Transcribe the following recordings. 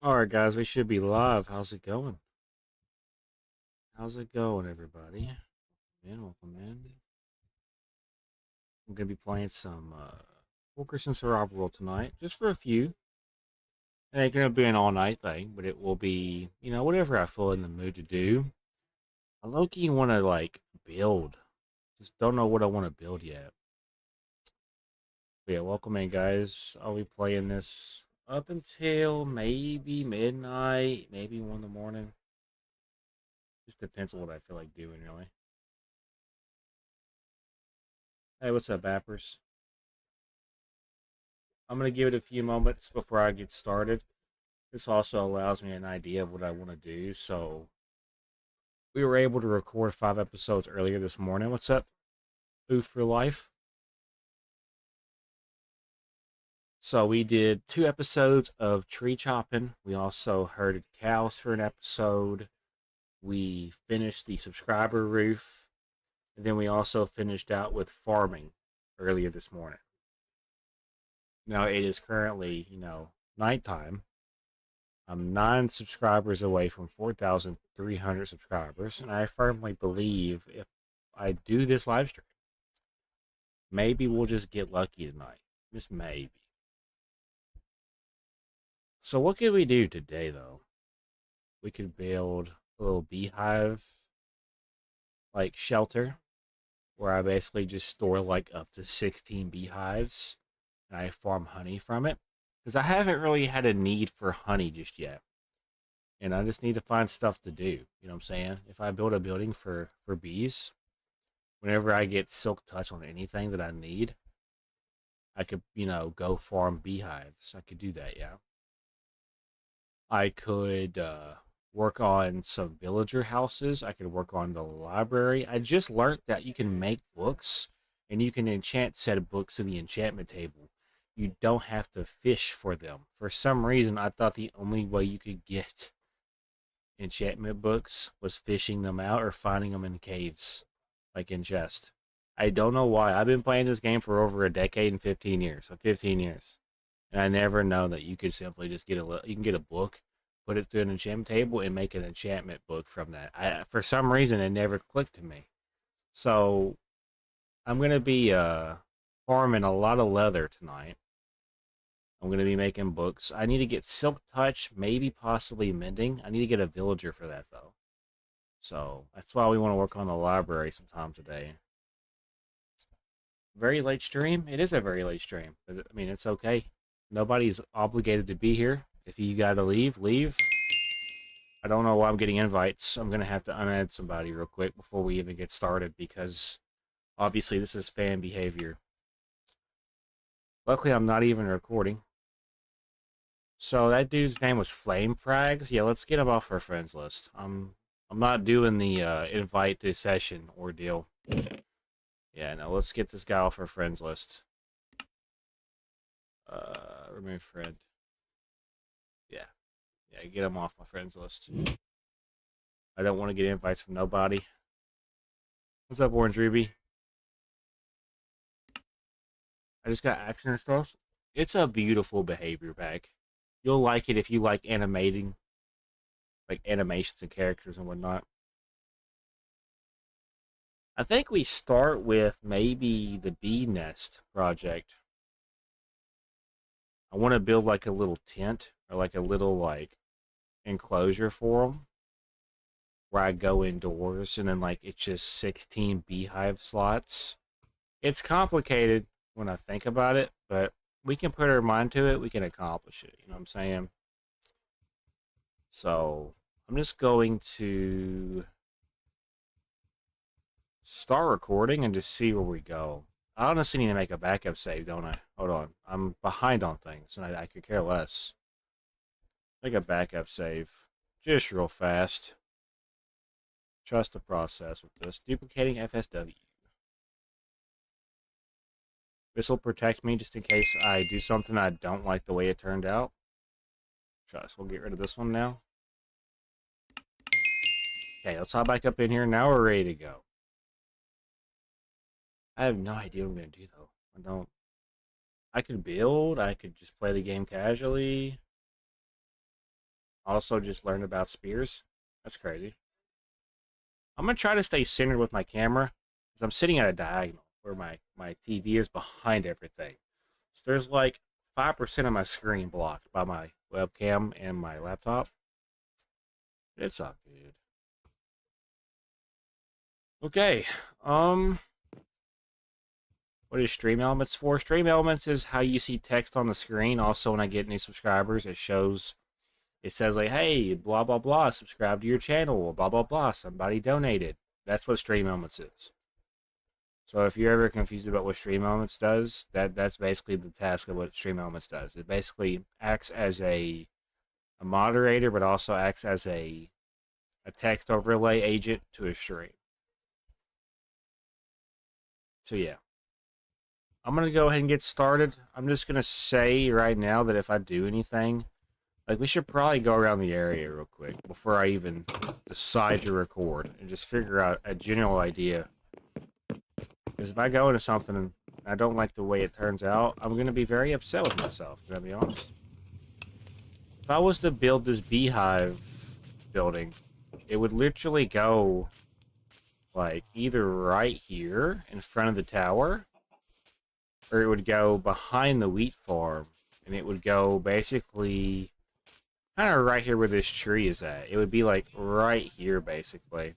Alright, guys, we should be live. How's it going? How's it going, everybody? Welcome in. I'm going to be playing some Wilkerson Survival World tonight, just for a few. It ain't going to be an all night thing, but it will be, whatever I feel in the mood to do. I low key want to, build. Just don't know what I want to build yet. But yeah, welcome in, guys. I'll be playing this up until maybe midnight, maybe 1 in the morning. Just depends on what I feel like doing, really. Hey, what's up, Bappers? I'm going to give it a few moments before I get started. This also allows me an idea of what I want to do. So, we were able to record 5 episodes earlier this morning. What's up, Food for Life? So, we did 2 episodes of tree chopping. We also herded cows for an episode. We finished the subscriber roof. And then we also finished out with farming earlier this morning. Now, it is currently, nighttime. I'm 9 subscribers away from 4,300 subscribers, and I firmly believe if I do this live stream, maybe we'll just get lucky tonight. Just maybe. So, what could we do today, though? We could build a little beehive like shelter where I basically just store like up to 16 beehives and I farm honey from it. Because I haven't really had a need for honey just yet. And I just need to find stuff to do. You know what I'm saying? If I build a building for bees, whenever I get silk touch on anything that I need, I could, go farm beehives. I could do that, yeah. I could work on some villager houses. I could work on the library. I just learned that you can make books and you can enchant said books to the enchantment table. You don't have to fish for them. For some reason, I thought the only way you could get enchantment books was fishing them out or finding them in caves, like in chest. I don't know why. I've been playing this game for over a decade and 15 years. So 15 years. And I never know that you could simply just you can get a book, put it through an enchantment table, and make an enchantment book from that. For some reason it never clicked to me. So I'm gonna be farming a lot of leather tonight. I'm gonna be making books. I need to get silk touch, maybe possibly mending. I need to get a villager for that though. So that's why we want to work on the library sometime today. Very late stream. It is a very late stream. I mean, it's okay. Nobody's obligated to be here. If you gotta leave, leave. I don't know why I'm getting invites. I'm gonna have to unadd somebody real quick before we even get started because obviously this is fan behavior. Luckily, I'm not even recording. So that dude's name was Flame Frags. Yeah, let's get him off our friends list. I'm not doing the invite to session ordeal. Yeah, no, let's get this guy off our friends list. Remove friend. Yeah. Yeah, get him off my friends list. I don't want to get invites from nobody. What's up, Orange Ruby? I just got action and stuff. It's a beautiful behavior pack. You'll like it if you like animating, like animations and characters and whatnot. I think we start with maybe the bee nest project. I want to build like a little tent or like a little like enclosure for them where I go indoors and then like it's just 16 beehive slots. It's complicated when I think about it, but we can put our mind to it. We can accomplish it. You know what I'm saying? So I'm just going to start recording and just see where we go. I honestly need to make a backup save, don't I? Hold on. I'm behind on things, and I could care less. Make a backup save. Just real fast. Trust the process with this. Duplicating FSW. This will protect me just in case I do something I don't like the way it turned out. Trust. We'll get rid of this one now. Okay, let's hop back up in here. Now we're ready to go. I have no idea what I'm going to do, though. I don't. I could build. I could just play the game casually. Also just learned about spears. That's crazy. I'm going to try to stay centered with my camera, because I'm sitting at a diagonal where my TV is behind everything. So there's like 5% of my screen blocked by my webcam and my laptop. It's all good. Okay. What is Stream Elements for? Stream Elements is how you see text on the screen. Also, when I get new subscribers, it says like, hey, blah, blah, blah, subscribe to your channel, blah, blah, blah, somebody donated. That's what Stream Elements is. So if you're ever confused about what Stream Elements does, that's basically the task of what Stream Elements does. It basically acts as a moderator, but also acts as a text overlay agent to a stream. So yeah. I'm going to go ahead and get started. I'm just going to say right now that if I do anything, like we should probably go around the area real quick before I even decide to record and just figure out a general idea. Because if I go into something and I don't like the way it turns out, I'm going to be very upset with myself, to be honest. If I was to build this beehive building, it would literally go like either right here in front of the tower, or it would go behind the wheat farm, and it would go basically kind of right here where this tree is at. It would be like right here, basically.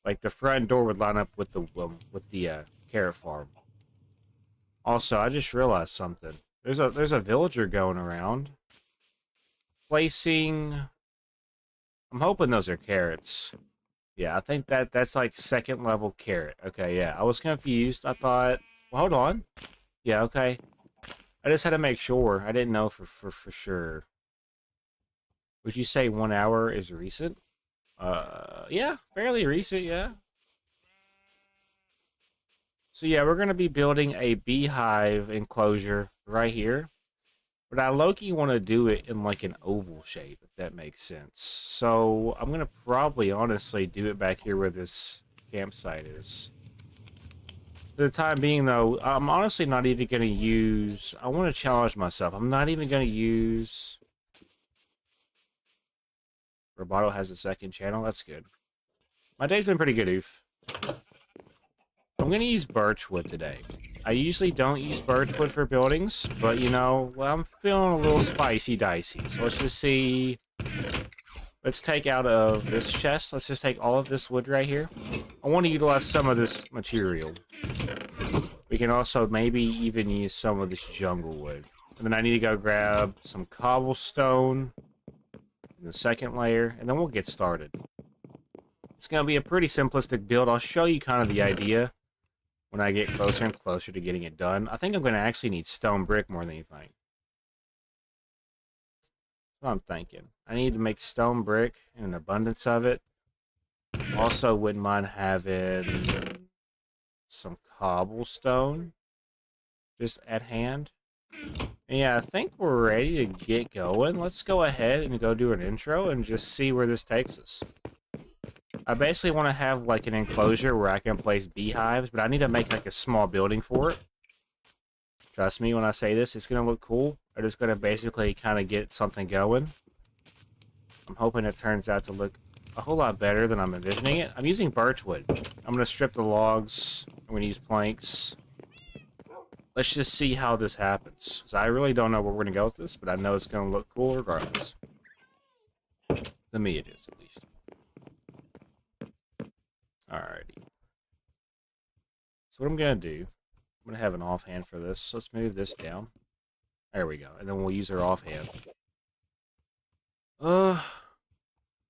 Like the front door would line up with the carrot farm. Also, I just realized something. There's a villager going around placing. I'm hoping those are carrots. Yeah, I think that's like second level carrot. Okay, yeah, I was confused. I thought, well, hold on. Yeah, okay. I just had to make sure. I didn't know for sure. Would you say 1 hour is recent? Yeah, fairly recent, yeah. So yeah, we're gonna be building a beehive enclosure right here. But I low-key want to do it in like an oval shape, if that makes sense. So I'm gonna probably honestly do it back here where this campsite is. For the time being, though, I'm honestly not even going to use... I want to challenge myself. I'm not even going to use... Roboto has a second channel. That's good. My day's been pretty good, oof. I'm going to use birchwood today. I usually don't use birchwood for buildings, but, you know, well, I'm feeling a little spicy-dicey. So let's just see... Let's take out of this chest. Let's just take all of this wood right here. I want to utilize some of this material. We can also maybe even use some of this jungle wood. And then I need to go grab some cobblestone in the second layer, and then we'll get started. It's going to be a pretty simplistic build. I'll show you kind of the idea when I get closer and closer to getting it done. I think I'm going to actually need stone brick more than anything. That's what I'm thinking. I need to make stone brick and an abundance of it. Also, wouldn't mind having some cobblestone just at hand. And yeah, I think we're ready to get going. Let's go ahead and go do an intro and just see where this takes us. I basically want to have like an enclosure where I can place beehives, but I need to make like a small building for it. Trust me when I say this, it's going to look cool. I'm just going to basically kind of get something going. I'm hoping it turns out to look a whole lot better than I'm envisioning it. I'm using birchwood. I'm going to strip the logs. I'm going to use planks. Let's just see how this happens. So I really don't know where we're going to go with this, but I know it's going to look cool regardless. To me it is, at least. Alrighty. So what I'm going to do, I'm going to have an offhand for this. So let's move this down. There we go. And then we'll use our offhand.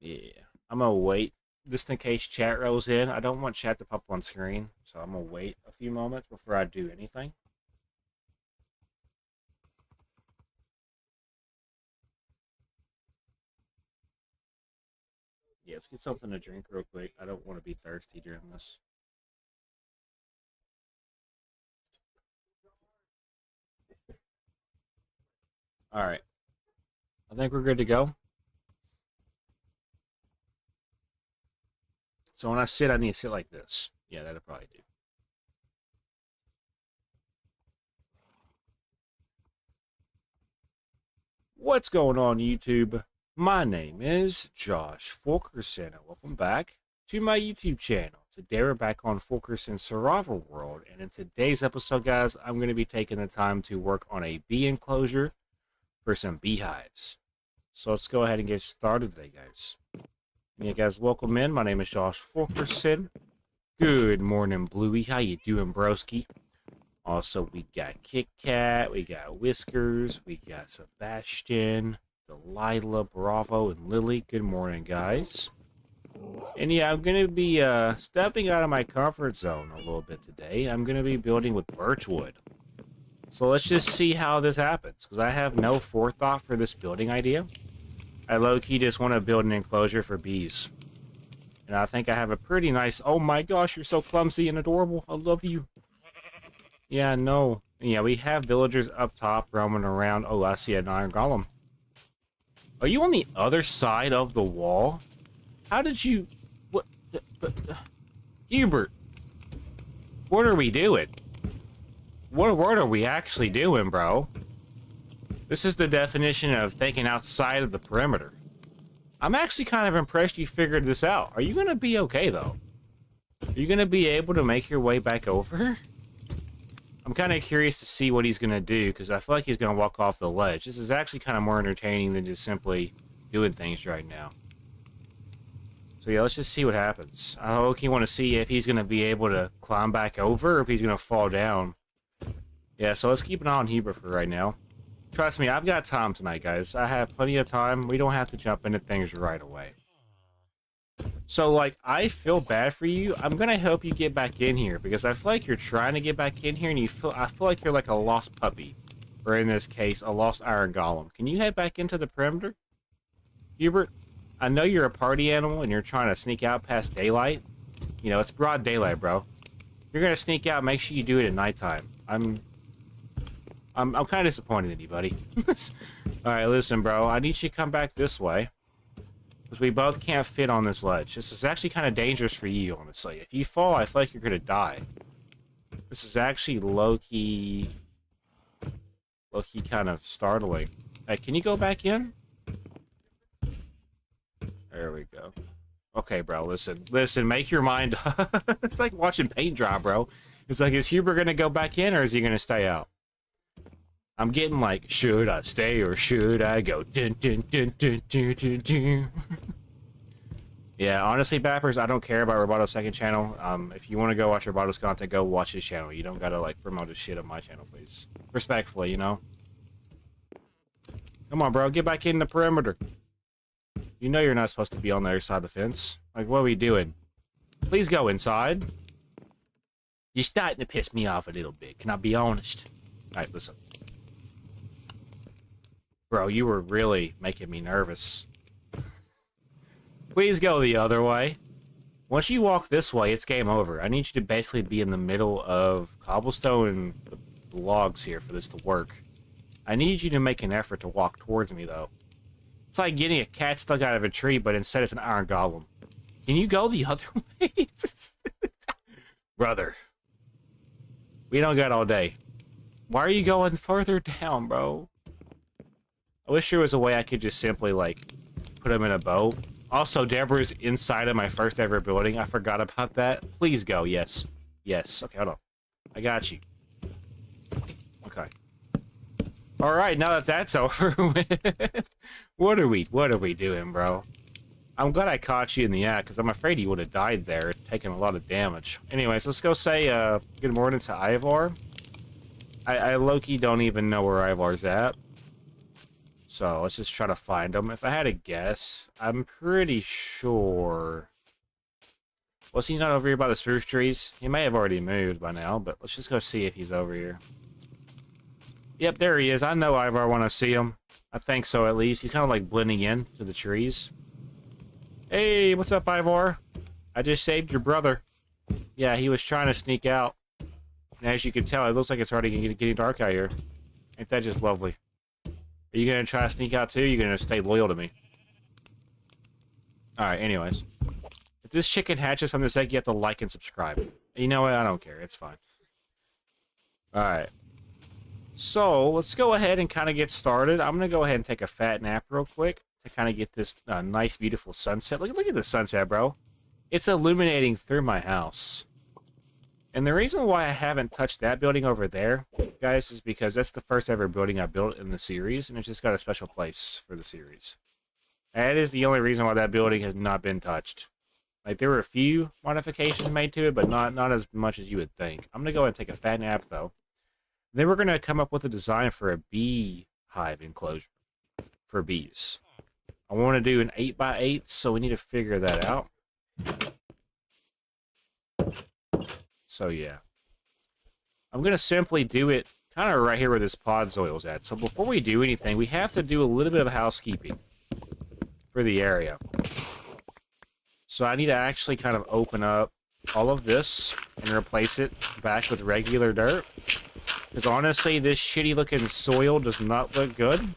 Yeah. I'm going to wait just in case chat rolls in. I don't want chat to pop on screen, so I'm going to wait a few moments before I do anything. Yeah, let's get something to drink real quick. I don't want to be thirsty during this. Alright. I think we're good to go. So when I sit, I need to sit like this. Yeah, that'll probably do. What's going on, YouTube? My name is Josh Fulkerson, and welcome back to my YouTube channel. Today we're back on Fulkerson's Survival World, and in today's episode, guys, I'm going to be taking the time to work on a bee enclosure for some beehives. So let's go ahead and get started today, guys. And yeah, guys, welcome in. My name is Josh Fulkerson. Good morning, Bluey. How you doing, broski? Also, we got Kit Kat, we got Whiskers, we got Sebastian, Delilah, Bravo, and Lily. Good morning, guys. And yeah, I'm going to be stepping out of my comfort zone a little bit today. I'm going to be building with birchwood. So let's just see how this happens, because I have no forethought for this building idea. I low-key just want to build an enclosure for bees. And I think I have a pretty nice... Oh my gosh, you're so clumsy and adorable. I love you. Yeah, no. Yeah, we have villagers up top roaming around. Oh, I see an iron golem. Are you on the other side of the wall? How did you... What? Hubert. What are we doing? What are we actually doing, bro? This is the definition of thinking outside of the perimeter. I'm actually kind of impressed you figured this out. Are you going to be okay, though? Are you going to be able to make your way back over? I'm kind of curious to see what he's going to do, because I feel like he's going to walk off the ledge. This is actually kind of more entertaining than just simply doing things right now. So yeah, let's just see what happens. I hope you want to see if he's going to be able to climb back over, or if he's going to fall down. Yeah, so let's keep an eye on Hubert for right now. Trust me, I've got time tonight, guys. I have plenty of time. We don't have to jump into things right away. So, like, I feel bad for you. I'm going to help you get back in here, because I feel like you're trying to get back in here, and I feel like you're like a lost puppy. Or in this case, a lost iron golem. Can you head back into the perimeter? Hubert, I know you're a party animal, and you're trying to sneak out past daylight. You know, it's broad daylight, bro. If you're going to sneak out, make sure you do it at nighttime. I'm kind of disappointed in you, buddy. Alright, listen, bro. I need you to come back this way. Because we both can't fit on this ledge. This is actually kind of dangerous for you, honestly. If you fall, I feel like you're going to die. This is actually low-key kind of startling. Hey, can you go back in? There we go. Okay, bro, listen. Listen, make your mind... It's like watching paint dry, bro. It's like, is Hubert going to go back in, or is he going to stay out? I'm getting like, should I stay or should I go? Dun, dun, dun, dun, dun, dun, dun. Yeah, honestly, Bappers, I don't care about Roboto's second channel. If you want to go watch Roboto's content, go watch his channel. You don't gotta like promote his shit on my channel, please. Respectfully, you know. Come on, bro, get back in the perimeter. You know you're not supposed to be on the other side of the fence. Like, what are we doing? Please go inside. You're starting to piss me off a little bit. Can I be honest? All right, listen. Bro, you were really making me nervous. Please go the other way. Once you walk this way, it's game over. I need you to basically be in the middle of cobblestone and the logs here for this to work. I need you to make an effort to walk towards me, though. It's like getting a cat stuck out of a tree, but instead it's an iron golem. Can you go the other way? Brother. We don't got all day. Why are you going further down, bro? I wish there was a way I could just simply, like, put him in a boat. Also, Deborah's inside of my first ever building. I forgot about that. Please go. Yes. Yes. Okay, hold on. I got you. Okay. Alright, now that that's over with. What are we doing, bro? I'm glad I caught you in the act, because I'm afraid you would have died there, taking a lot of damage. Anyways, let's go say, good morning to Ivar. I low-key don't even know where Ivar's at. So, let's just try to find him. If I had a guess, I'm pretty sure... Was he not over here by the spruce trees? He may have already moved by now, but let's just go see if he's over here. Yep, there he is. I know Ivar when I see him. I think so, at least. He's kind of like blending in to the trees. Hey, what's up, Ivar? I just saved your brother. Yeah, he was trying to sneak out. And as you can tell, it looks like it's already getting dark out here. Ain't that just lovely? Are you going to try to sneak out too? Or are you going to stay loyal to me? Alright, anyways. If this chicken hatches from this egg, you have to like and subscribe. You know what? I don't care. It's fine. Alright. So let's go ahead and kind of get started. I'm going to go ahead and take a fat nap real quick to kind of get this nice, beautiful sunset. Look at the sunset, bro. It's illuminating through my house. And the reason why I haven't touched that building over there, guys, is because that's the first ever building I built in the series, and it's just got a special place for the series. That is the only reason why that building has not been touched. Like, there were a few modifications made to it, but not as much as you would think. I'm going to go ahead and take a fat nap, though. Then we're going to come up with a design for a bee hive enclosure for bees. I want to do an 8x8, so we need to figure that out. So, yeah. I'm going to simply do it kind of right here where this pod soil's at. So before we do anything, we have to do a little bit of housekeeping for the area. So I need to actually kind of open up all of this and replace it back with regular dirt. Because honestly, this shitty looking soil does not look good.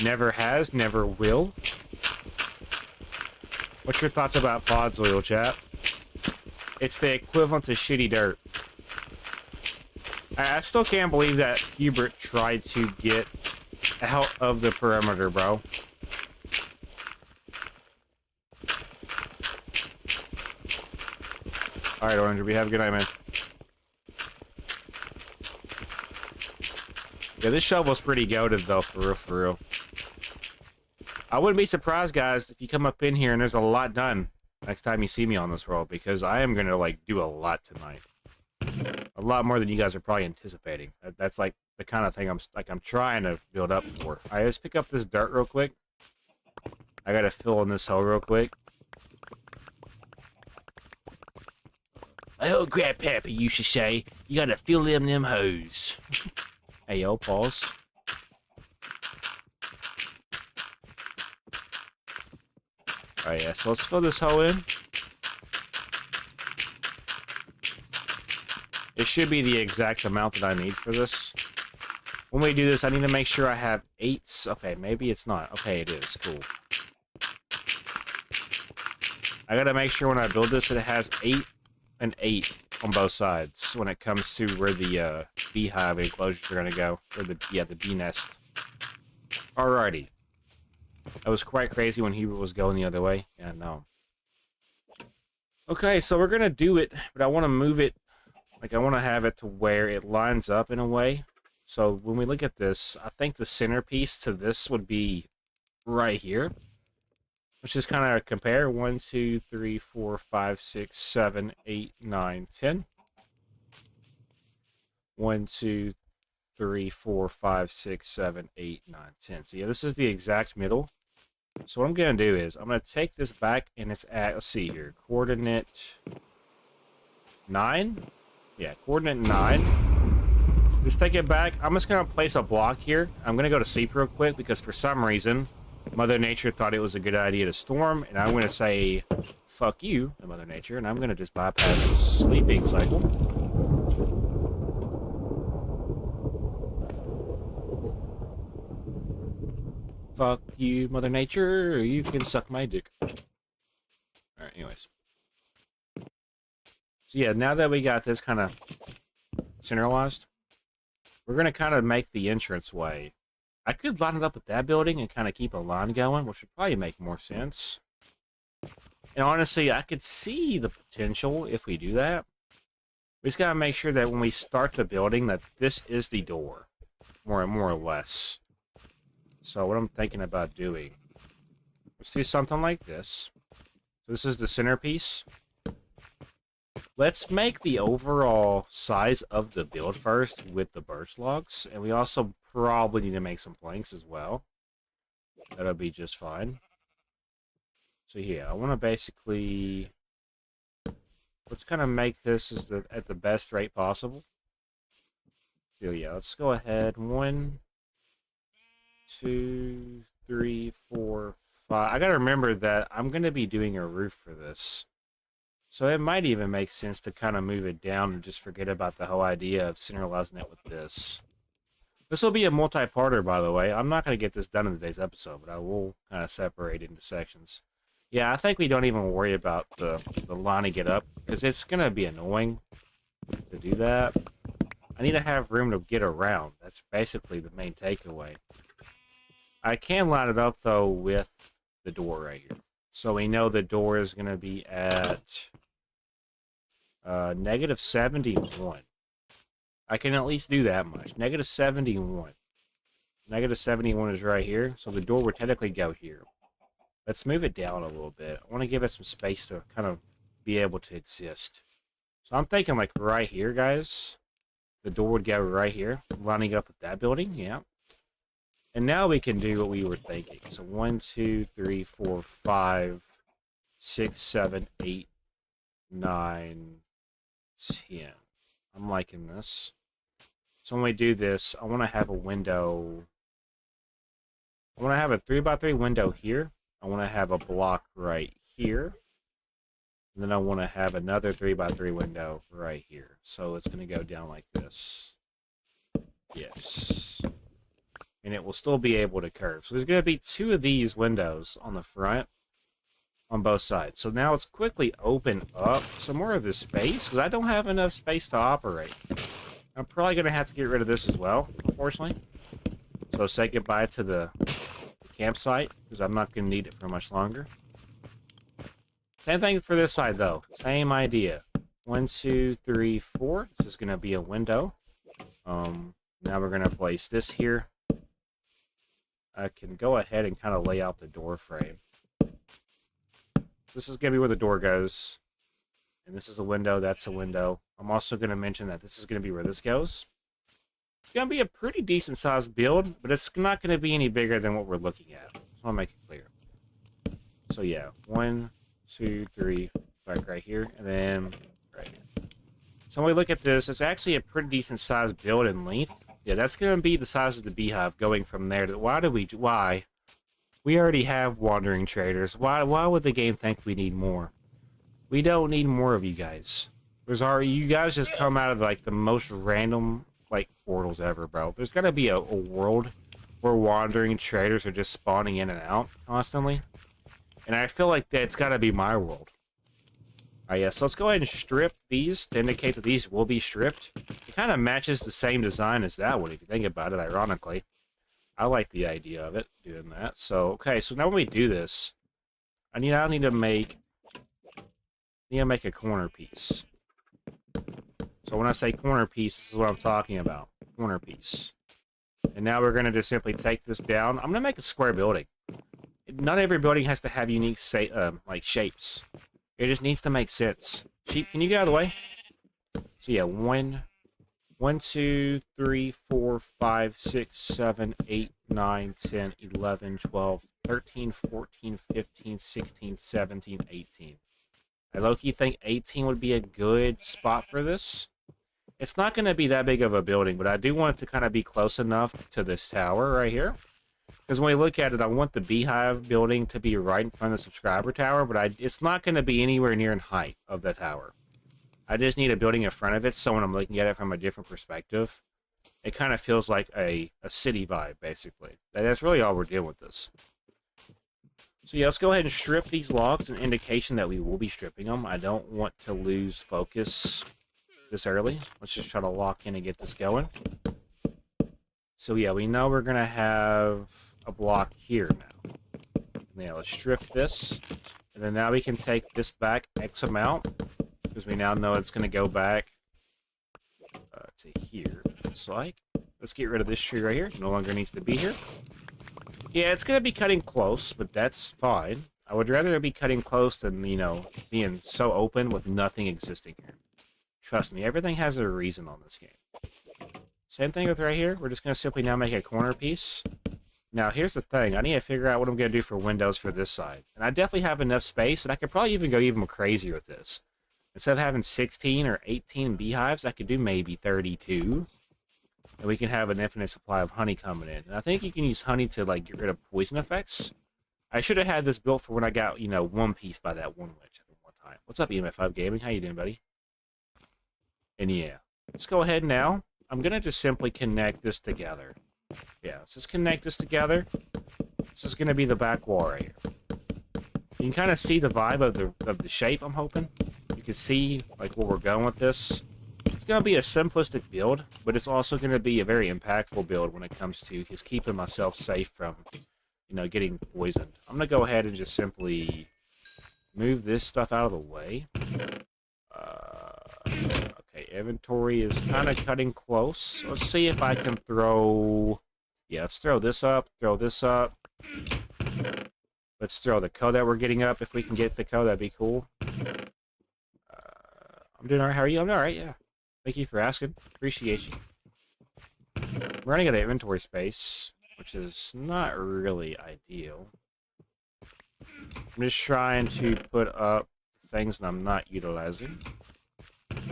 Never has, never will. What's your thoughts about pod soil, chat? It's the equivalent to shitty dirt. I still can't believe that Hubert tried to get out of the perimeter, bro. Alright, Orange, we have a good night, man. Yeah, this shovel's pretty goated, though, for real, for real. I wouldn't be surprised, guys, if you come up in here and there's a lot done next time you see me on this world, because I am going to, like, do a lot tonight. A lot more than you guys are probably anticipating. That's, like, the kind of thing I'm trying to build up for. Alright, let's pick up this dirt real quick. I gotta fill in this hole real quick. Oh, Grandpappy, you should say. You gotta fill them hoes. Hey, yo, pause. Alright, yeah, so let's fill this hole in. It should be the exact amount that I need for this. When we do this, I need to make sure I have 8s. Okay, maybe it's not. Okay, it is. Cool. I gotta make sure when I build this, it has 8 and 8 on both sides when it comes to where the beehive enclosures are gonna go. Or the bee nest. Alrighty. That was quite crazy when he was going the other way. Yeah, no. Okay, so we're gonna do it, but I want to move it. Like, I want to have it to where it lines up in a way. So when we look at this, I think the centerpiece to this would be right here. Let's just kind of compare. 1, 2, 3, 4, 5, 6, 7, 8, 9, 10. 1, 2, 3, 4, 5, 6, 7, 8, 9, 10. So yeah, this is the exact middle. So what I'm going to do is, I'm going to take this back and it's at, let's see here, coordinate 9? Yeah, coordinate 9. Just take it back. I'm just going to place a block here. I'm going to go to sleep real quick because for some reason, Mother Nature thought it was a good idea to storm, and I'm going to say, fuck you, Mother Nature, and I'm going to just bypass the sleeping cycle. Fuck you, Mother Nature, you can suck my dick. Alright, anyways. So yeah, now that we got this kind of centralized, we're going to kind of make the entrance way. I could line it up with that building and kind of keep a line going, which would probably make more sense. And honestly, I could see the potential if we do that. We just got to make sure that when we start the building that this is the door. More or less. So what I'm thinking about doing, let's do something like this. So this is the centerpiece. Let's make the overall size of the build first with the birch logs. And we also probably need to make some planks as well. That'll be just fine. So yeah, I want to basically, let's kind of make this at the best rate possible. So yeah, let's go ahead. 1, 2, 3, 4, 5. I gotta remember that I'm gonna be doing a roof for this. So it might even make sense to kind of move it down and just forget about the whole idea of centralizing it with this. This will be a multi-parter, by the way. I'm not going to get this done in today's episode, but I will kind of separate it into sections. Yeah, I think we don't even worry about the lining it up, because it's going to be annoying to do that. I need to have room to get around. That's basically the main takeaway. I can line it up, though, with the door right here. So we know the door is going to be at negative 71. I can at least do that much. Negative 71. Negative 71 is right here, so the door would technically go here. Let's move it down a little bit. I want to give it some space to kind of be able to exist. So I'm thinking like right here, guys. The door would go right here, lining up with that building, yeah. And now we can do what we were thinking. So 1, 2, 3, 4, 5, 6, 7, 8, 9, 10. I'm liking this. So when we do this, I want to have a window. I want to have a 3x3 window here. I want to have a block right here. And then I want to have another 3x3 window right here. So it's going to go down like this. Yes. And it will still be able to curve. So there's going to be 2 of these windows on the front on both sides. So now let's quickly open up some more of this space because I don't have enough space to operate. I'm probably going to have to get rid of this as well, unfortunately. So say goodbye to the campsite because I'm not going to need it for much longer. Same thing for this side, though. Same idea. 1, 2, 3, 4. This is going to be a window. Now we're going to place this here. I can go ahead and kind of lay out the door frame. This is going to be where the door goes. And this is a window, that's a window. I'm also going to mention that this is going to be where this goes. It's going to be a pretty decent sized build, but it's not going to be any bigger than what we're looking at. Just want to make it clear. So yeah, 1, 2, 3, like right here, and then right here. So when we look at this, it's actually a pretty decent sized build in length. Yeah, that's going to be the size of the beehive going from there to why? We already have wandering traders. Why would the game think we need more? We don't need more of you guys. You guys just come out of like the most random like portals ever, bro. There's got to be a world where wandering traders are just spawning in and out constantly. And I feel like that's got to be my world. Alright, yeah, so let's go ahead and strip these to indicate that these will be stripped. It kind of matches the same design as that one, if you think about it, ironically. I like the idea of it, doing that. So, okay, so now when we do this, I need to make a corner piece. So when I say corner piece, this is what I'm talking about. Corner piece. And now we're going to just simply take this down. I'm going to make a square building. Not every building has to have unique like shapes. It just needs to make sense. Sheep, can you get out of the way? So yeah, 1, 2, 3, 4, 5, 6, 7, 8, 9, 10, 11, 12, 13, 14, 15, 16, 17, 18. I low-key think 18 would be a good spot for this. It's not going to be that big of a building, but I do want it to kind of be close enough to this tower right here. Because when we look at it, I want the beehive building to be right in front of the subscriber tower, but it's not going to be anywhere near in height of the tower. I just need a building in front of it, so when I'm looking at it from a different perspective, it kind of feels like a city vibe, basically. That's really all we're doing with this. So yeah, let's go ahead and strip these logs, an indication that we will be stripping them. I don't want to lose focus this early. Let's just try to lock in and get this going. So yeah, we know we're going to have a block here now. Yeah, let's strip this. And then now we can take this back X amount. Because we now know it's going to go back to here. Looks like. Let's get rid of this tree right here. No longer needs to be here. Yeah, it's going to be cutting close, but that's fine. I would rather it be cutting close than, you know, being so open with nothing existing here. Trust me, everything has a reason on this game. Same thing with right here. We're just going to simply now make a corner piece. Now, here's the thing. I need to figure out what I'm going to do for windows for this side. And I definitely have enough space, and I could probably even go even crazier with this. Instead of having 16 or 18 beehives, I could do maybe 32. And we can have an infinite supply of honey coming in. And I think you can use honey to, like, get rid of poison effects. I should have had this built for when I got, you know, one piece by that one witch at one time. What's up, EMF5 Gaming? How you doing, buddy? And yeah, let's go ahead now. I'm going to just simply connect this together. Yeah, let's just connect this together. This is going to be the back wall right here. You can kind of see the vibe of the shape, I'm hoping. You can see, like, where we're going with this. It's going to be a simplistic build, but it's also going to be a very impactful build when it comes to just keeping myself safe from, you know, getting poisoned. I'm going to go ahead and just simply move this stuff out of the way. Okay, inventory is kind of cutting close. Let's see if I can throw... Yeah, let's throw this up, throw this up. Let's throw the code that we're getting up. If we can get the code, that'd be cool. I'm doing alright. How are you? I'm alright, yeah. Thank you for asking. Appreciate you. I'm running out of inventory space, which is not really ideal. I'm just trying to put up things that I'm not utilizing.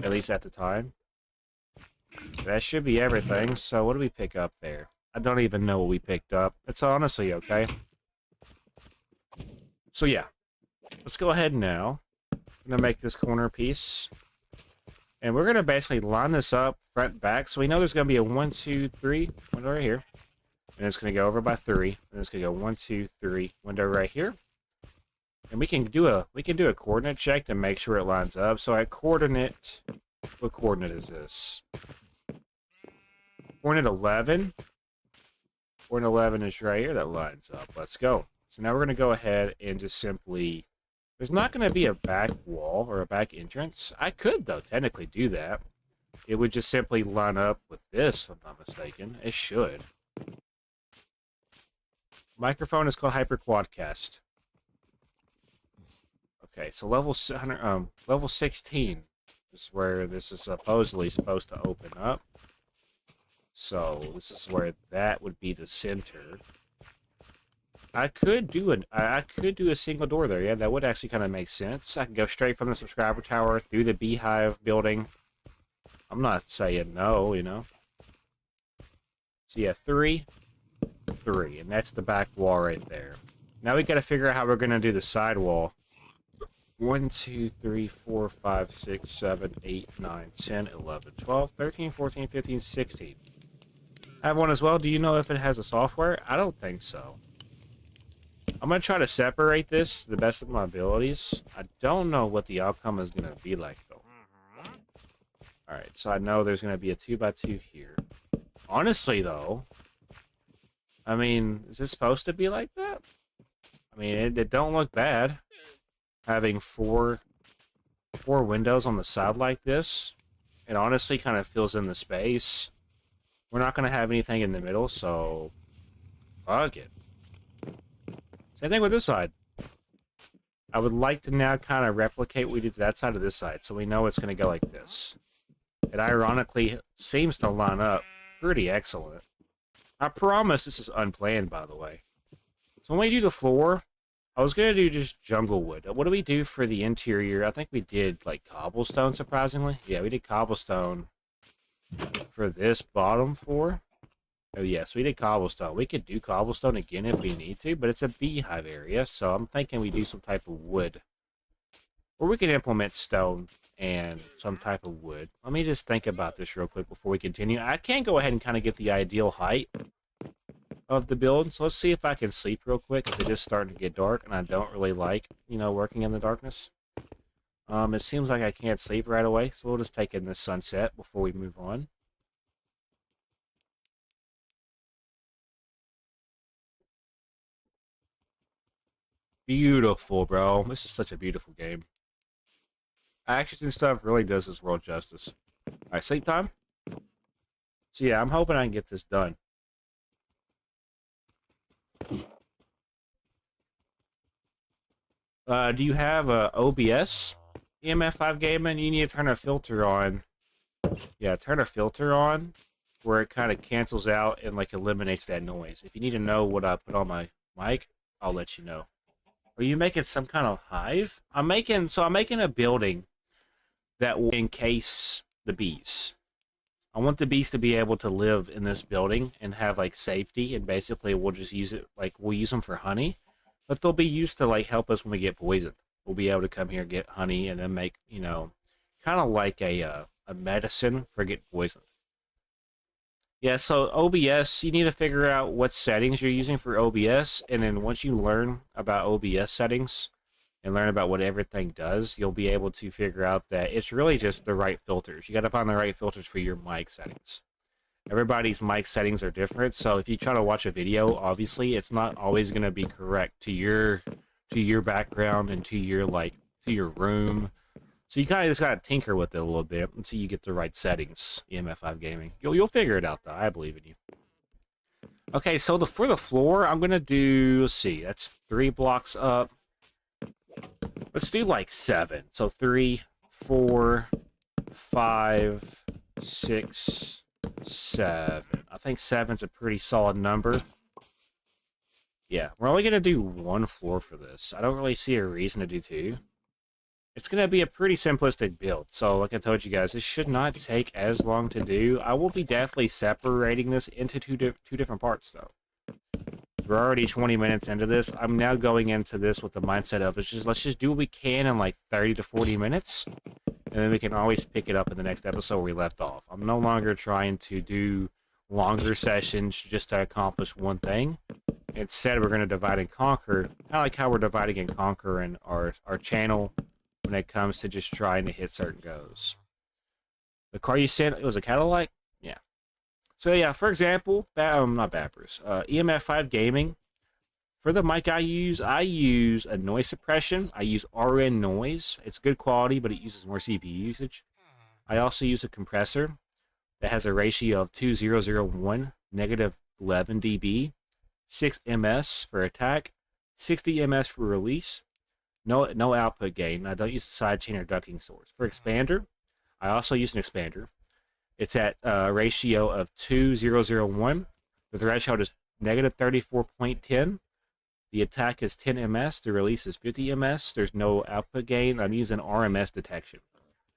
At least at the time. That should be everything. So what do we pick up there? I don't even know what we picked up. It's honestly okay. So yeah. Let's go ahead now. I'm going to make this corner piece. And we're going to basically line this up front back. So we know there's going to be a 1, 2, 3 window right here. And it's going to go over by 3. And it's going to go 1, 2, 3 window right here. And we can do a coordinate check to make sure it lines up. So at coordinate, what coordinate is this? Coordinate 11. Coordinate 11 is right here. That lines up. Let's go. So now we're going to go ahead and just simply... There's not going to be a back wall or a back entrance. I could, though, technically do that. It would just simply line up with this, if I'm not mistaken. It should. Microphone is called Hyper Quadcast. Okay, so level 16 is where this is supposedly supposed to open up. So this is where that would be the center. I could do a single door there. Yeah, that would actually kind of make sense. I can go straight from the subscriber tower through the beehive building. I'm not saying no, you know. So yeah, 3, 3, and that's the back wall right there. Now we got to figure out how we're going to do the side wall. 1, 2, 3, 4, 5, 6, 7, 8, 9, 10, 11, 12, 13, 14, 15, 16. I have one as well. Do you know if it has a software? I don't think so. I'm going to try to separate this to the best of my abilities. I don't know what the outcome is going to be like, though. Alright, so I know there's going to be a 2x2 here. Honestly, though, I mean, is it supposed to be like that? I mean, it don't look bad. Having four windows on the side like this. It honestly kind of fills in the space. We're not going to have anything in the middle, so... Fuck it. Same thing with this side. I would like to now kind of replicate what we did to that side of this side, so we know it's going to go like this. It ironically seems to line up pretty excellent. I promise this is unplanned, by the way. So when we do the floor, I was going to do just jungle wood. What do we do for the interior? I think we did, like, cobblestone, surprisingly. Yeah, we did cobblestone for this bottom floor. Oh, yes, we did cobblestone. We could do cobblestone again if we need to, but it's a beehive area, so I'm thinking we do some type of wood. Or we can implement stone and some type of wood. Let me just think about this real quick before we continue. I can go ahead and kind of get the ideal height of the build, so let's see if I can sleep real quick, because it is starting to get dark, and I don't really like, you know, working in the darkness. It seems like I can't sleep right away, so we'll just take in the sunset before we move on. Beautiful, bro. This is such a beautiful game. Actions and stuff really does this world justice. Alright, sleep time? So yeah, I'm hoping I can get this done. Do you have OBS? EMF5 Gaming, you need to turn a filter on. Yeah, turn a filter on where it kind of cancels out and like eliminates that noise. If you need to know what I put on my mic, I'll let you know. Are you making some kind of hive? I'm making a building that will encase the bees. I want the bees to be able to live in this building and have like safety, and basically we'll just use it, like we'll use them for honey, but they'll be used to like help us when we get poisoned. We'll be able to come here, get honey, and then make, you know, kind of like a medicine for getting poisoned. Yeah, so OBS, you need to figure out what settings you're using for OBS, and then once you learn about OBS settings and learn about what everything does, you'll be able to figure out that it's really just the right filters. You got to find the right filters for your mic settings. Everybody's mic settings are different, so if you try to watch a video, obviously it's not always going to be correct to your background and to your room. So you kind of just got to tinker with it a little bit until you get the right settings. EMF5 Gaming, you'll figure it out though. I believe in you. Okay, so for the floor, I'm gonna do. Let's see, that's 3 blocks up. Let's do like 7. So 3, 4, 5, 6, 7. I think 7's a pretty solid number. Yeah, we're only gonna do 1 floor for this. I don't really see a reason to do 2. It's going to be a pretty simplistic build, so like I told you guys, this should not take as long to do. I will be definitely separating this into two different parts, though. We're already 20 minutes into this. I'm now going into this with the mindset of let's just do what we can in like 30 to 40 minutes, and then we can always pick it up in the next episode where we left off. I'm no longer trying to do longer sessions just to accomplish one thing. Instead, we're going to divide and conquer, kind of like how we're dividing and conquering our channel when it comes to just trying to hit certain goals. The car you sent, it was a Cadillac? Yeah. So yeah, for example, not Bad Bruce, EMF5 Gaming. For the mic I use a noise suppression. I use RN noise. It's good quality, but it uses more CPU usage. I also use a compressor that has a ratio of 2001, negative 11 dB, 6 ms for attack, 60 ms for release. No output gain. I don't use the sidechain or ducking source. For expander, I also use an expander. It's at a ratio of 2001. The threshold is negative 34.10. The attack is 10 ms. The release is 50 ms. There's no output gain. I'm using RMS detection.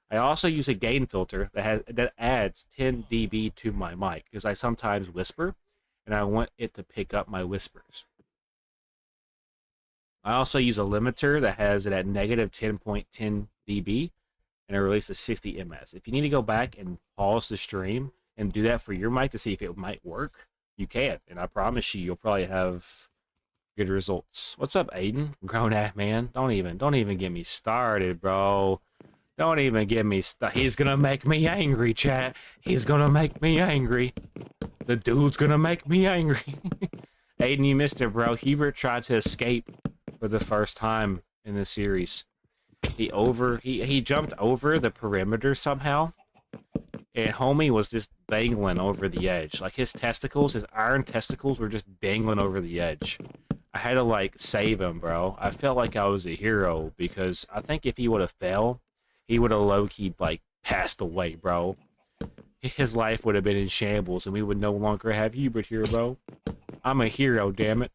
I also use a gain filter that adds 10 dB to my mic because I sometimes whisper, and I want it to pick up my whispers. I also use a limiter that has it at negative 10.10 dB, and it releases 60 ms. If you need to go back and pause the stream and do that for your mic to see if it might work, you can. And I promise you'll probably have good results. What's up, Aiden? Grown-ass man. Don't even get me started, bro. Don't even get me started. He's gonna make me angry, chat. He's gonna make me angry. The dude's gonna make me angry. Aiden, you missed it, bro. Hubert tried to escape for the first time in this series. He jumped over the perimeter somehow, and homie was just dangling over the edge. Like his iron testicles were just dangling over the edge. I had to like save him, bro. I felt like I was a hero because I think if he would have fell, he would have low-key like passed away, bro. His life would have been in shambles, and we would no longer have Hubert here, bro. I'm a hero, damn it.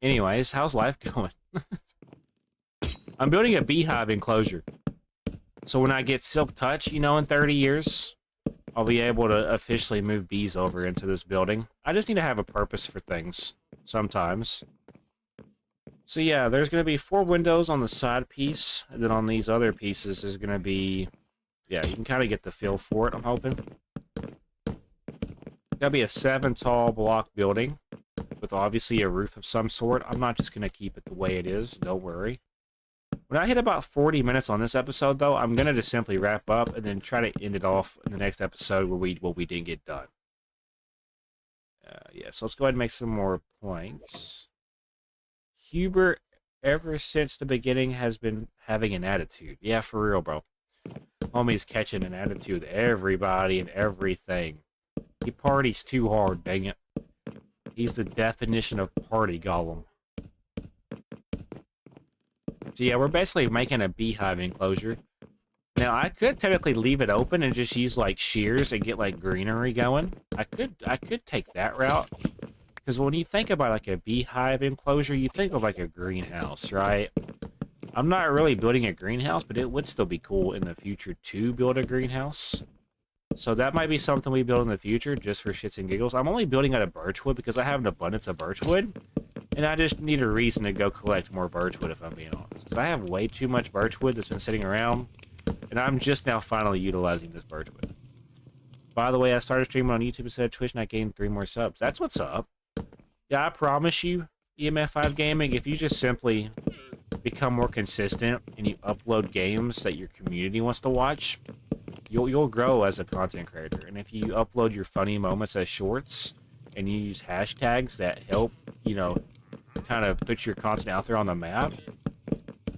Anyways, how's life going? I'm building a beehive enclosure. So when I get Silk Touch, in 30 years, I'll be able to officially move bees over into this building. I just need to have a purpose for things sometimes. So yeah, there's going to be 4 windows on the side piece, and then on these other pieces there's going to be, yeah, you can kind of get the feel for it, I'm hoping. Got to be a 7 tall block building with obviously a roof of some sort. I'm not just going to keep it the way it is, don't worry. When I hit about 40 minutes on this episode, though, I'm going to just simply wrap up and then try to end it off in the next episode where we didn't get done. Yeah, so let's go ahead and make some more planks. Hubert, ever since the beginning, has been having an attitude. Yeah, for real, bro. Homie's catching an attitude with everybody and everything. He parties too hard, dang it. He's the definition of party golem. So yeah, we're basically making a beehive enclosure. Now, I could technically leave it open and just use like shears and get like greenery going. I could take that route. Because when you think about like a beehive enclosure, you think of like a greenhouse, right? I'm not really building a greenhouse, but it would still be cool in the future to build a greenhouse. So that might be something we build in the future just for shits and giggles. I'm only building out of birchwood because I have an abundance of birchwood. And I just need a reason to go collect more birchwood, if I'm being honest. Because I have way too much birchwood that's been sitting around. And I'm just now finally utilizing this birchwood. By the way, I started streaming on YouTube instead of Twitch and I gained 3 more subs. That's what's up. Yeah, I promise you, EMF5 gaming, if you just simply become more consistent and you upload games that your community wants to watch, you'll grow as a content creator. And if you upload your funny moments as shorts and you use hashtags that help, you know, kind of put your content out there on the map,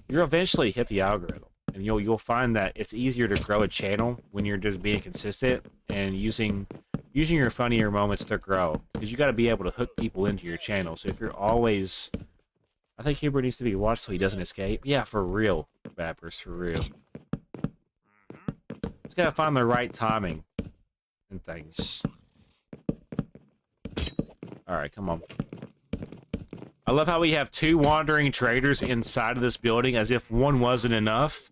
you'll eventually hit the algorithm. And you'll find that it's easier to grow a channel when you're just being consistent and using your funnier moments to grow. Because you got to be able to hook people into your channel. So if you're always... I think Hubert needs to be watched so he doesn't escape. Yeah, for real, Bappers, for real. Just gotta find the right timing and things. Alright, come on. I love how we have 2 wandering traders inside of this building as if one wasn't enough.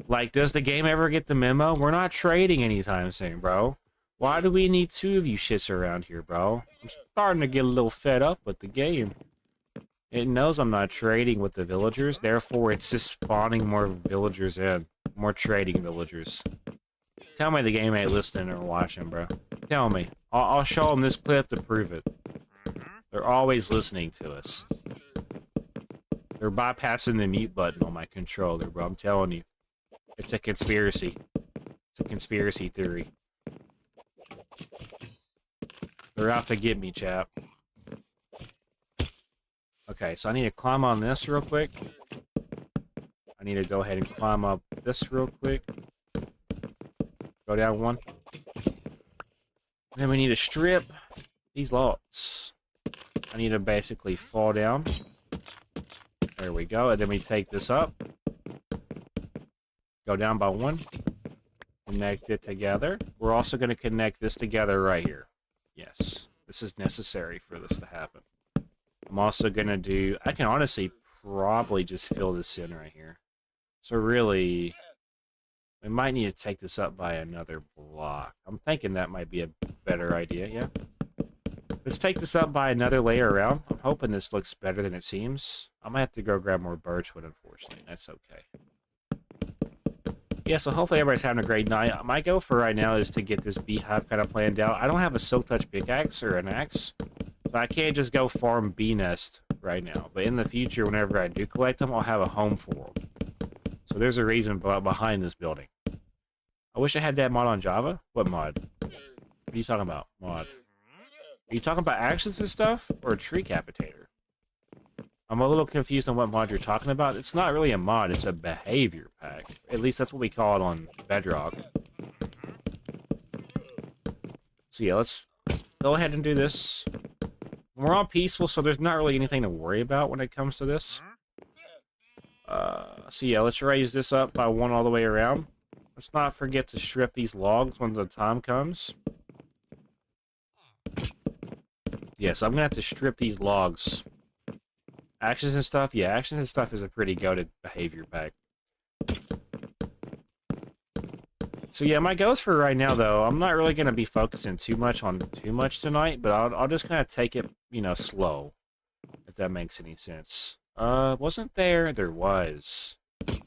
Like, does the game ever get the memo? We're not trading anytime soon, bro. Why do we need 2 of you shits around here, bro? I'm starting to get a little fed up with the game. It knows I'm not trading with the villagers, therefore it's just spawning more villagers in. More trading villagers. Tell me the game ain't listening or watching, bro. Tell me. I'll show them this clip to prove it. They're always listening to us. They're bypassing the mute button on my controller, bro. I'm telling you. It's a conspiracy. It's a conspiracy theory. They're out to get me, chap. Okay, so I need to climb on this real quick. I need to go ahead and climb up this real quick. Go down 1. Then we need to strip these logs. I need to basically fall down. There we go. And then we take this up. Go down by 1. Connect it together. We're also going to connect this together right here. Yes. This is necessary for this to happen. I'm also going to do... I can honestly probably just fill this in right here. So really, we might need to take this up by another block. I'm thinking that might be a better idea, yeah? Let's take this up by another layer around. I'm hoping this looks better than it seems. I might have to go grab more birchwood, unfortunately. That's okay. Yeah, so hopefully everybody's having a great night. My goal for right now is to get this beehive kind of planned out. I don't have a silk touch pickaxe or an axe. So I can't just go farm bee nest right now. But in the future, whenever I do collect them, I'll have a home for them. So there's a reason behind this building. I wish I had that mod on Java. What mod? What are you talking about? Mod. Are you talking about actions and stuff? Or a tree capitator? I'm a little confused on what mod you're talking about. It's not really a mod, it's a behavior pack. At least that's what we call it on Bedrock. So yeah, let's go ahead and do this. We're on peaceful, so there's not really anything to worry about when it comes to this. So yeah, let's raise this up by 1 all the way around. Let's not forget to strip these logs when the time comes. Yeah, so I'm gonna have to strip these logs. Actions and stuff? Yeah, actions and stuff is a pretty goated behavior pack. So yeah, my goals for right now, though, I'm not really going to be focusing too much tonight, but I'll just kind of take it, you know, slow, if that makes any sense. Wasn't there? There was. I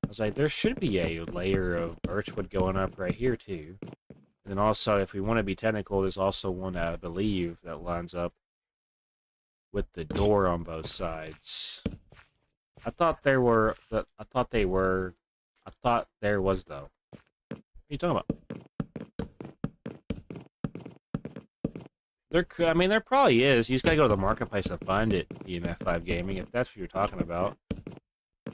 was like, there should be a layer of birchwood going up right here, too. And then also, if we want to be technical, there's also one, I believe, that lines up with the door on both sides. I thought there was, though. What are you talking about? I mean, there probably is. You just gotta go to the marketplace to find it, EMF5 Gaming, if that's what you're talking about.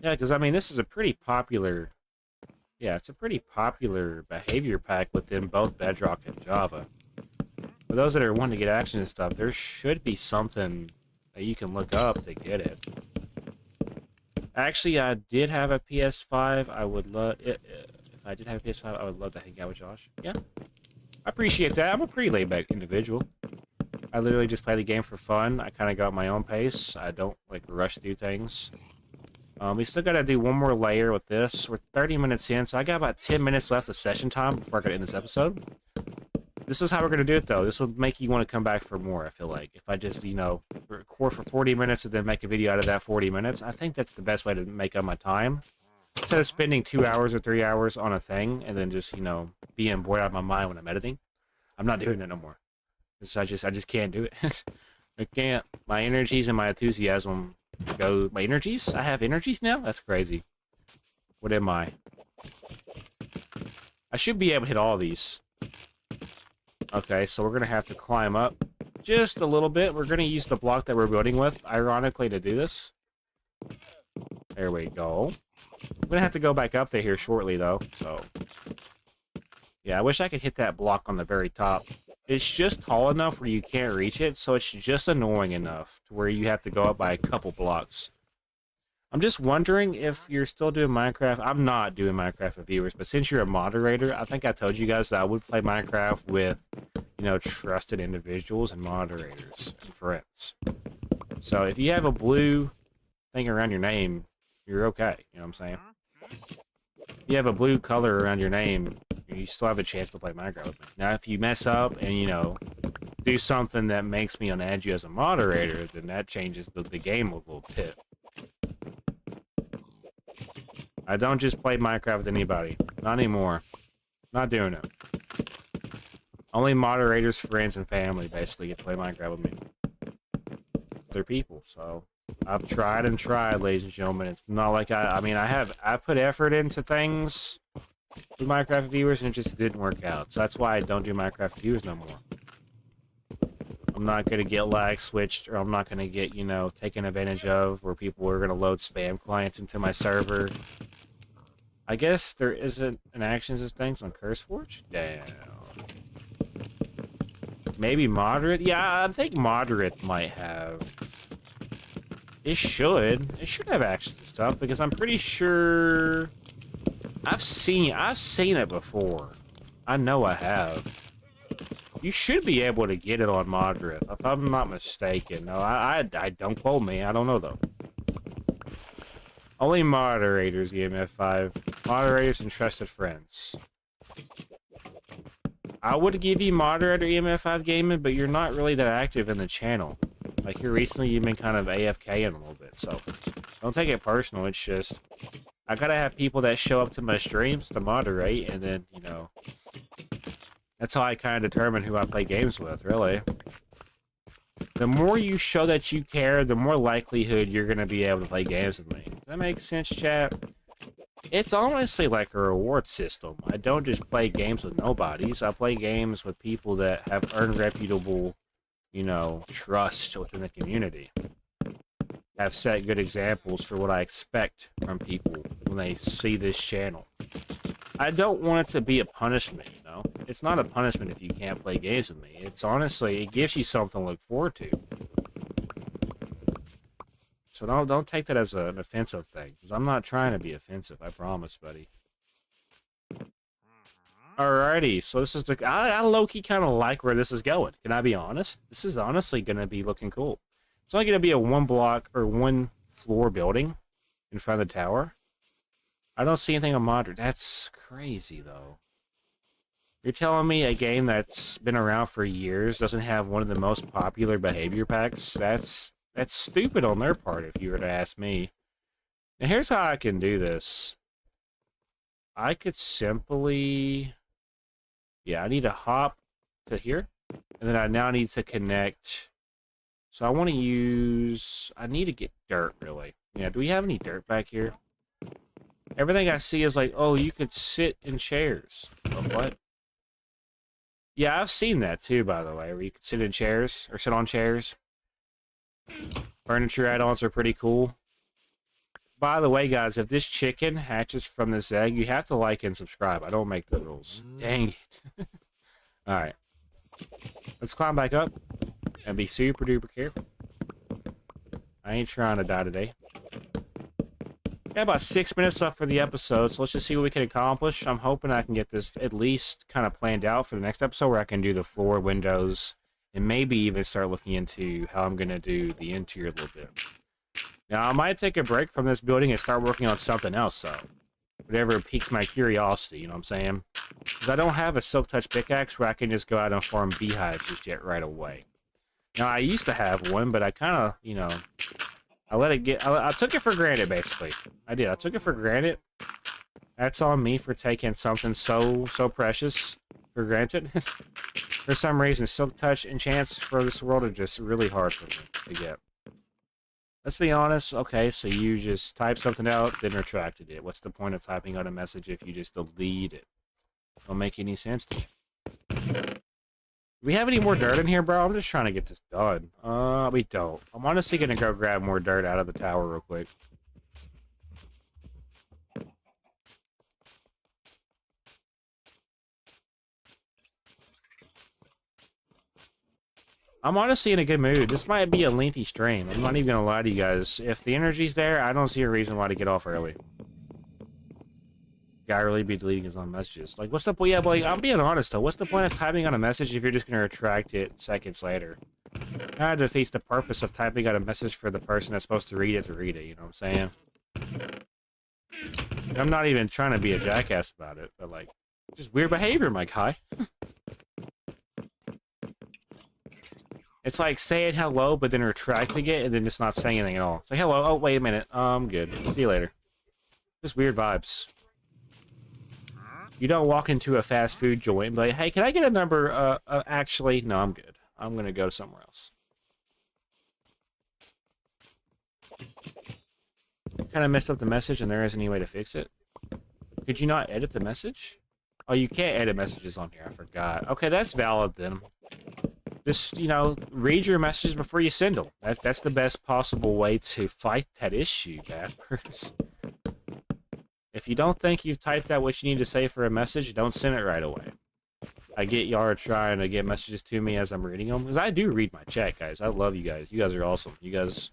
Yeah, because, I mean, this is a pretty popular... Yeah, it's a pretty popular behavior pack within both Bedrock and Java. For those that are wanting to get action and stuff, there should be something that you can look up to get it. Actually, I did have a PS5. I would love... If I did have a PS5, I would love to hang out with Josh. Yeah. I appreciate that. I'm a pretty laid-back individual. I literally just play the game for fun. I kind of go at my own pace. I don't, like, rush through things. We still got to do one more layer with this. We're 30 minutes in, so I got about 10 minutes left of session time before I can end this episode. This is how we're going to do it, though. This will make you want to come back for more, I feel like. If I just, you know, record for 40 minutes and then make a video out of that 40 minutes, I think that's the best way to make up my time. Instead of spending 2 hours or 3 hours on a thing and then just, you know, being bored out of my mind when I'm editing, I'm not doing it no more. I just can't do it. I can't. My energies and my enthusiasm go. My energies? I have energies now? That's crazy. What am I? I should be able to hit all these. Okay, so we're going to have to climb up just a little bit. We're going to use the block that we're building with, ironically, to do this. There we go. I'm going to have to go back up there here shortly, though, so... Yeah, I wish I could hit that block on the very top. It's just tall enough where you can't reach it, so it's just annoying enough to where you have to go up by a couple blocks. I'm just wondering if you're still doing Minecraft. I'm not doing Minecraft with viewers, but since you're a moderator, I think I told you guys that I would play Minecraft with, you know, trusted individuals and moderators and friends. So if you have a blue thing around your name, you're okay. You know what I'm saying? If you have a blue color around your name, you still have a chance to play Minecraft with me. Now, if you mess up and, you know, do something that makes me unadd you as a moderator, then that changes the game a little bit. I don't just play Minecraft with anybody. Not anymore. Not doing it. Only moderators, friends, and family basically get to play Minecraft with me. They're people, so... I've tried and tried, ladies and gentlemen. It's not like I put effort into things with Minecraft viewers, and it just didn't work out. So that's why I don't do Minecraft viewers no more. I'm not going to get lag switched, or I'm not going to get, you know, taken advantage of, where people are going to load spam clients into my server. I guess there isn't an actions of things on CurseForge? Damn. Maybe moderate? Yeah, I think moderate might have... It should have actions and stuff, because I'm pretty sure I've seen it before. I know I have. You should be able to get it on moderate, if I'm not mistaken. No, I don't quote me. I don't know though. Only moderators, EMF5. Moderators and trusted friends. I would give you moderator EMF5 gaming, but you're not really that active in the channel. Like, here recently, you've been kind of AFKing a little bit, so don't take it personal. It's just, I gotta have people that show up to my streams to moderate, and then, you know, that's how I kind of determine who I play games with, really. The more you show that you care, the more likelihood you're gonna be able to play games with me. Does that make sense, chat? It's honestly like a reward system. I don't just play games with nobodies. I play games with people that have earned reputable, you know, trust within the community. Have set good examples for what I expect from people when they see this channel. I don't want it to be a punishment, you know? It's not a punishment if you can't play games with me. It's honestly, it gives you something to look forward to. So don't take that as an offensive thing, because I'm not trying to be offensive, I promise, buddy. Alrighty, so this is the... I low-key kind of like where this is going. Can I be honest? This is honestly going to be looking cool. It's only going to be a one-block or one-floor building in front of the tower. I don't see anything on moderate. That's crazy, though. You're telling me a game that's been around for years doesn't have one of the most popular behavior packs? That's stupid on their part, if you were to ask me. Now, here's how I can do this. I could simply... Yeah, I need to hop to here, and then I now need to connect. So I want to use... I need to get dirt, really. Yeah, do we have any dirt back here? Everything I see is like, oh, you could sit in chairs. Oh, what? Yeah, I've seen that too, by the way, where you could sit in chairs, or sit on chairs. Furniture add-ons are pretty cool. By the way, guys, if this chicken hatches from this egg, you have to like and subscribe. I don't make the rules. Dang it. Alright. Let's climb back up and be super duper careful. I ain't trying to die today. Got about 6 minutes left for the episode, so let's just see what we can accomplish. I'm hoping I can get this at least kind of planned out for the next episode, where I can do the floor, windows, and maybe even start looking into how I'm going to do the interior a little bit. Now, I might take a break from this building and start working on something else, though. Whatever piques my curiosity, you know what I'm saying? Because I don't have a Silk Touch pickaxe where I can just go out and farm beehives just yet right away. Now, I used to have one, but I kind of, you know, I let it get... I took it for granted, basically. I did. I took it for granted. That's on me for taking something so precious for granted. For some reason, Silk Touch enchants for this world are just really hard for me to get. Let's be honest. Okay, so you just type something out, then retracted it. What's the point of typing out a message if you just delete it? Don't make any sense to me. Do we have any more dirt in here, bro? I'm just trying to get this done. We don't. I'm honestly gonna go grab more dirt out of the tower real quick. I'm honestly in a good mood. This might be a lengthy stream. I'm not even gonna lie to you guys. If the energy's there, I don't see a reason why to get off early. Guy really be deleting his own messages. Like, what's the point? Yeah, but like, I'm being honest though. What's the point of typing on a message if you're just gonna retract it seconds later? Kind of defeats the purpose of typing out a message for the person that's supposed to read it, you know what I'm saying? I'm not even trying to be a jackass about it, but like, just weird behavior, my guy. It's like saying hello, but then retracting it, and then just not saying anything at all. Say hello. Oh, wait a minute. I'm good. See you later. Just weird vibes. You don't walk into a fast food joint and be like, hey, can I get a number? Actually, no, I'm good. I'm going to go somewhere else. Kind of messed up the message, and there isn't any way to fix it. Could you not edit the message? Oh, you can't edit messages on here. I forgot. Okay, that's valid then. Just, you know, read your messages before you send them. That's the best possible way to fight that issue, backwards. If you don't think you've typed out what you need to say for a message, don't send it right away. I get y'all are trying to get messages to me as I'm reading them, because I do read my chat, guys. I love you guys. You guys are awesome. You guys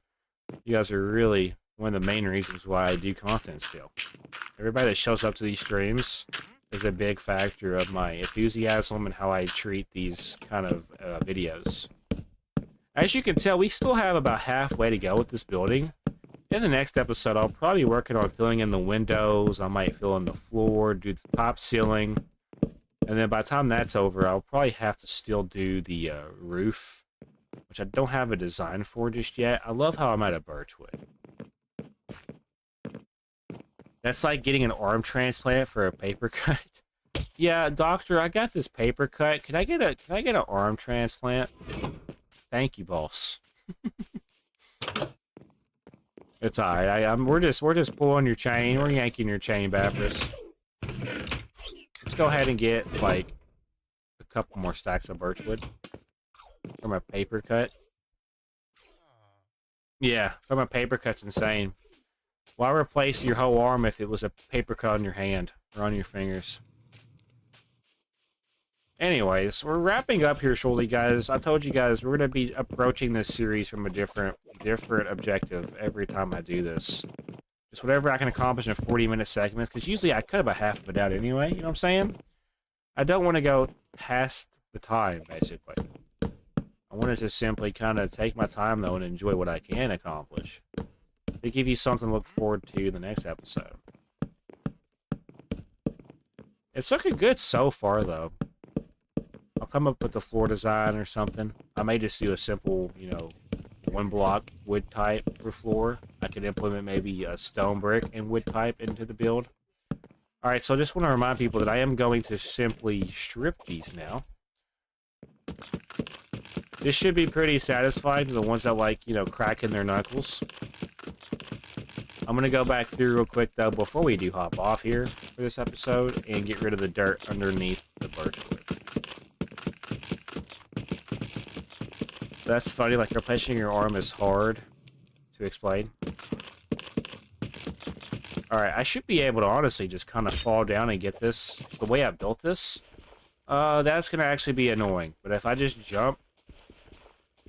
are really one of the main reasons why I do content still. Everybody that shows up to these streams is a big factor of my enthusiasm and how I treat these kind of videos. As you can tell, we still have about halfway to go with this building. In the next episode, I'll probably be working on filling in the windows. I might fill in the floor, do the top ceiling. And then by the time that's over, I'll probably have to still do the roof, which I don't have a design for just yet. I love how I'm out of birchwood. That's like getting an arm transplant for a paper cut. Yeah, doctor, I got this paper cut. Can I get an arm transplant? Thank you, boss. It's alright. We're just pulling your chain. We're yanking your chain, Baptist. Let's go ahead and get like a couple more stacks of birchwood from a paper cut. Yeah, from a paper cut's insane. Why replace your whole arm if it was a paper cut on your hand or on your fingers? Anyways, we're wrapping up here shortly, guys. I told you guys we're going to be approaching this series from a different objective every time I do this. Just whatever I can accomplish in 40-minute segments, because usually I cut about half of it out anyway, you know what I'm saying? I don't want to go past the time, basically. I want to just simply kind of take my time, though, and enjoy what I can accomplish. To give you something to look forward to in the next episode. It's looking good so far, though. I'll come up with the floor design or something. I may just do a simple, you know, one block wood type for floor. I could implement maybe a stone brick and wood type into the build. Alright, so I just want to remind people that I am going to simply strip these now. This should be pretty satisfying to the ones that like, you know, cracking their knuckles. I'm going to go back through real quick, though, before we do hop off here for this episode and get rid of the dirt underneath the birchwood. That's funny, like replacing your arm is hard to explain. Alright, I should be able to honestly just kind of fall down and get this. The way I built this, that's going to actually be annoying. But if I just jump,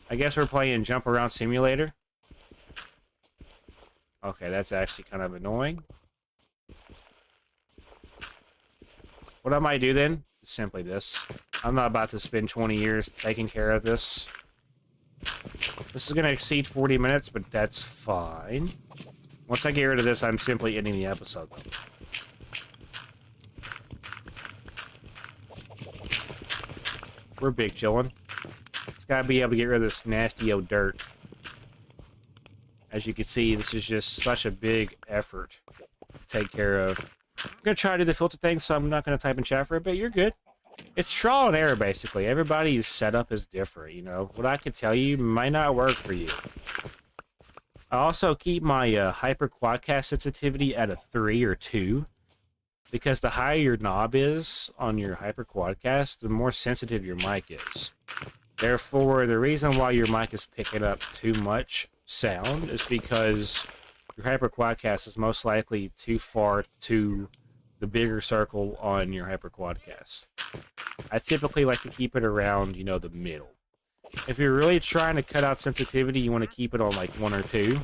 I guess we're playing Jump Around Simulator. Okay, that's actually kind of annoying. What I might do then is simply this. I'm not about to spend 20 years taking care of this. This is going to exceed 40 minutes, but that's fine. Once I get rid of this, I'm simply ending the episode. We're big chillin'. Just gotta be able to get rid of this nasty old dirt. As you can see, this is just such a big effort to take care of. I'm gonna try to do the filter thing, so I'm not gonna type in chat for a bit. You're good. It's trial and error, basically. Everybody's setup is different, you know. What I could tell you might not work for you. I also keep my hyper quadcast sensitivity at a 3 or 2. Because the higher your knob is on your hyper quadcast, the more sensitive your mic is. Therefore, the reason why your mic is picking up too much sound is because your hyper quadcast is most likely too far to the bigger circle on your hyper quadcast. I typically like to keep it around, you know, the middle. If you're really trying to cut out sensitivity, you want to keep it on like 1 or 2.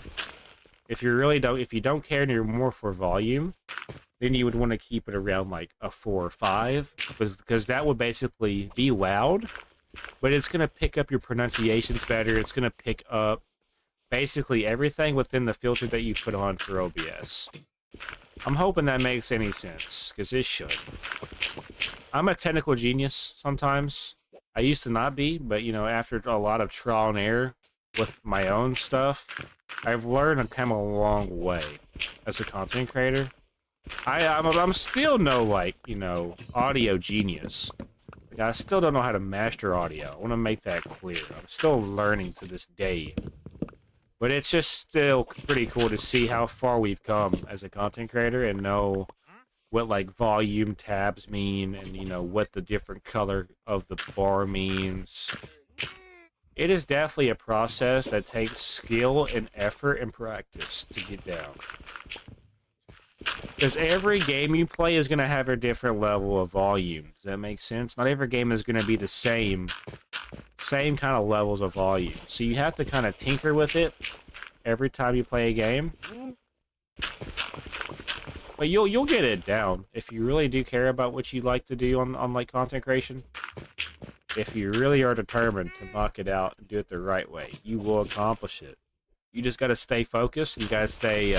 If you don't care and you're more for volume, then you would want to keep it around like a 4 or 5, because that would basically be loud, but it's going to pick up your pronunciations better. It's going to pick up basically everything within the filter that you put on for OBS. I'm hoping that makes any sense, because it should. I'm a technical genius sometimes. I used to not be, but, you know, after a lot of trial and error with my own stuff, I've learned to come a long way as a content creator. I'm still no, like, you know, audio genius. Like, I still don't know how to master audio. I want to make that clear. I'm still learning to this day. But it's just still pretty cool to see how far we've come as a content creator and know what, like, volume tabs mean and, you know, what the different color of the bar means. It is definitely a process that takes skill and effort and practice to get down. Because every game you play is going to have a different level of volume. Does that make sense? Not every game is going to be the same kind of levels of volume. So you have to kind of tinker with it every time you play a game. But you'll get it down if you really do care about what you like to do on like content creation. If you really are determined to knock it out and do it the right way, you will accomplish it. You just got to stay focused and you got to stay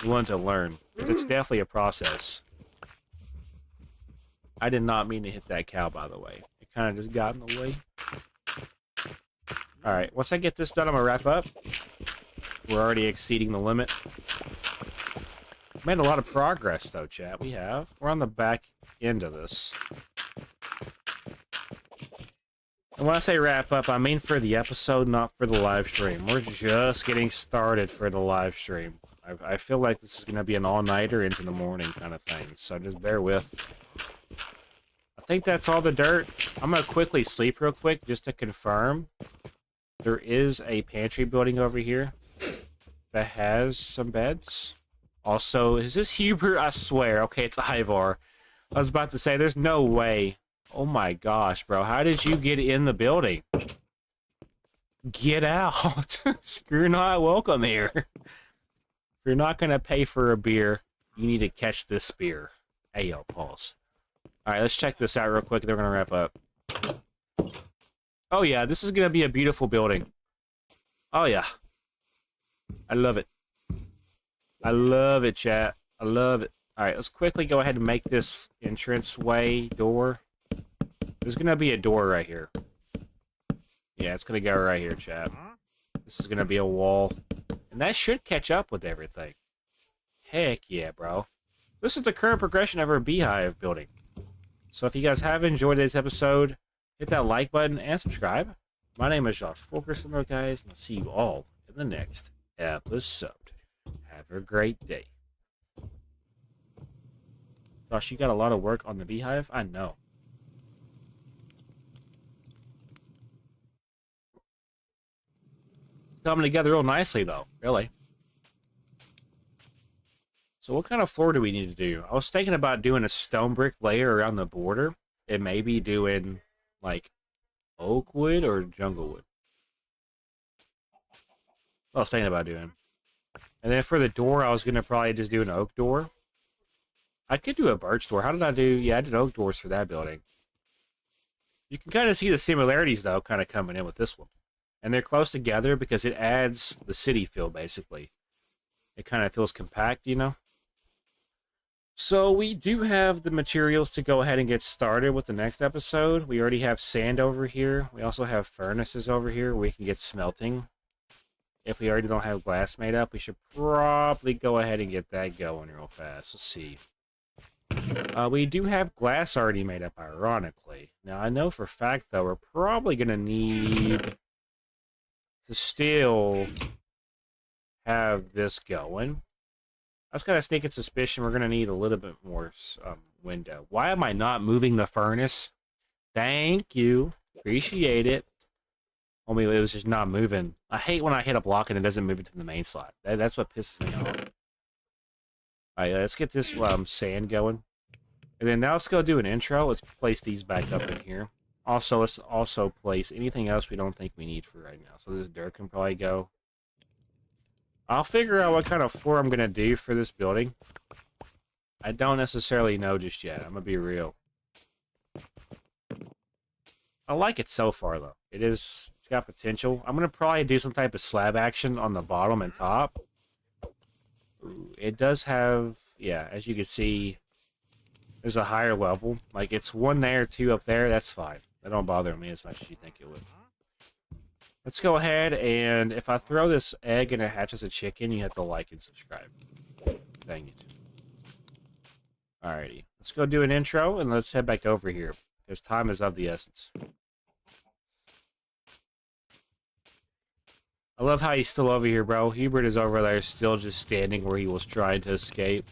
willing to learn. It's definitely a process. I did not mean to hit that cow, by the way. It kind of just got in the way. Alright, once I get this done, I'm going to wrap up. We're already exceeding the limit. Made a lot of progress, though, chat. We have. We're on the back end of this. And when I say wrap up, I mean for the episode, not for the live stream. We're just getting started for the live stream. I feel like this is going to be an all-nighter into the morning kind of thing, so just bear with. I think that's all the dirt. I'm going to quickly sleep real quick just to confirm. There is a pantry building over here that has some beds. Also, is this Hubert? I swear. Okay, it's Ivar. I was about to say, there's no way. Oh my gosh, bro. How did you get in the building? Get out. You're not welcome here. If you're not going to pay for a beer, you need to catch this spear. Hey, yo, pause. Alright, let's check this out real quick. They're going to wrap up. Oh, yeah, this is going to be a beautiful building. Oh, yeah. I love it. I love it, chat. I love it. Alright, let's quickly go ahead and make this entranceway door. There's going to be a door right here. Yeah, it's going to go right here, chat. This is going to be a wall. And that should catch up with everything. Heck yeah, bro. This is the current progression of our beehive building. So if you guys have enjoyed this episode, hit that like button and subscribe. My name is Josh Fulkerson, guys, and I'll see you all in the next episode. Have a great day. Josh, you got a lot of work on the beehive? I know. It's coming together real nicely, though. Really. So what kind of floor do we need to do? I was thinking about doing a stone brick layer around the border. And maybe doing, like, oak wood or jungle wood. I was thinking about doing. And then for the door, I was going to probably just do an oak door. I could do a birch door. How did I do? Yeah, I did oak doors for that building. You can kind of see the similarities, though, kind of coming in with this one. And they're close together because it adds the city feel, basically. It kind of feels compact, you know? So we do have the materials to go ahead and get started with the next episode. We already have sand over here. We also have furnaces over here where we can get smelting. If we already don't have glass made up, we should probably go ahead and get that going real fast. Let's see. We do have glass already made up, ironically. Now, I know for a fact, though, we're probably going to need to still have this going. I was kind of sneaking suspicion we're going to need a little bit more window. Why am I not moving the furnace? Thank you. Appreciate it. Only it was just not moving. I hate when I hit a block and it doesn't move into the main slot. That's what pisses me off. Alright, let's get this sand going. And then now let's go do an intro. Let's place these back up in here. Also, let's also place anything else we don't think we need for right now. So this dirt can probably go. I'll figure out what kind of floor I'm going to do for this building. I don't necessarily know just yet. I'm going to be real. I like it so far, though. It's got potential. I'm going to probably do some type of slab action on the bottom and top. Ooh, it does have, yeah, as you can see, there's a higher level. Like, it's one there, two up there. That's fine. That don't bother me as much as you think it would. Let's go ahead, and if I throw this egg and it hatches a chicken, you have to like and subscribe. Dang it. Alrighty. Let's go do an intro, and let's head back over here, because time is of the essence. I love how he's still over here, bro. Hubert is over there still just standing where he was trying to escape.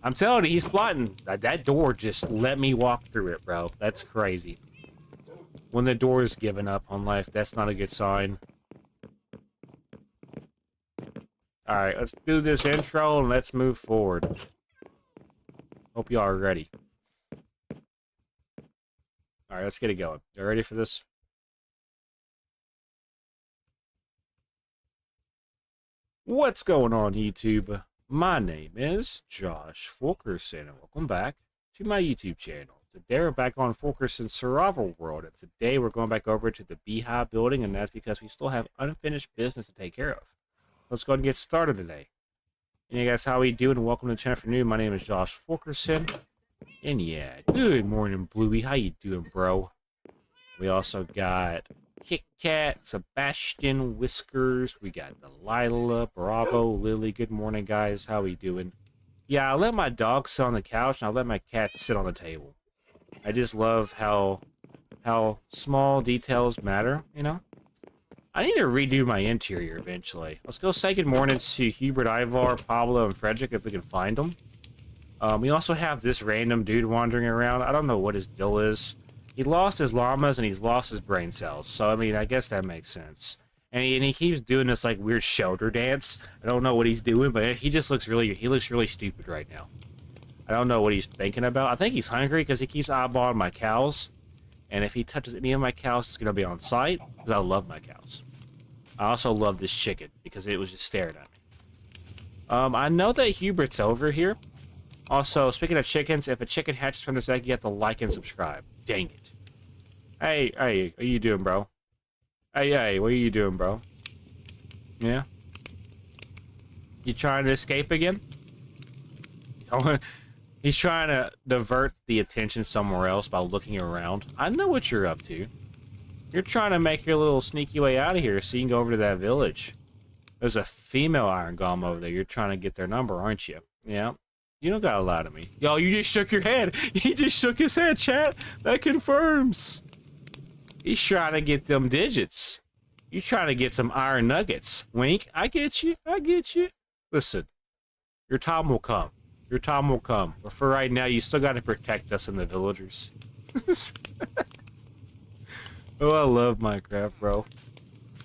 I'm telling you, he's plotting. That door just let me walk through it, bro. That's crazy. When the door is giving up on life, that's not a good sign. Alright, let's do this intro and let's move forward. Hope y'all are ready. Alright, let's get it going. You ready for this? What's going on, YouTube? My name is Josh FU7KERSON, and welcome back to my YouTube channel. Today we're back on FU7KERSON'S survival world, and today we're going back over to the Beehive building, and that's because we still have unfinished business to take care of. Let's go ahead and get started today. And you guys, how we doing? Welcome to the channel for new. My name is Josh FU7KERSON, and yeah, good morning, Bluey. How you doing, bro? We also got Kit Kat, Sebastian, Whiskers. We got Delilah, Bravo, Lily. Good morning, guys. How we doing? Yeah, I let my dog sit on the couch, and I let my cat sit on the table. I just love how small details matter, you know? I need to redo my interior eventually. Let's go say good morning to Hubert, Ivar, Pablo, and Frederick if we can find them. We also have this random dude wandering around. I don't know what his deal is. He lost his llamas and he's lost his brain cells. So, I mean, I guess that makes sense. And he keeps doing this, like, weird shoulder dance. I don't know what he's doing, but he just looks really stupid right now. I don't know what he's thinking about. I think he's hungry because he keeps eyeballing my cows. And if he touches any of my cows, it's going to be on sight because I love my cows. I also love this chicken because it was just staring at me. I know that Hubert's over here. Also, speaking of chickens, if a chicken hatches from this egg, you have to like and subscribe. Dang it. Hey, what are you doing, bro? Hey, what are you doing, bro? Yeah? You trying to escape again? He's trying to divert the attention somewhere else by looking around. I know what you're up to. You're trying to make your little sneaky way out of here so you can go over to that village. There's a female iron golem over there. You're trying to get their number, aren't you? Yeah. You don't gotta lie to me. Yo, you just shook your head. He just shook his head, chat. That confirms. He's trying to get them digits. You trying to get some iron nuggets. Wink. I get you. I get you. Listen. Your time will come. Your time will come. But for right now, you still gotta protect us and the villagers. Oh, I love Minecraft, bro.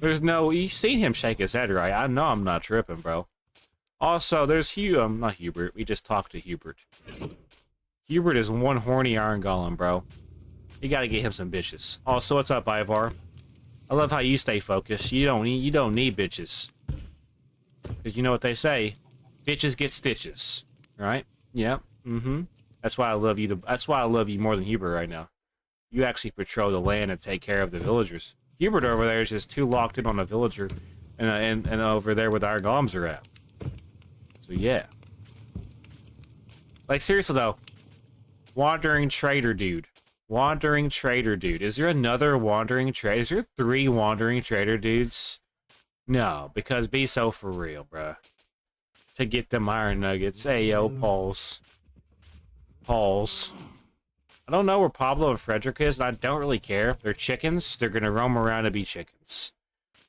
There's no... You've seen him shake his head, right? I know I'm not tripping, bro. Also, there's not Hubert. We just talked to Hubert. Hubert is one horny iron golem, bro. You gotta get him some bitches. Also, what's up, Ivar? I love how you stay focused. You don't need bitches. Because you know what they say. Bitches get stitches. Right? Yep. That's why I love you. That's why I love you more than Hubert right now. You actually patrol the land and take care of the villagers. Hubert over there is just too locked in on a villager and over there where the iron golems are at. So yeah. Like seriously though. Wandering trader dude. Wandering trader dude. Is there another wandering trader? Is there 3 wandering trader dudes? No, because be so for real, bruh. To get them iron nuggets. Hey yo, Pauls. Pause. I don't know where Pablo and Frederick is, and I don't really care. They're chickens. They're gonna roam around and be chickens.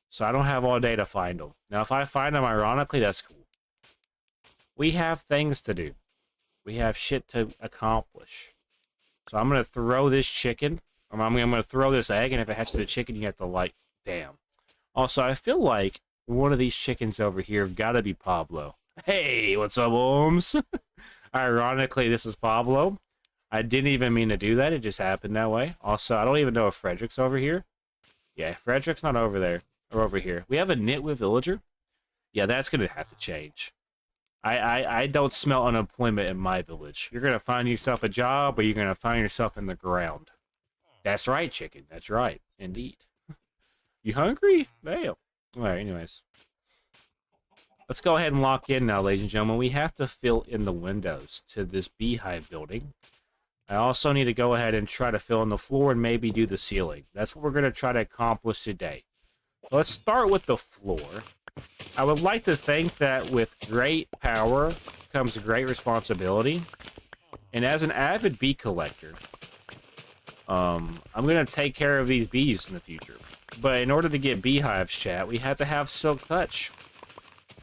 So I don't have all day to find them. Now, if I find them, ironically, that's cool. We have things to do. We have shit to accomplish. So I'm gonna throw this chicken. I'm gonna throw this egg, and if it hatches a chicken, you have to like, damn. Also, I feel like one of these chickens over here have got to be Pablo. Hey, what's up, Holmes? Ironically, this is Pablo. I didn't even mean to do that. It just happened that way. Also, I don't even know if Frederick's over here. Yeah, Frederick's not over there. Or over here. We have a nitwit villager. Yeah, that's going to have to change. I don't smell unemployment in my village. You're going to find yourself a job, or you're going to find yourself in the ground. That's right, chicken. That's right. Indeed. You hungry? Damn. Alright, anyways. Let's go ahead and lock in now, ladies and gentlemen. We have to fill in the windows to this beehive building. I also need to go ahead and try to fill in the floor and maybe do the ceiling. That's what we're going to try to accomplish today. So let's start with the floor. I would like to think that with great power comes great responsibility. And as an avid bee collector, I'm going to take care of these bees in the future. But in order to get beehives, chat, we have to have silk touch.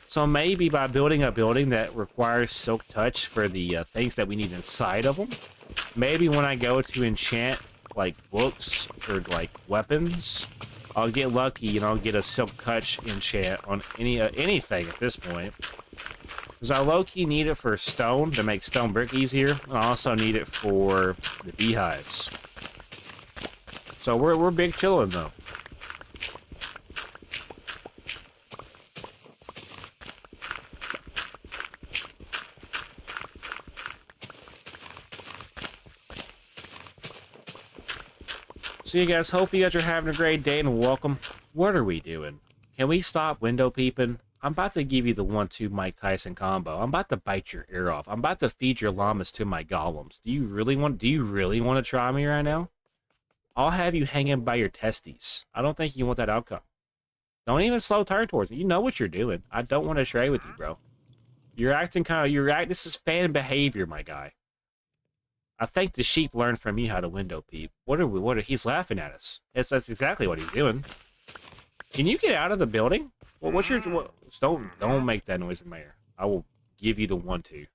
So maybe by building a building that requires silk touch for the things that we need inside of them, maybe when I go to enchant, like, books or, like, weapons, I'll get lucky and I'll get a silk touch enchant on anything at this point. Because I low-key need it for stone to make stone brick easier. And I also need it for the beehives. So we're big chillin' though. So you guys, hopefully you guys are having a great day and welcome. What are we doing? Can we stop window peeping? I'm about to give you the 1-2 Mike Tyson combo. I'm about to bite your ear off. I'm about to feed your llamas to my golems. Do you really want to try me right now? I'll have you hanging by your testes. I don't think you want that outcome. Don't even slow turn towards me. You know what you're doing. I don't want to trade with you, bro. You're acting this is fan behavior, my guy. I think the sheep learned from me how to window peep. He's laughing at us. That's exactly what he's doing. Can you get out of the building? Well, don't make that noise in my ear. I will give you the 1-2.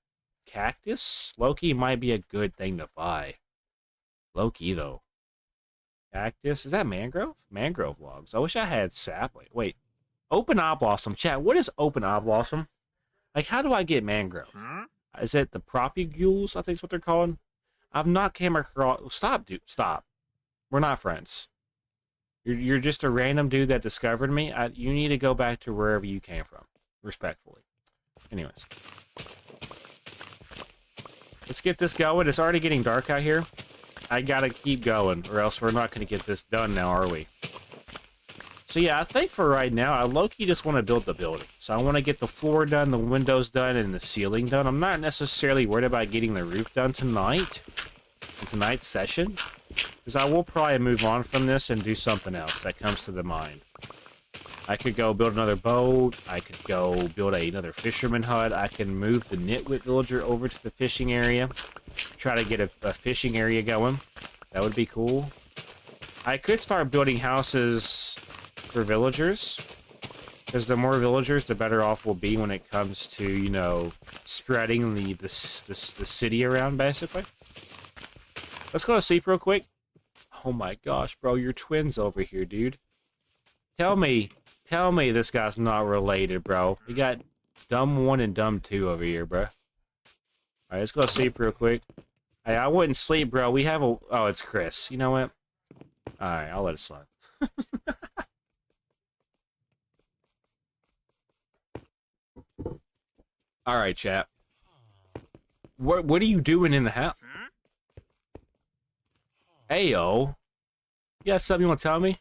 Cactus? Loki might be a good thing to buy. Loki, though. Cactus? Is that mangrove? Mangrove logs. I wish I had sapling. Wait. Open eye blossom. Chat, what is open eye blossom? Like, how do I get mangrove? Is it the propagules, I think is what they're called? I've not came across... Stop, dude. Stop. We're not friends. You're just a random dude that discovered me. You need to go back to wherever you came from. Respectfully. Anyways. Let's get this going. It's already getting dark out here. I gotta keep going, or else we're not gonna get this done now, are we? So yeah, I think for right now, I low-key just want to build the building. So I want to get the floor done, the windows done, and the ceiling done. I'm not necessarily worried about getting the roof done tonight, in tonight's session, because I will probably move on from this and do something else that comes to the mind. I could go build another boat, I could go build another fisherman hut, I can move the Nitwit villager over to the fishing area, try to get a fishing area going. That would be cool. I could start building houses for villagers, because the more villagers, the better off we'll be when it comes to, you know, spreading the city around, basically. Let's go to sleep real quick. Oh my gosh, bro, you're twins over here, dude. Tell me this guy's not related, bro. We got dumb 1 and dumb 2 over here, bro. Alright, let's go to sleep real quick. Hey, I wouldn't sleep, bro. We have a... Oh, it's Chris. You know what? Alright, I'll let it slide. Alright, chap. What are you doing in the house? Ayo. You got something you want to tell me?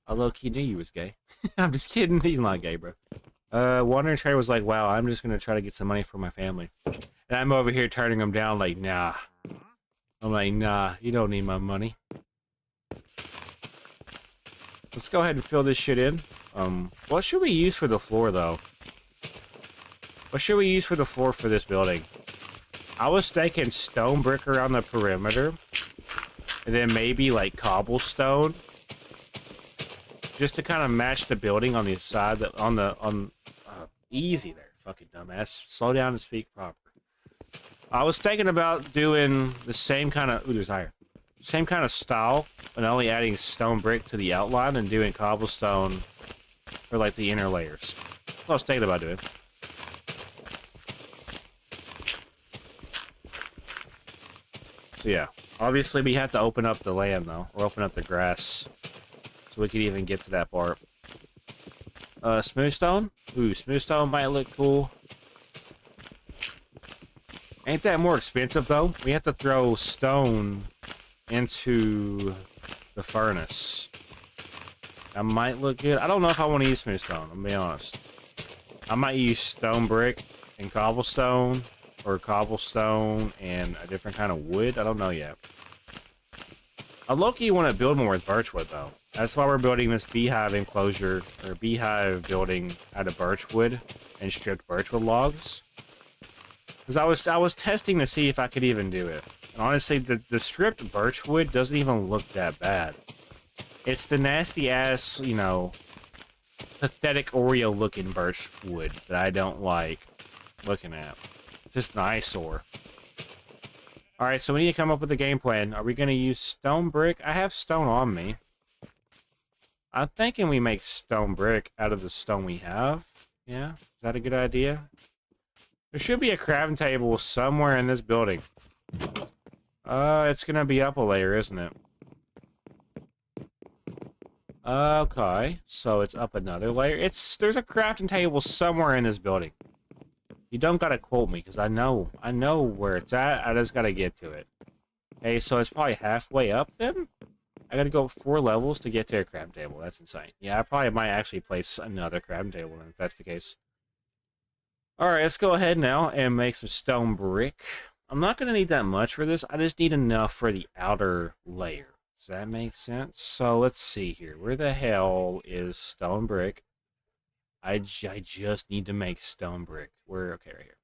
I low-key knew you was gay. I'm just kidding. He's not gay, bro. Wandering Trader was like, wow, I'm just going to try to get some money for my family. And I'm over here turning him down like, nah. I'm like, nah, you don't need my money. Let's go ahead and fill this shit in. What should we use for the floor, though? What should we use for the floor for this building? I was thinking stone brick around the perimeter, and then maybe like cobblestone, just to kind of match the building on the side that easy there, fucking dumbass. Slow down and speak proper. I was thinking about doing the same kind of there's higher, same kind of style, but only adding stone brick to the outline and doing cobblestone for like the inner layers. That's what I was thinking about doing. So yeah, obviously we have to open up the land though, or open up the grass, so we could even get to that part. Smooth stone? Ooh, smooth stone might look cool. Ain't that more expensive though? We have to throw stone into the furnace. That might look good. I don't know if I want to use smooth stone, I'm being honest. I might use stone brick and cobblestone, or cobblestone and a different kind of wood. I don't know yet. I low-key want to build more with birchwood though. That's why we're building this beehive enclosure, or beehive building out of birchwood and stripped birchwood logs. Because I was testing to see if I could even do it. And honestly, the stripped birchwood doesn't even look that bad. It's the nasty ass, you know, pathetic Oreo looking birchwood that I don't like looking at. It's just an eyesore. Alright, so we need to come up with a game plan. Are we going to use stone brick? I have stone on me. I'm thinking we make stone brick out of the stone we have. Yeah, is that a good idea? There should be a crafting table somewhere in this building. It's going to be up a layer, isn't it? Okay, so it's up another layer. There's a crafting table somewhere in this building. You don't gotta quote me, because I know where it's at. I just gotta get to it. Okay, so it's probably halfway up then? I gotta go 4 levels to get to a crafting table. That's insane. Yeah, I probably might actually place another crafting table then, if that's the case. Alright, let's go ahead now and make some stone brick. I'm not gonna need that much for this. I just need enough for the outer layer. Does that make sense? So let's see here. Where the hell is stone brick? I just need to make stone brick. Okay, right here.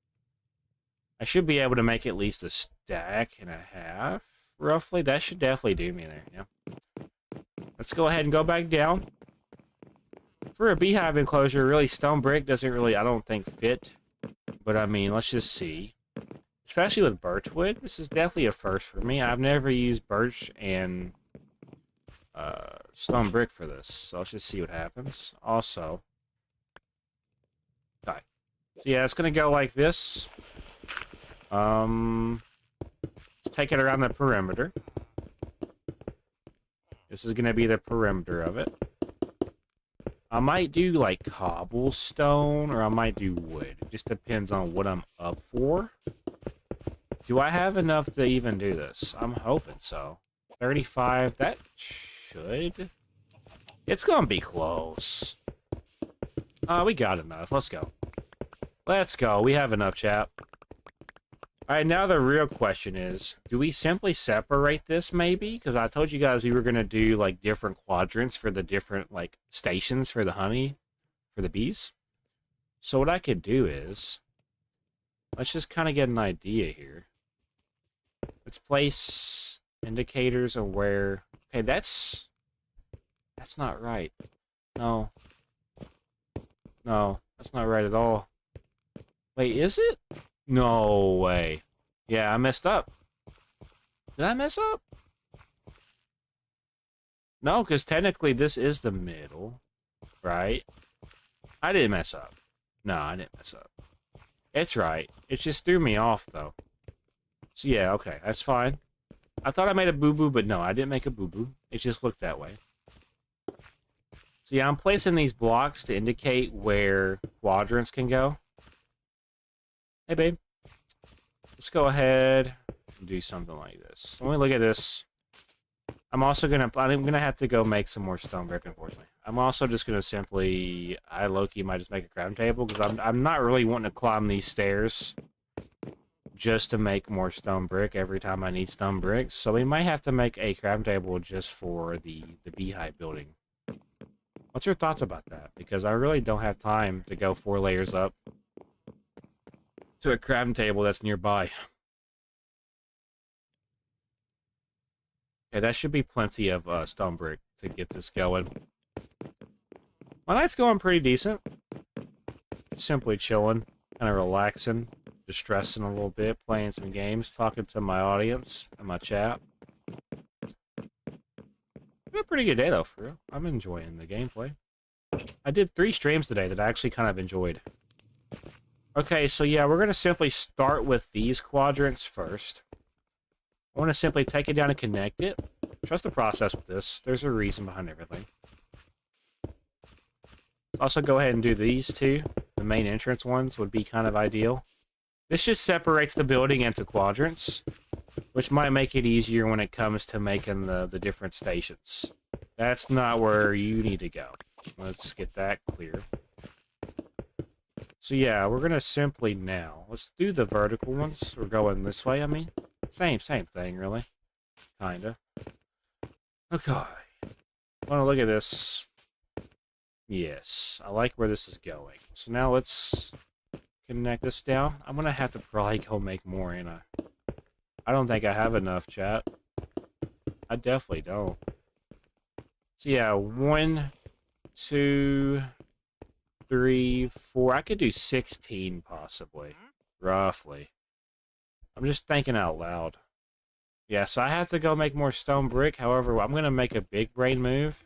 I should be able to make at least a stack and a half, roughly. That should definitely do me there, yeah. Let's go ahead and go back down. For a beehive enclosure, really, stone brick doesn't really, I don't think, fit. But, I mean, let's just see. Especially with birchwood, this is definitely a first for me. I've never used birch and stone brick for this. So let's just see what happens. Also... okay. So yeah, it's gonna go like this. Let's take it around the perimeter. This is gonna be the perimeter of it. I might do like cobblestone, or I might do wood. It just depends on what I'm up for. Do I have enough to even do this? I'm hoping so. 35, that should... it's gonna be close. We got enough. Let's go. Let's go. We have enough, chap. Alright, now the real question is, do we simply separate this, maybe? Because I told you guys we were going to do, like, different quadrants for the different, like, stations for the honey, for the bees. So what I could do is, let's just kind of get an idea here. Let's place indicators of where... okay, that's not right. No. No, that's not right at all. Wait, is it? No way. Yeah, I messed up. Did I mess up? No, because technically this is the middle, right? I didn't mess up. No, I didn't mess up. It's right. It just threw me off, though. So yeah, okay, that's fine. I thought I made a boo-boo, but no, I didn't make a boo-boo. It just looked that way. So yeah, I'm placing these blocks to indicate where quadrants can go. Hey, babe. Let's go ahead and do something like this. So let me look at this. I'm gonna have to go make some more stone brick, unfortunately. I'm also just gonna simply, I low-key might just make a crafting table, because I'm not really wanting to climb these stairs just to make more stone brick every time I need stone bricks. So we might have to make a crafting table just for the beehive building. What's your thoughts about that? Because I really don't have time to go 4 layers up to a crafting table that's nearby. Okay, that should be plenty of stone brick to get this going. My night's going pretty decent. Simply chilling, kind of relaxing, distressing a little bit, playing some games, talking to my audience and my chat. Been a pretty good day though, for real. I'm enjoying the gameplay. I did 3 streams today that I actually kind of enjoyed. Okay, so yeah, we're going to simply start with these quadrants first. I want to simply take it down and connect it. Trust the process with this. There's a reason behind everything. Also, go ahead and do these two. The main entrance ones would be kind of ideal. This just separates the building into quadrants, which might make it easier when it comes to making the different stations. That's not where you need to go. Let's get that clear. So yeah, we're going to simply now, let's do the vertical ones. We're going this way, I mean. Same thing, really. Kinda. Okay. Want to look at this. Yes, I like where this is going. So now let's connect this down. I'm going to have to probably go make more, ain't I? I don't think I have enough, chat. I definitely don't. So yeah, 1, 2, 3, 4. I could do 16 possibly. Roughly. I'm just thinking out loud. Yeah, so I have to go make more stone brick. However, I'm going to make a big brain move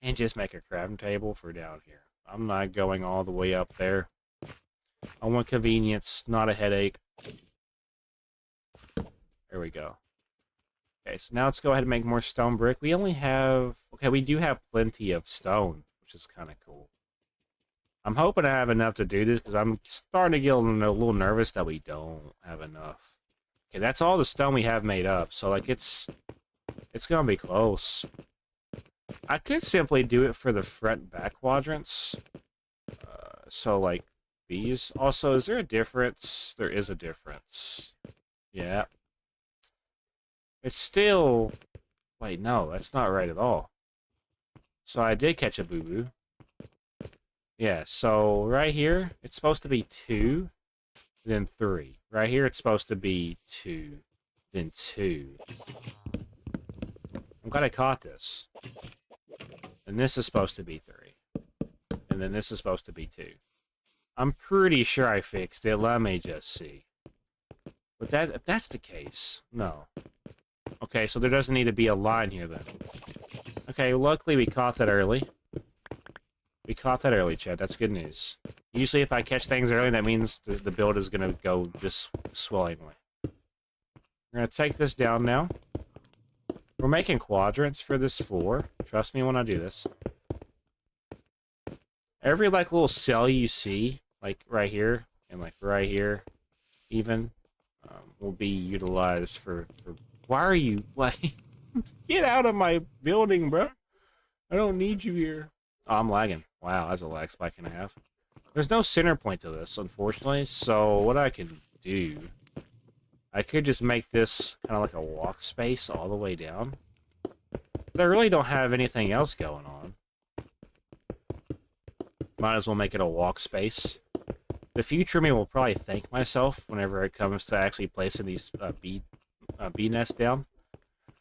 and just make a crafting table for down here. I'm not going all the way up there. I want convenience, not a headache. There we go. Okay, so now let's go ahead and make more stone brick. We only have... Okay, we do have plenty of stone, which is kind of cool. I'm hoping I have enough to do this, because I'm starting to get a little nervous that we don't have enough. Okay, that's all the stone we have made up, so, like, it's gonna be close. I could simply do it for the front and back quadrants. So, like, these. Also, is there a difference? There is a difference. Yeah. It's still... Wait, no, that's not right at all. So I did catch a boo-boo. Yeah, so right here, it's supposed to be 2, then 3. Right here, it's supposed to be 2, then 2. I'm glad I caught this. And this is supposed to be 3. And then this is supposed to be 2. I'm pretty sure I fixed it. Let me just see. But if that's the case, no. Okay, so there doesn't need to be a line here then. Okay, luckily we caught that early. We caught that early, Chad. That's good news. Usually if I catch things early, that means the build is going to go just swellingly. We're going to take this down now. We're making quadrants for this floor. Trust me when I do this. Every, like, little cell you see, like, right here, and, like, right here, even, will be utilized for... Why are you, like... Get out of my building, bro. I don't need you here. Oh, I'm lagging. Wow, that's a lag spike and a half. There's no center point to this, unfortunately, so what I can do... I could just make this kind of like a walk space all the way down. I really don't have anything else going on. Might as well make it a walk space. The future me will probably thank myself whenever it comes to actually placing these bee nests down.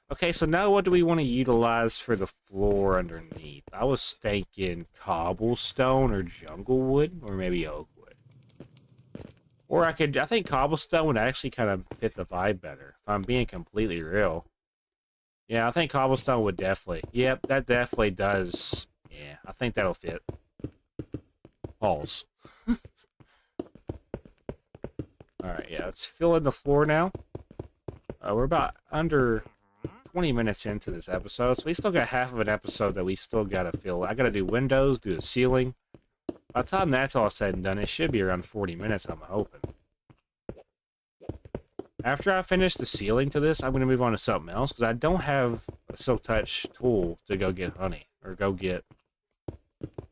Okay, so now what do we want to utilize for the floor underneath? I was thinking cobblestone or jungle wood, or maybe oak wood. Or I think cobblestone would actually kind of fit the vibe better, if I'm being completely real. Yeah, I think cobblestone would definitely. Yep, that definitely does. Yeah, I think that'll fit. Balls. Alright, yeah, let's fill in the floor now. We're about under 20 minutes into this episode, so we still got half of an episode that we still gotta fill. I gotta do windows, do the ceiling. By the time that's all said and done, it should be around 40 minutes, I'm hoping. After I finish the ceiling to this, I'm going to move on to something else, because I don't have a Silk Touch tool to go get honey, or go get...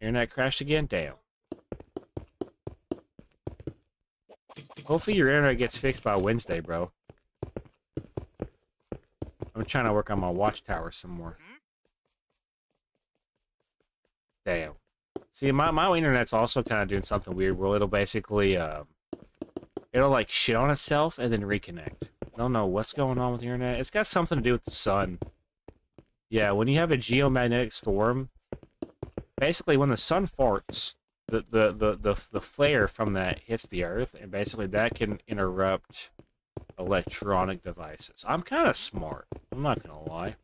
Internet crashed again? Damn. Hopefully your internet gets fixed by Wednesday, bro. I'm trying to work on my watchtower some more. Damn. See, my internet's also kind of doing something weird where it'll basically, it'll, like, shit on itself and then reconnect. I don't know what's going on with the internet. It's got something to do with the sun. Yeah, when you have a geomagnetic storm, basically when the sun farts, the flare from that hits the earth, and basically that can interrupt electronic devices. I'm kind of smart. I'm not gonna lie.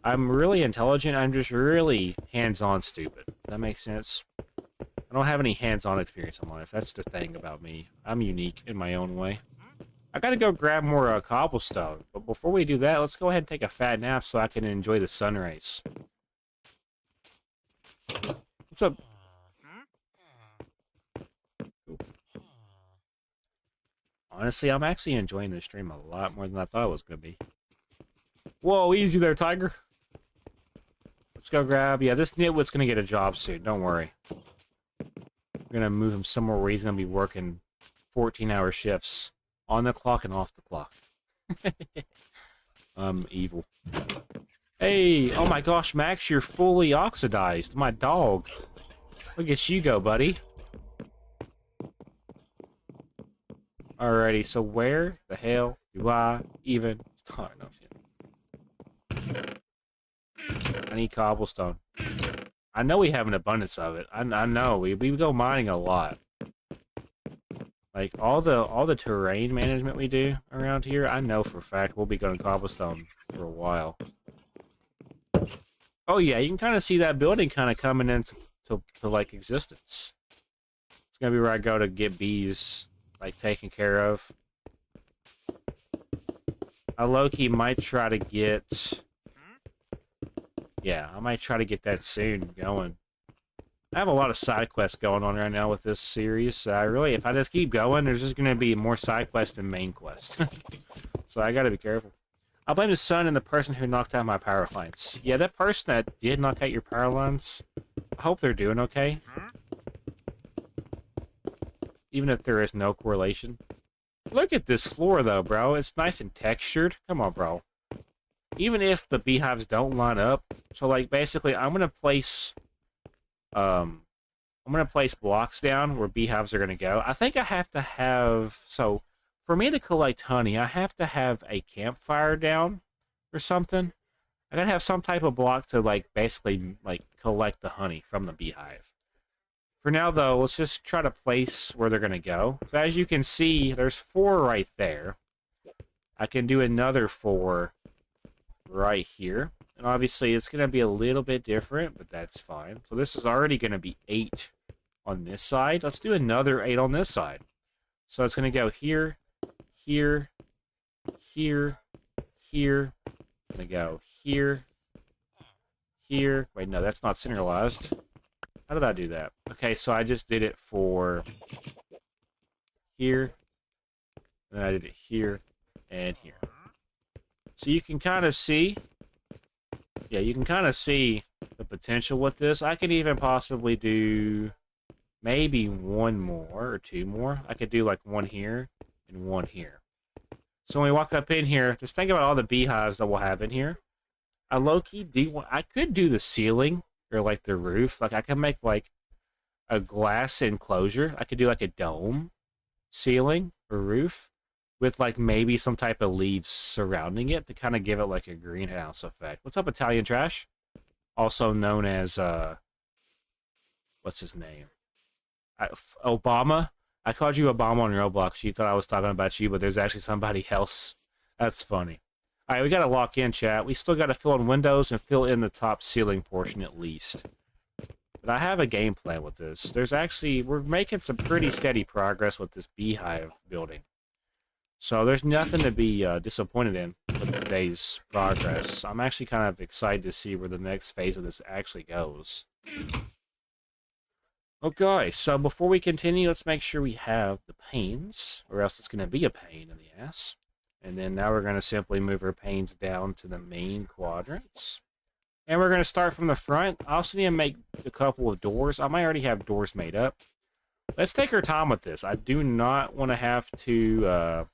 I'm really intelligent. I'm just really hands-on stupid. That makes sense. I don't have any hands-on experience in life. That's the thing about me. I'm unique in my own way. I gotta go grab more cobblestone. But before we do that, let's go ahead and take a fat nap so I can enjoy the sun rays. What's up? Honestly, I'm actually enjoying this stream a lot more than I thought it was gonna be. Whoa, easy there, Tiger. Let's go grab... Yeah, this nitwit's gonna get a job soon. Don't worry. We're gonna move him somewhere where he's gonna be working 14-hour shifts. On the clock and off the clock. Evil. Hey! Oh my gosh, Max, you're fully oxidized. My dog. Look at you go, buddy. Alrighty, so where the hell do I even start? No, I need cobblestone. I know we have an abundance of it. I know we go mining a lot. Like all the terrain management we do around here, I know for a fact we'll be going cobblestone for a while. Oh yeah, you can kind of see that building kind of coming into like existence. It's gonna be where I go to get bees like taken care of. I low-key might try to get... Yeah, I might try to get that soon going. I have a lot of side quests going on right now with this series. Really, if I just keep going, there's just going to be more side quests than main quests. So I got to be careful. I blame the sun and the person who knocked out my power lines. Yeah, that person that did knock out your power lines, I hope they're doing okay. Even if there is no correlation. Look at this floor, though, bro. It's nice and textured. Come on, bro. Even if the beehives don't line up, so like basically, I'm gonna place blocks down where beehives are gonna go. I think I have to have for me to collect honey, I have to have a campfire down or something. I gotta have some type of block to like basically like collect the honey from the beehive. For now, though, let's just try to place where they're gonna go. So as you can see, there's 4 right there. I can do another 4 right here. And obviously, it's going to be a little bit different, but that's fine. So this is already going to be 8 on this side. Let's do another 8 on this side. So it's going to go here, here, here, here. Going to go here, here. Wait, no, that's not centralized. How did I do that? Okay, so I just did it for here. Then I did it here and here. So you can kind of see, yeah, you can kind of see the potential with this. I could even possibly do maybe 1 more or 2 more. I could do like 1 here and 1 here. So when we walk up in here, just think about all the beehives that we'll have in here. I low-key I could do the ceiling or like the roof. Like I could make like a glass enclosure. I could do like a dome ceiling or roof with like maybe some type of leaves surrounding it to kind of give it like a greenhouse effect. What's up, Italian Trash? Also known as, what's his name? Obama? I called you Obama on Roblox. You thought I was talking about you, but there's actually somebody else. That's funny. Alright, we gotta lock in, chat. We still gotta fill in windows and fill in the top ceiling portion at least. But I have a game plan with this. There's actually, we're making some pretty steady progress with this beehive building. So there's nothing to be disappointed in with today's progress. I'm actually kind of excited to see where the next phase of this actually goes. Okay, so before we continue, let's make sure we have the panes, or else it's going to be a pain in the ass. And then now we're going to simply move our panes down to the main quadrants. And we're going to start from the front. I also need to make a couple of doors. I might already have doors made up. Let's take our time with this. I do not want to have to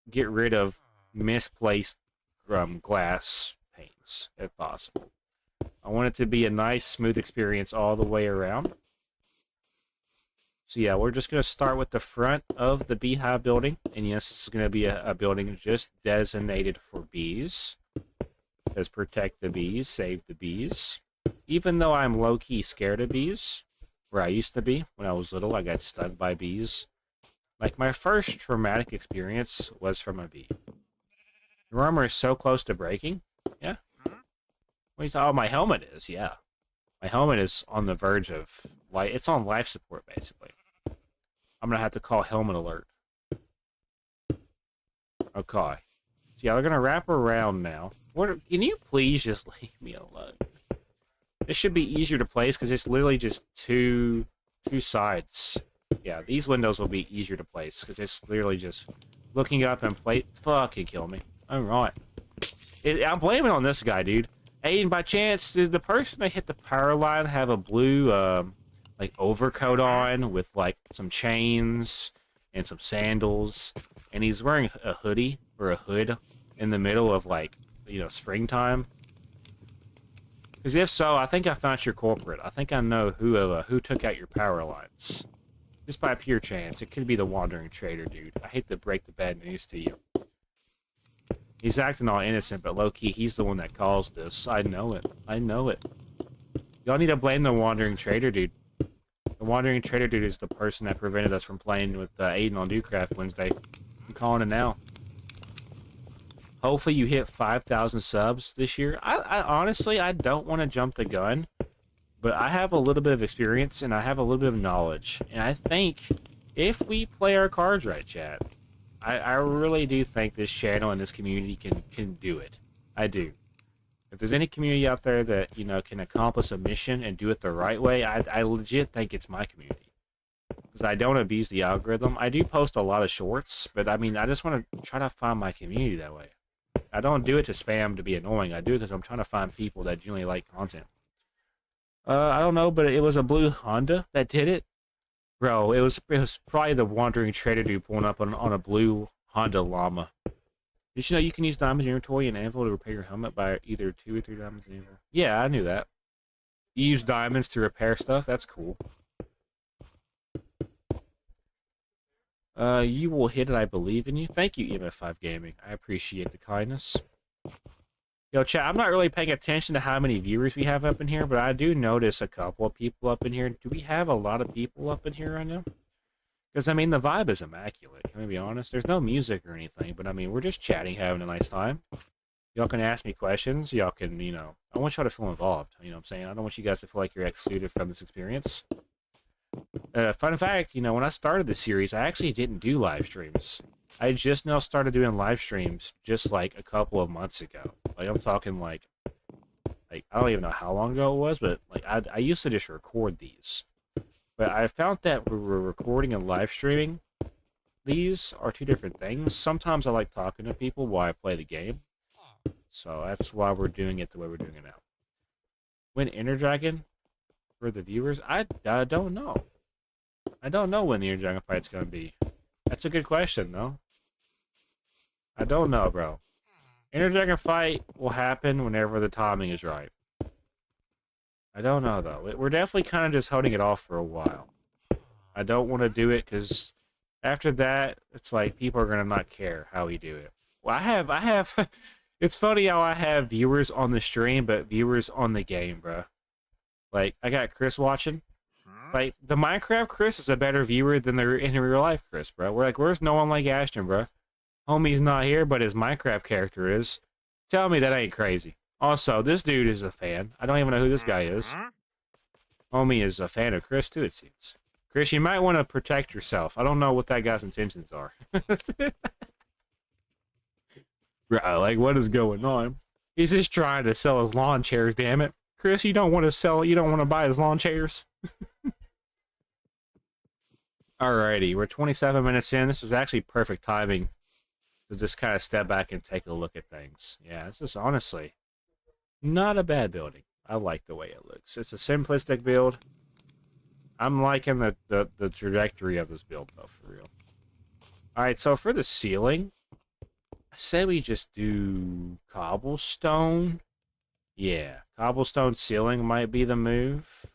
get rid of misplaced glass panes, if possible. I want it to be a nice, smooth experience all the way around. So yeah, we're just going to start with the front of the beehive building. And yes, this is going to be a building just designated for bees. because protect the bees, save the bees. Even though I'm low-key scared of bees, where I used to be when I was little, I got stung by bees. Like, my first traumatic experience was from a bee. Your armor is so close to breaking? Yeah. What are you talking? Oh, my helmet is, yeah. My helmet is on the verge of, like, it's on life support, basically. I'm gonna have to call helmet alert. Okay. So yeah, we're gonna wrap around now. Can you please just leave me alone? This should be easier to place because it's literally just two sides. Yeah, these windows will be easier to place because it's literally just looking up and fucking kill me. Alright. I'm blaming it on this guy, dude. Aiden, by chance, did the person that hit the power line have a blue, like, overcoat on with, like, some chains and some sandals? And he's wearing a hoodie or a hood in the middle of, like, you know, springtime? Because if so, I think I found your culprit. I think I know who took out your power lines. Just by pure chance. It could be the wandering trader, dude. I hate to break the bad news to you. He's acting all innocent, but low-key, he's the one that caused this. I know it. I know it. Y'all need to blame the wandering trader, dude. The wandering trader, dude, is the person that prevented us from playing with Aiden on Dewcraft Wednesday. I'm calling it now. Hopefully you hit 5,000 subs this year. I honestly, I don't want to jump the gun, but I have a little bit of experience and I have a little bit of knowledge. And I think if we play our cards right, chat, I really do think this channel and this community can do it. I do. If there's any community out there that, you know, can accomplish a mission and do it the right way, I legit think it's my community. Because I don't abuse the algorithm. I do post a lot of shorts, but I mean, I just want to try to find my community that way. I don't do it to spam to be annoying. I do it because I'm trying to find people that genuinely like content. I don't know, but it was a blue Honda that did it. Bro, it was probably the wandering trader dude pulling up on a blue Honda Llama. Did you know you can use diamonds in your inventory and anvil to repair your helmet by either 2 or 3 diamonds in your inventory? Yeah, I knew that. You use diamonds to repair stuff? That's cool. You will hit it, I believe in you. Thank you, EMF5 Gaming. I appreciate the kindness. Yo, chat, I'm not really paying attention to how many viewers we have up in here, but I do notice a couple of people up in here. Do we have a lot of people up in here right now? Because, I mean, the vibe is immaculate, can we be honest? There's no music or anything, but, I mean, we're just chatting, having a nice time. Y'all can ask me questions. Y'all can, you know, I want y'all to feel involved. You know what I'm saying? I don't want you guys to feel like you're excluded from this experience. Fun fact, you know, when I started the series, I actually didn't do live streams. I just now started doing live streams just like a couple of months ago. Like, I'm talking like I don't even know how long ago it was, but like I used to just record these. But I found that we were recording and live streaming. These are two different things. Sometimes I like talking to people while I play the game. So that's why we're doing it the way we're doing it now. When Ender Dragon for the viewers, I don't know. I don't know when the Ender Dragon fight's gonna be. That's a good question, though. I don't know, bro. Ender Dragon fight will happen whenever the timing is right. I don't know, though. We're definitely kind of just holding it off for a while. I don't want to do it because after that, it's like people are gonna not care how we do it. Well, I have. It's funny how I have viewers on the stream, but viewers on the game, bro. Like, I got Chris watching. Like, the Minecraft Chris is a better viewer than the in real life Chris, bro. We're like, where's no one like Ashton, bro? Homie's not here, but his Minecraft character is. Tell me that ain't crazy. Also, this dude is a fan. I don't even know who this guy is. Homie is a fan of Chris, too, it seems. Chris, you might want to protect yourself. I don't know what that guy's intentions are. Bro, like, what is going on? He's just trying to sell his lawn chairs, damn it. Chris, you don't want to buy his lawn chairs? Alrighty, we're 27 minutes in. This is actually perfect timing to just kind of step back and take a look at things. Yeah, this is honestly not a bad building. I like the way it looks. It's a simplistic build. I'm liking the trajectory of this build, though, for real. Alright, so for the ceiling, I say we just do cobblestone. Yeah, cobblestone ceiling might be the move.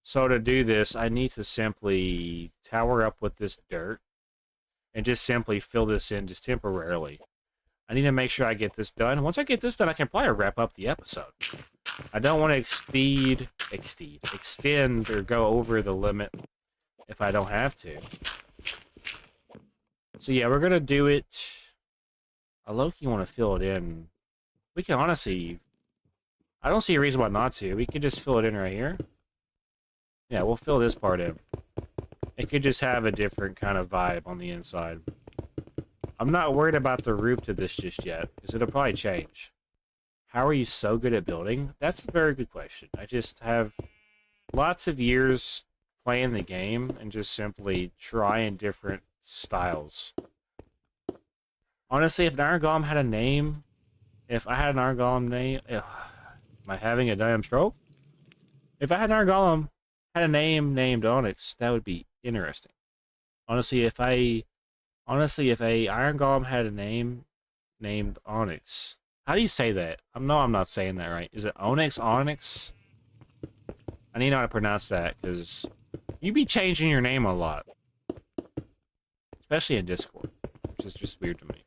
So to do this, I need to simply tower up with this dirt and just simply fill this in just temporarily. I need to make sure I get this done. Once I get this done, I can probably wrap up the episode. I don't want to extend or go over the limit if I don't have to. So yeah, we're gonna do it. I low-key want to fill it in. We can honestly, I don't see a reason why not to. We could just fill it in right here. Yeah, we'll fill this part in. It could just have a different kind of vibe on the inside. I'm not worried about the roof to this just yet, because it'll probably change. How are you so good at building? That's a very good question. I just have lots of years playing the game and just simply trying different styles. Honestly, if an Iron Golem had a name, if I had an Iron Golem name, am I having a damn stroke? If I had an Iron Golem had a name named Onyx, that would be interesting. Honestly, if a Iron Golem had a name named Onyx, how do you say that? I'm not saying that right. Is it Onyx? Onyx? I need to know how to pronounce that, because you be changing your name a lot. Especially in Discord, which is just weird to me.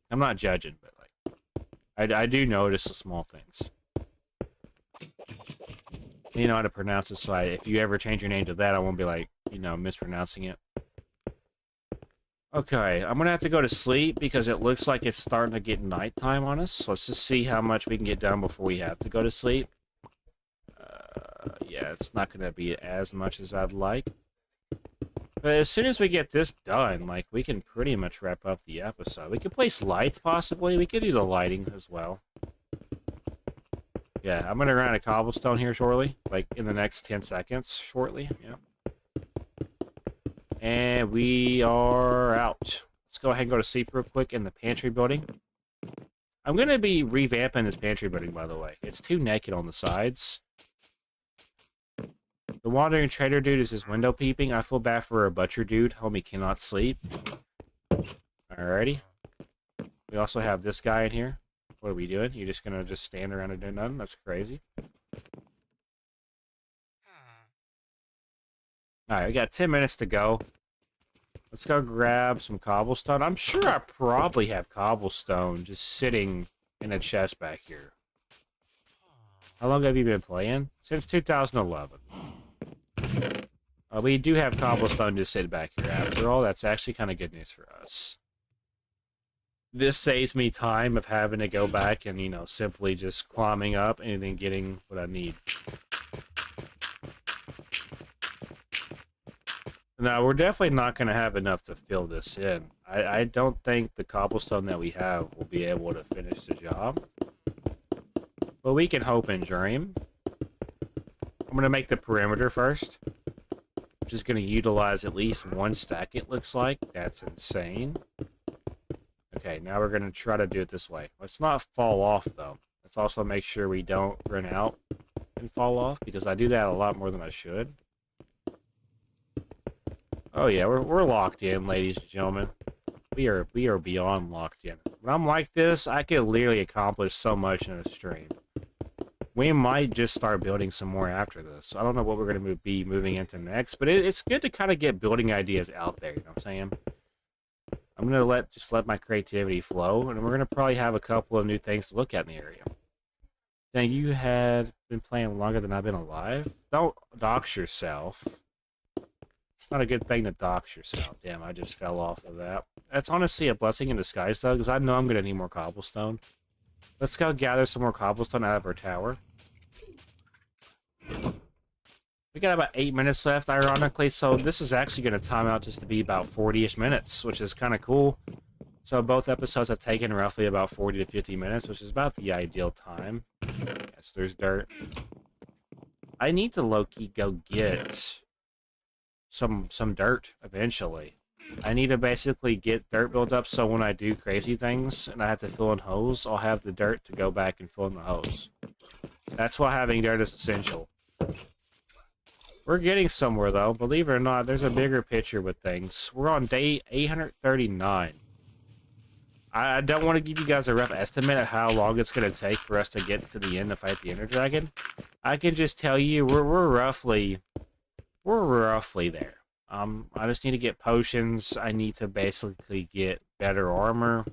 I'm not judging, but like, I do notice the small things. You know how to pronounce it, so if you ever change your name to that, I won't be like, mispronouncing it. Okay, I'm gonna have to go to sleep because it looks like it's starting to get nighttime on us. So let's just see how much we can get done before we have to go to sleep. Yeah, it's not gonna be as much as I'd like. But as soon as we get this done, like, we can pretty much wrap up the episode. We could place lights, possibly. We could do the lighting as well. Yeah, I'm gonna run out of cobblestone here shortly. Like, in the next 10 seconds, shortly, yeah. And we are out. Let's go ahead and go to sleep real quick in the pantry building. I'm gonna be revamping this pantry building, by the way. It's too naked on the sides. The wandering trader dude is his window peeping. I feel bad for a butcher dude. Homie cannot sleep. Alrighty. We also have this guy in here. What are we doing? You're just gonna stand around and do nothing? That's crazy. Alright, we got 10 minutes to go. Let's go grab some cobblestone. I'm sure I probably have cobblestone just sitting in a chest back here. How long have you been playing? Since 2011. We do have cobblestone just sitting back here. After all, that's actually kind of good news for us. This saves me time of having to go back and, simply just climbing up and then getting what I need. Now, we're definitely not going to have enough to fill this in. I don't think the cobblestone that we have will be able to finish the job. But we can hope and dream. I'm going to make the perimeter first, which is going to utilize at least one stack, it looks like. That's insane. Okay, now we're going to try to do it this way. Let's not fall off, though. Let's also make sure we don't run out and fall off, because I do that a lot more than I should. Oh yeah, we're locked in, ladies and gentlemen. We are beyond locked in. When I'm like this, I could literally accomplish so much in a stream. We might just start building some more after this. I don't know what we're going to be moving into next, but it's good to kind of get building ideas out there, you know what I'm saying? I'm going to just let my creativity flow, and we're going to probably have a couple of new things to look at in the area. Dang, you had been playing longer than I've been alive? Don't dox yourself. It's not a good thing to dox yourself. Damn, I just fell off of that. That's honestly a blessing in disguise, though, because I know I'm going to need more cobblestone. Let's go gather some more cobblestone out of our tower. We got about 8 minutes left, ironically, so this is actually going to time out just to be about 40-ish minutes, which is kind of cool. So both episodes have taken roughly about 40 to 50 minutes, which is about the ideal time. Yes, there's dirt. I need to low-key go get some dirt eventually. I need to basically get dirt built up so when I do crazy things and I have to fill in holes, I'll have the dirt to go back and fill in the holes. That's why having dirt is essential. We're getting somewhere, though. Believe it or not, there's a bigger picture with things. We're on day 839. I don't want to give you guys a rough estimate of how long it's going to take for us to get to the end to fight the Ender Dragon. I can just tell you we're roughly there. I just need to get potions. I need to basically get better armor.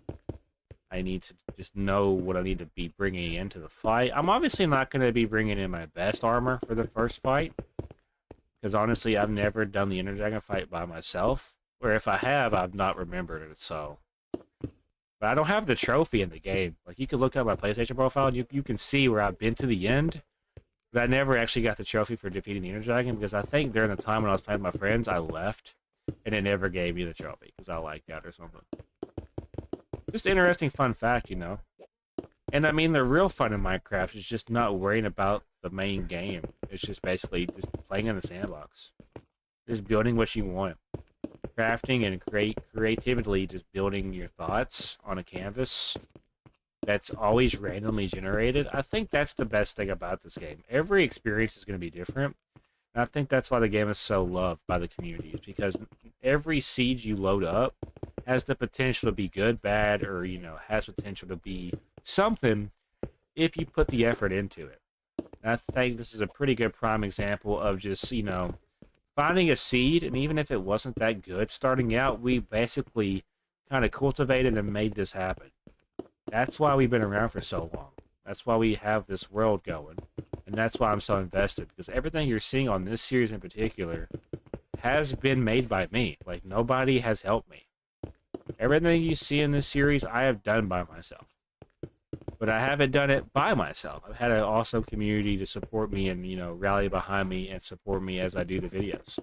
I need to just know what I need to be bringing into the fight. I'm obviously not going to be bringing in my best armor for the first fight, because honestly, I've never done the Ender Dragon fight by myself. Or if I have, I've not remembered it, so... But I don't have the trophy in the game. Like, you can look up my PlayStation profile, and you can see where I've been to the end. But I never actually got the trophy for defeating the Ender Dragon, because I think during the time when I was playing with my friends, I left. And it never gave me the trophy, because I liked out or something. Just an interesting fun fact, you know. And I mean, the real fun in Minecraft is just not worrying about the main game. It's just basically just playing in the sandbox. Just building what you want. Crafting and creatively just building your thoughts on a canvas that's always randomly generated. I think that's the best thing about this game. Every experience is going to be different. And I think that's why the game is so loved by the community. Because every seed you load up has the potential to be good, bad, or, you know, has potential to be something if you put the effort into it. And I think this is a pretty good prime example of just, you know, finding a seed, and even if it wasn't that good starting out, we basically kind of cultivated and made this happen. That's why we've been around for so long. That's why we have this world going. And that's why I'm so invested, because everything you're seeing on this series in particular has been made by me. Like, nobody has helped me. Everything you see in this series, I have done by myself. But I haven't done it by myself. I've had an awesome community to support me and, you know, rally behind me and support me as I do the videos.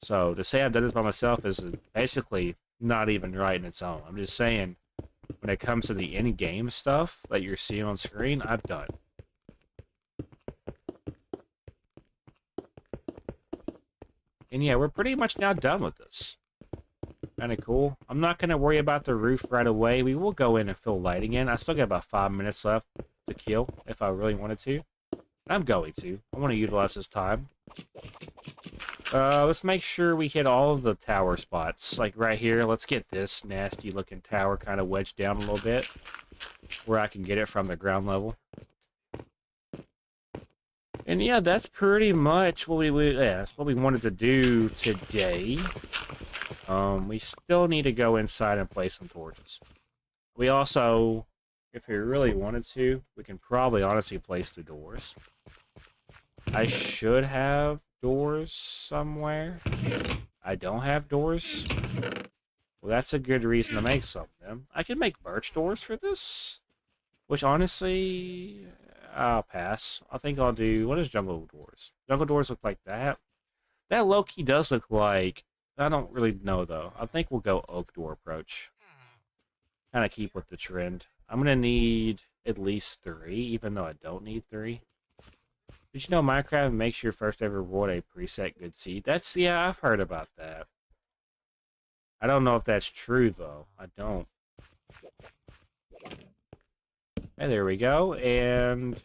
So to say I've done this by myself is basically not even right in its own. I'm just saying, when it comes to the in-game stuff that you're seeing on screen, I've done. And yeah, we're pretty much now done with this. Kind of cool. I'm not going to worry about the roof right away. We will go in and fill lighting in. I still got about 5 minutes left to kill if I really wanted to. I'm going to. I want to utilize this time. Let's make sure we hit all of the tower spots. Like right here, let's get this nasty looking tower kind of wedged down a little bit, where I can get it from the ground level. And yeah, that's pretty much what that's what we wanted to do today. We still need to go inside and place some torches. We also, if we really wanted to, we can probably honestly place the doors. I should have doors somewhere. I don't have doors. Well, that's a good reason to make some of them. I can make birch doors for this, which honestly, I'll pass. I think I'll do, what is jungle doors? Jungle doors look like that. That low-key does look like, I don't really know though. I think we'll go oak door approach. Kind of keep with the trend. I'm going to need at least 3, even though I don't need 3. Did you know Minecraft makes your first ever reward a preset good seed? That's, yeah, I've heard about that. I don't know if that's true though. I don't. Hey, there we go, and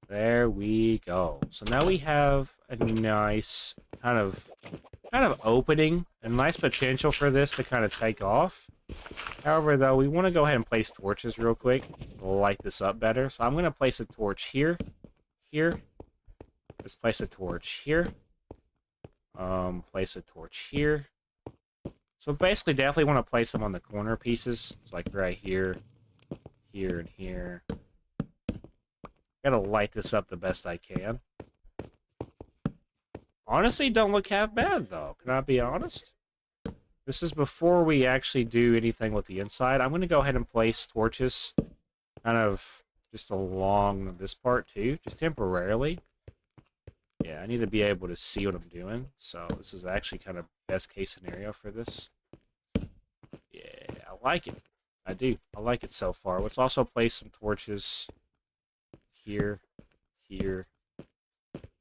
there we go. So now we have a nice kind of opening, a nice potential for this to kind of take off. However, though, we want to go ahead and place torches real quick. We'll light this up better. So I'm going to place a torch here, here. Let's place a torch here. Place a torch here. So basically, definitely want to place them on the corner pieces. So like right here, here, and here. Gotta light this up the best I can. Honestly, don't look half bad, though. Can I be honest? This is before we actually do anything with the inside. I'm going to go ahead and place torches kind of just along this part, too. Just temporarily. Yeah, I need to be able to see what I'm doing. So this is actually kind of best case scenario for this. Yeah, I like it. I do. I like it so far. Let's also place some torches here, here.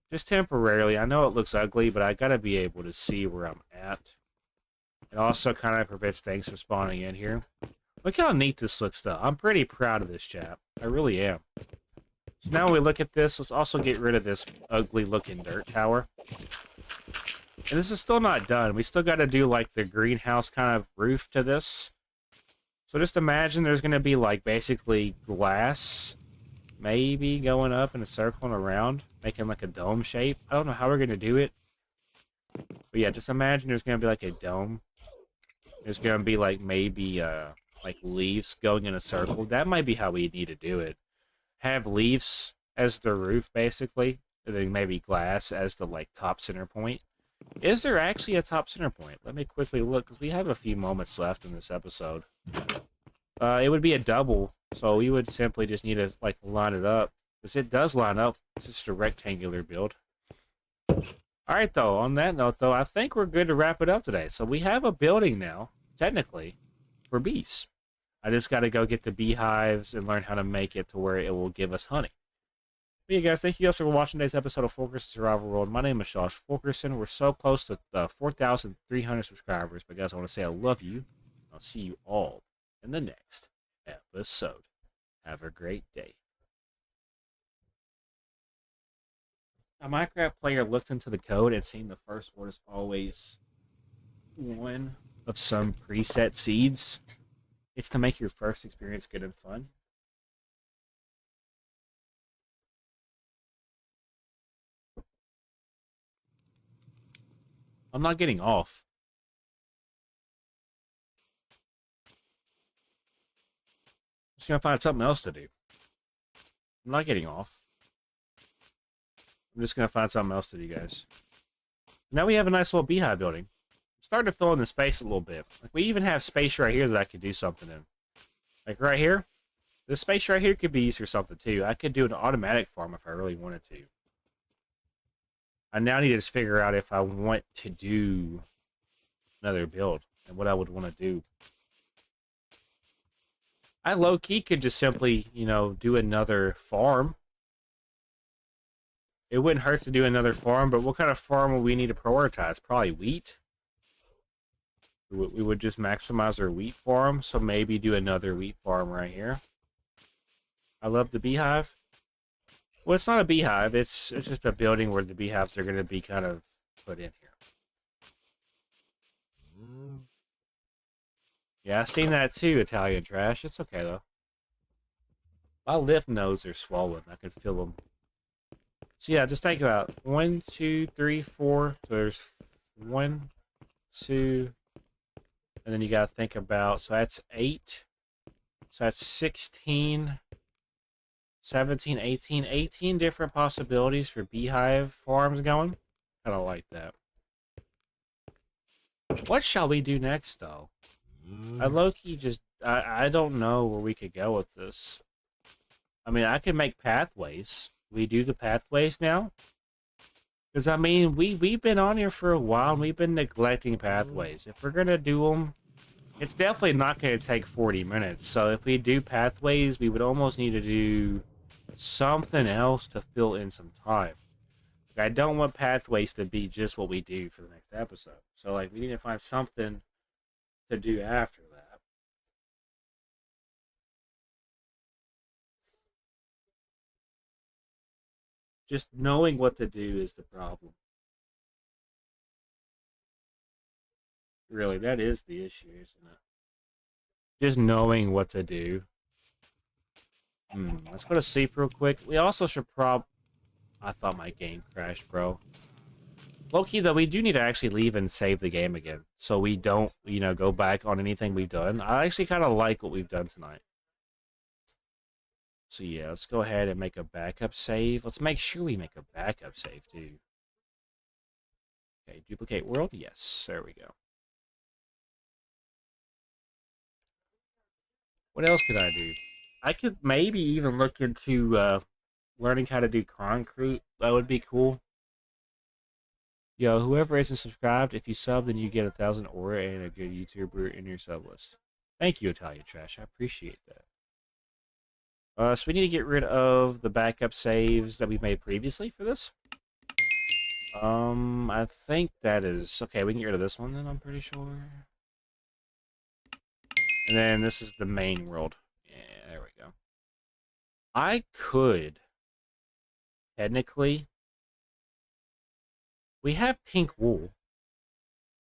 Just temporarily. I know it looks ugly, but I gotta be able to see where I'm at. It also kind of prevents things from spawning in here. Look how neat this looks, though. I'm pretty proud of this chap. I really am. So now we look at this. Let's also get rid of this ugly-looking dirt tower. And this is still not done. We still gotta do, like, the greenhouse kind of roof to this. So just imagine there's gonna be, like, basically glass maybe going up in a circle and around, making like a dome shape. I don't know how we're going to do it. But yeah, just imagine there's going to be like a dome. There's going to be like maybe like leaves going in a circle. That might be how we need to do it. Have leaves as the roof, basically, and then maybe glass as the like top center point. Is there actually a top center point? Let me quickly look, because we have a few moments left in this episode. It would be a double, so we would simply just need to like line it up, because it does line up. It's just a rectangular build. Alright, though, on that note, though, I think we're good to wrap it up today. So we have a building now, technically, for bees. I just got to go get the beehives and learn how to make it to where it will give us honey. But yeah, guys, thank you guys for watching today's episode of FU7KERSON'S Survival World. My name is Josh FU7KERSON. We're so close to 4,300 subscribers. But guys, I want to say I love you. I'll see you all in the next episode. Have a great day. A Minecraft player looked into the code and seen the first word is always one of some preset seeds. It's to make your first experience good and fun. I'm not getting off. I'm just gonna find something else to do. I'm not getting off. I'm just gonna find something else to do, guys. Now we have a nice little beehive building. I'm starting to fill in the space a little bit. Like, we even have space right here that I could do something in. Like right here. This space right here could be used for something too. I could do an automatic farm if I really wanted to. I now need to just figure out if I want to do another build and what I would want to do. I low-key could just simply, you know, do another farm. It wouldn't hurt to do another farm, but what kind of farm would we need to prioritize? Probably wheat. We would just maximize our wheat farm, so maybe do another wheat farm right here. I love the beehive. Well, it's not a beehive. It's just a building where the beehives are going to be kind of put in here. Yeah, I've seen that too, Italian trash. It's okay, though. My lymph nodes are swollen. I can feel them. So, yeah, just think about 1, 2, 3, 4. So, there's 1, 2, and then you got to think about, so that's 8. So, that's 16, 17, 18. 18 different possibilities for beehive farms going. I don't like that. What shall we do next, though? I low-key just, I don't know where we could go with this. I mean, I could make pathways. We do the pathways now? Because, I mean, we've been on here for a while, and we've been neglecting pathways. If we're going to do them, it's definitely not going to take 40 minutes. So if we do pathways, we would almost need to do something else to fill in some time. Like, I don't want pathways to be just what we do for the next episode. So, like, we need to find something to do after that. Just knowing what to do is the problem. Really, that is the issue, isn't it? Just knowing what to do. Let's go to sleep real quick. We also should I thought my game crashed, bro. Low-key, though, we do need to actually leave and save the game again. So we don't, you know, go back on anything we've done. I actually kind of like what we've done tonight. So yeah, let's go ahead and make a backup save. Let's make sure we make a backup save, too. Okay, duplicate world. Yes, there we go. What else could I do? I could maybe even look into learning how to do concrete. That would be cool. Yo, whoever isn't subscribed, if you sub, then you get 1,000 aura and a good YouTuber in your sub list. Thank you, Italian Trash. I appreciate that. So we need to get rid of the backup saves that we made previously for this. I think that is... Okay, we can get rid of this one then, I'm pretty sure. And then this is the main world. Yeah, there we go. I could... Technically... We have pink wool.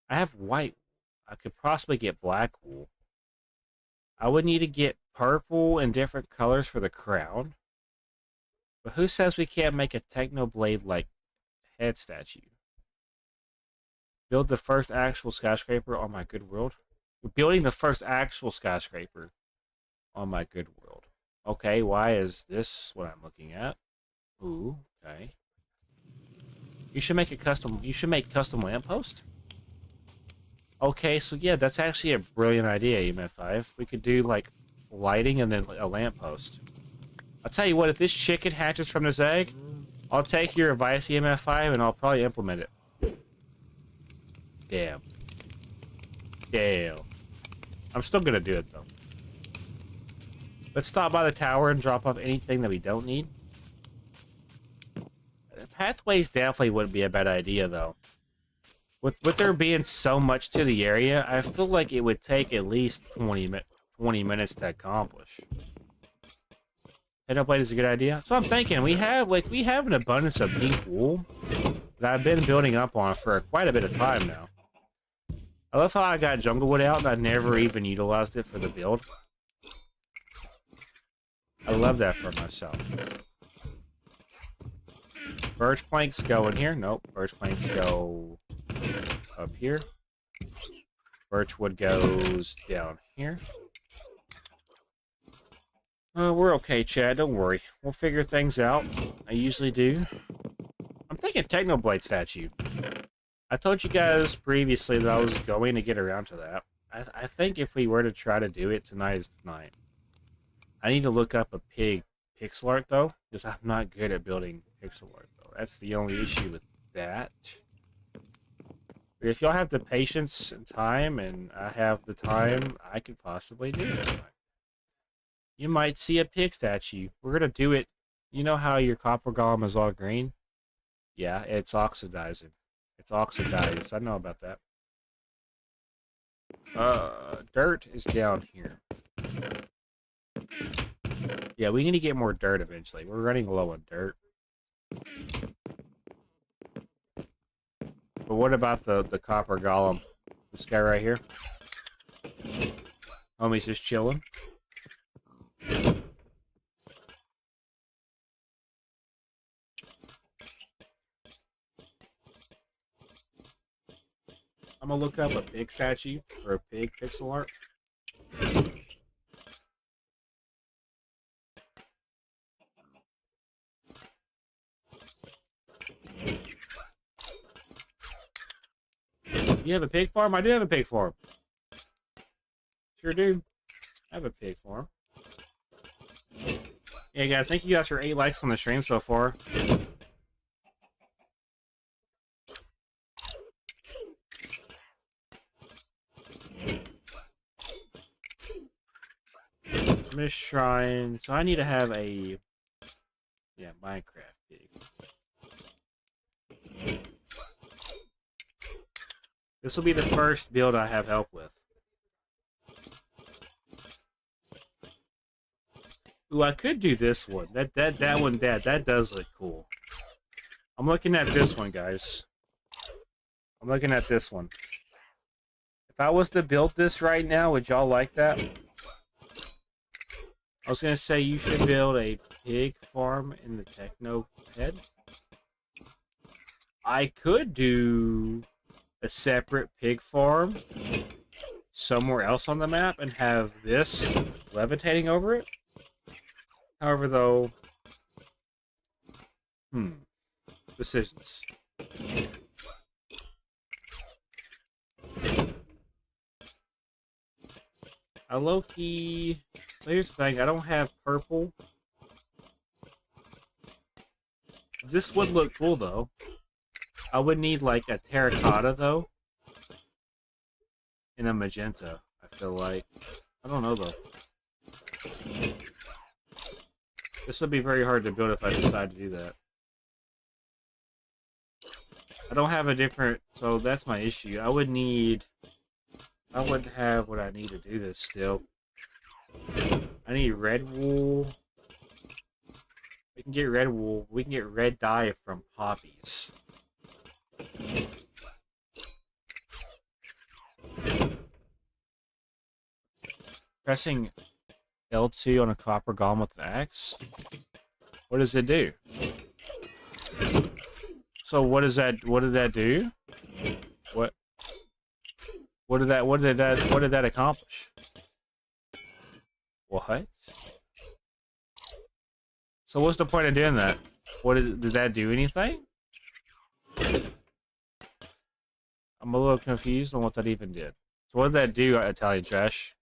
I have white wool. I could possibly get black wool. I would need to get purple and different colors for the crown. But who says we can't make a Technoblade like head statue? Build the first actual skyscraper on my good world. We're building the first actual skyscraper on my good world. Okay, why is this what I'm looking at? Ooh, okay. You should make a custom. You should make custom lamppost. Okay, so yeah, that's actually a brilliant idea, EMF5. We could do like lighting and then a lamppost. I'll tell you what, if this chicken hatches from this egg, I'll take your advice, EMF5, and I'll probably implement it. Damn. Damn. I'm still gonna do it though. Let's stop by the tower and drop off anything that we don't need. Pathways definitely wouldn't be a bad idea though. With there being so much to the area, I feel like it would take at least 20 minutes to accomplish. Technoblade is a good idea. So I'm thinking we have an abundance of pink wool that I've been building up on for quite a bit of time now. I love how I got jungle wood out and I never even utilized it for the build. I love that for myself. Birch planks go in here. Nope. Birch planks go up here. Birchwood goes down here. We're okay, Chad. Don't worry. We'll figure things out. I usually do. I'm thinking Technoblade statue. I told you guys previously that I was going to get around to that. I think if we were to try to do it, tonight is tonight. I need to look up a pixel art, though, because I'm not good at building pixel art, though. That's the only issue with that. But if y'all have the patience and time, and I have the time, I could possibly do it. You might see a pig statue. We're going to do it. You know how your copper golem is all green? Yeah, it's oxidizing. It's oxidized. I know about that. Dirt is down here. Yeah, we need to get more dirt eventually. We're running low on dirt. But what about the copper golem? This guy right here? Homie's just chilling. I'm gonna look up a pig statue or a pig pixel art. You have a pig farm? I do have a pig farm. Sure do. I have a pig farm. Yeah, guys, thank you guys for 8 likes on the stream so far. Miss Shrine. So I need to have a... Yeah, Minecraft pig. This will be the first build I have help with. Ooh, I could do this one. That does look cool. I'm looking at this one, guys. I'm looking at this one. If I was to build this right now, would y'all like that? I was gonna say you should build a pig farm in the techno head. I could do a separate pig farm somewhere else on the map and have this levitating over it. However, though, decisions. I low-key... Here's the thing, I don't have purple. This would look cool, though. I would need, like, a terracotta, though. And a magenta, I feel like. I don't know, though. This would be very hard to build if I decide to do that. I don't have a different... So that's my issue. I would need... I wouldn't have what I need to do this still. I need red wool. We can get red wool. We can get red dye from poppies. Pressing L2 on a copper golem with an axe? What does it do? So what does that... What did that do? What? What did that accomplish? What? So what's the point of doing that? Did that do anything? I'm a little confused on what that even did. So what did that do, Italian Trash?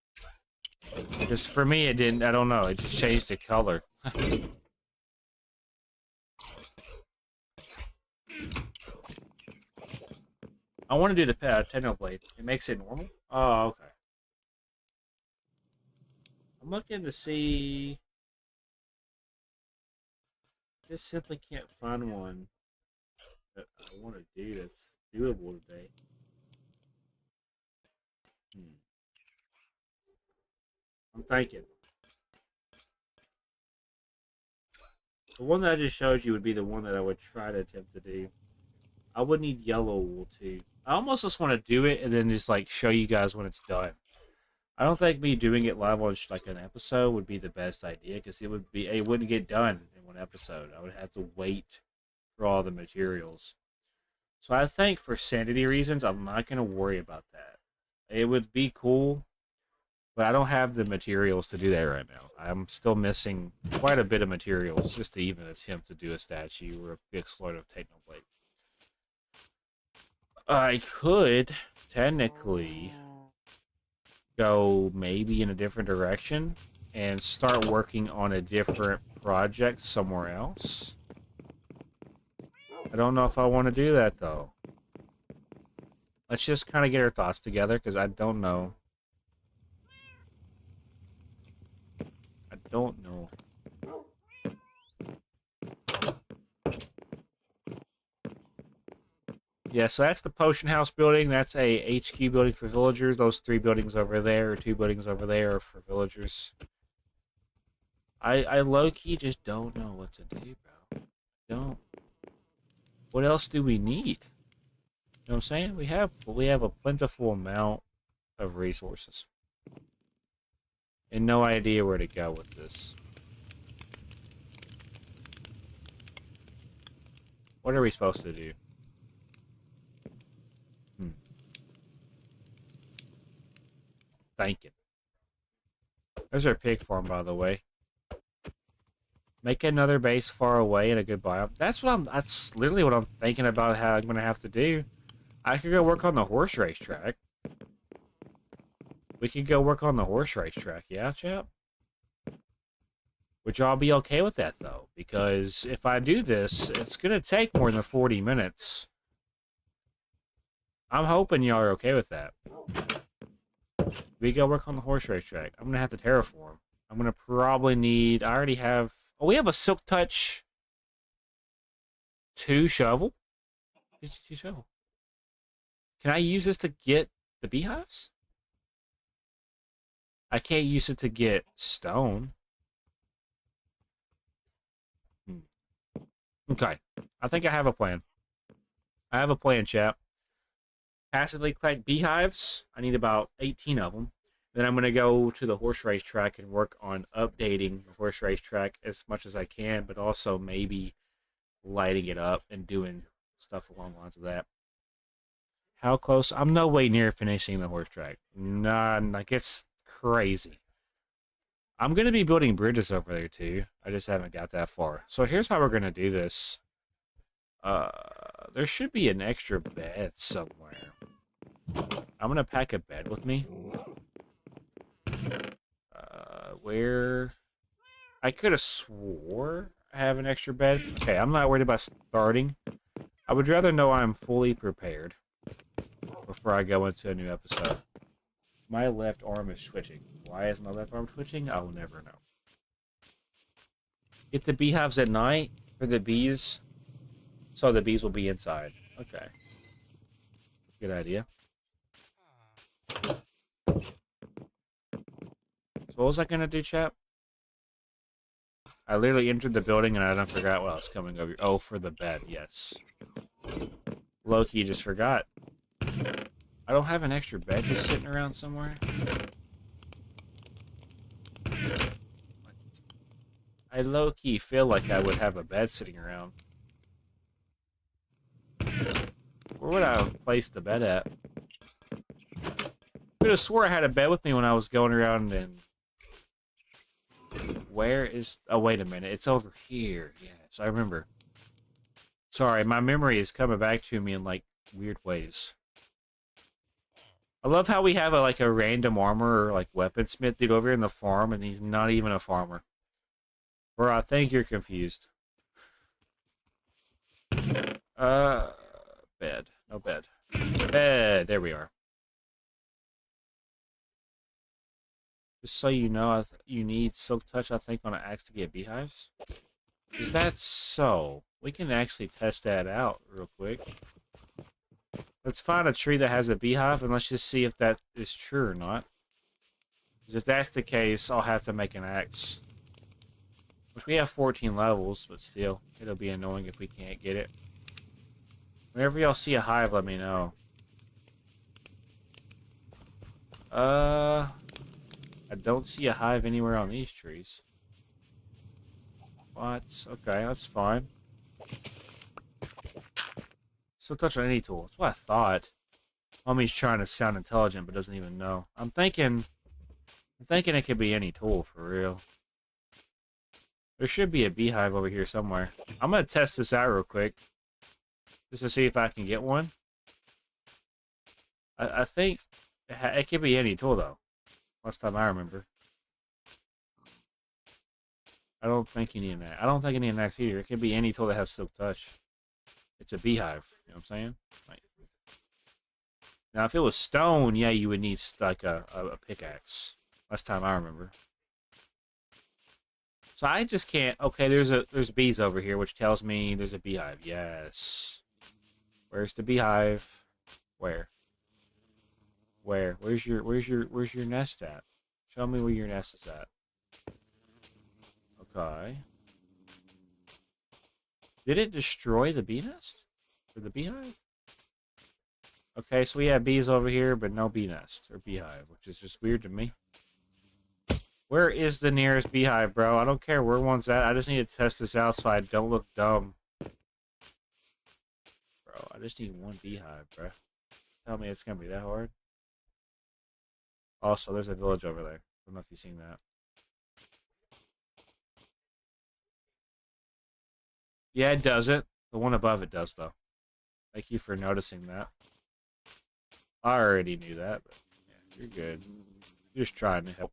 Because for me it didn't, I don't know, it just changed the color. I want to do the Technoblade. It makes it normal? Oh, okay. I'm looking to see... Just simply can't find one that I want to do that's doable today. I'm thinking. The one that I just showed you would be the one that I would try to attempt to do. I would need yellow wool too. I almost just want to do it and then just like show you guys when it's done. I don't think me doing it live on like an episode would be the best idea because it wouldn't get done in one episode. I would have to wait for all the materials. So I think for sanity reasons, I'm not going to worry about that. It would be cool, but I don't have the materials to do that right now. I'm still missing quite a bit of materials just to even attempt to do a statue or a big exploit of Technoblade. I could technically go maybe in a different direction and start working on a different project somewhere else. I don't know if I want to do that though. Let's just kind of get our thoughts together because I don't know. I don't know. Yeah, so that's the Potion House building. That's a HQ building for villagers. Those 3 buildings over there, or 2 buildings over there, are for villagers. I low-key just don't know what to do, bro. Don't. What else do we need? You know what I'm saying? We have a plentiful amount of resources. And no idea where to go with this. What are we supposed to do? Thinking. There's our pig farm, by the way. Make another base far away in a good biome. That's literally what I'm thinking about how I'm gonna have to do. I could go work on the horse racetrack. We could go work on the horse racetrack, yeah, chap? Would y'all be okay with that, though? Because if I do this, it's gonna take more than 40 minutes. I'm hoping y'all are okay with that. We go work on the horse racetrack. I'm gonna have to terraform. I'm gonna probably need. I already have. Oh, we have a Silk Touch 2 shovel. 2 shovel. Can I use this to get the beehives? I can't use it to get stone. Okay, I think I have a plan. I have a plan, chap. Passively collect beehives. I need about 18 of them. Then I'm going to go to the horse racetrack and work on updating the horse racetrack as much as I can, but also maybe lighting it up and doing stuff along the lines of that. How close? I'm no way near finishing the horse track. Nah, like it's crazy. I'm going to be building bridges over there too. I just haven't got that far. So here's how we're going to do this. There should be an extra bed somewhere. I'm going to pack a bed with me. Where? I could have swore I have an extra bed. Okay, I'm not worried about starting. I would rather know I'm fully prepared before I go into a new episode. My left arm is twitching. Why is my left arm twitching? I will never know. Get the beehives at night for the bees, so the bees will be inside. Okay. Good idea. So what was I gonna do, chap? I literally entered the building and I don't forgot what else coming over. Oh, for the bed, yes. Loki just forgot. I don't have an extra bed just sitting around somewhere. What? I low-key feel like I would have a bed sitting around. Where would I have placed the bed at? could have swore I had a bed with me when I was going around and... Where is... Oh, wait a minute. It's over here. Yes, I remember. Sorry, my memory is coming back to me in, like, weird ways. I love how we have, like, a random armor or, like, weaponsmith dude over here in the farm, and he's not even a farmer. Bro, I think you're confused. Bed. No bed. Bed. There we are. Just so you know, you need Silk Touch, I think, on an axe to get beehives. Is that so? We can actually test that out real quick. Let's find a tree that has a beehive, and let's just see if that is true or not. Because if that's the case, I'll have to make an axe. Which we have 14 levels, but still, it'll be annoying if we can't get it. Whenever y'all see a hive, let me know. I don't see a hive anywhere on these trees. What? Okay, that's fine. Still touch on any tool. That's what I thought. Mommy's trying to sound intelligent, but doesn't even know. I'm thinking it could be any tool, for real. There should be a beehive over here somewhere. I'm gonna test this out real quick. Just to see if I can get one. I think it could be any tool, though. Last time I remember. I don't think you need an axe. I don't think you need an axe either. It could be any tool that has Silk Touch. It's a beehive. You know what I'm saying? Like, now, if it was stone, yeah, you would need, like, a pickaxe. Last time I remember. So I just can't... Okay, there's bees over here, which tells me there's a beehive. Yes. Where's the beehive? Where? Where? Where's your nest at? Show me where your nest is at. Okay. Did it destroy the bee nest? Or the beehive? Okay, so we have bees over here, but no bee nest or beehive, which is just weird to me. Where is the nearest beehive, bro? I don't care where one's at. I just need to test this out so I don't look dumb. Bro, I just need one beehive, bro. Tell me it's gonna be that hard. Also, there's a village over there. I don't know if you've seen that. Yeah, it doesn't. The one above it does, though. Thank you for noticing that. I already knew that, but yeah, you're good. You're just trying to help.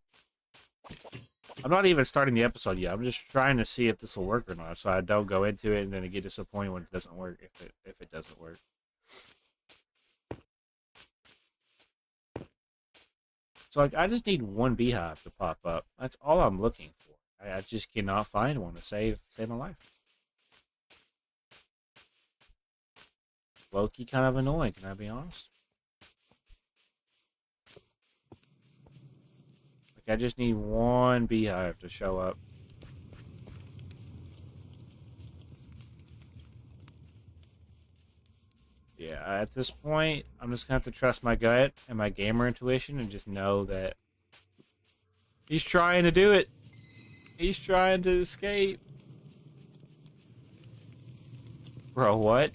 I'm not even starting the episode yet. I'm just trying to see if this will work or not, so I don't go into it and then get disappointed when it doesn't work. If it doesn't work. So like, I just need one beehive to pop up. That's all I'm looking for. I just cannot find one to save my life. Low-key kind of annoying, can I be honest? Like, I just need one beehive to show up. Yeah, at this point, I'm just gonna have to trust my gut and my gamer intuition and just know that he's trying to do it. He's trying to escape. Bro, what?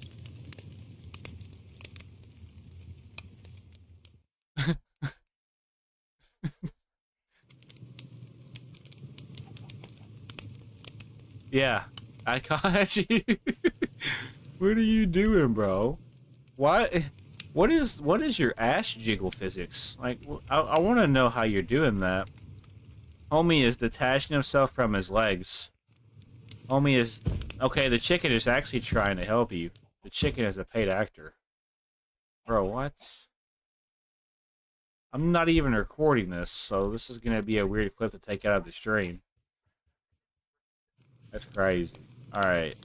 Yeah, I caught you. What are you doing, bro? What? What is your ass jiggle physics? Like, I want to know how you're doing that. Homie is detaching himself from his legs. Homie is... Okay, the chicken is actually trying to help you. The chicken is a paid actor. Bro, what? I'm not even recording this, so this is going to be a weird clip to take out of the stream. That's crazy. Alright.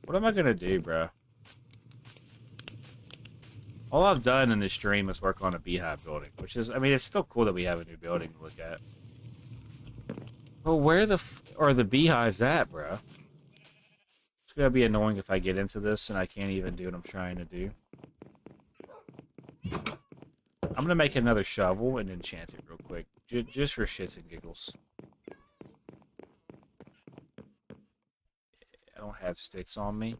What am I going to do, bro? All I've done in this stream is work on a beehive building, which is, I mean, it's still cool that we have a new building to look at. But where the f are the beehives at, bro? It's gonna be annoying if I get into this and I can't even do what I'm trying to do. I'm gonna make another shovel and enchant it real quick, just for shits and giggles. I don't have sticks on me.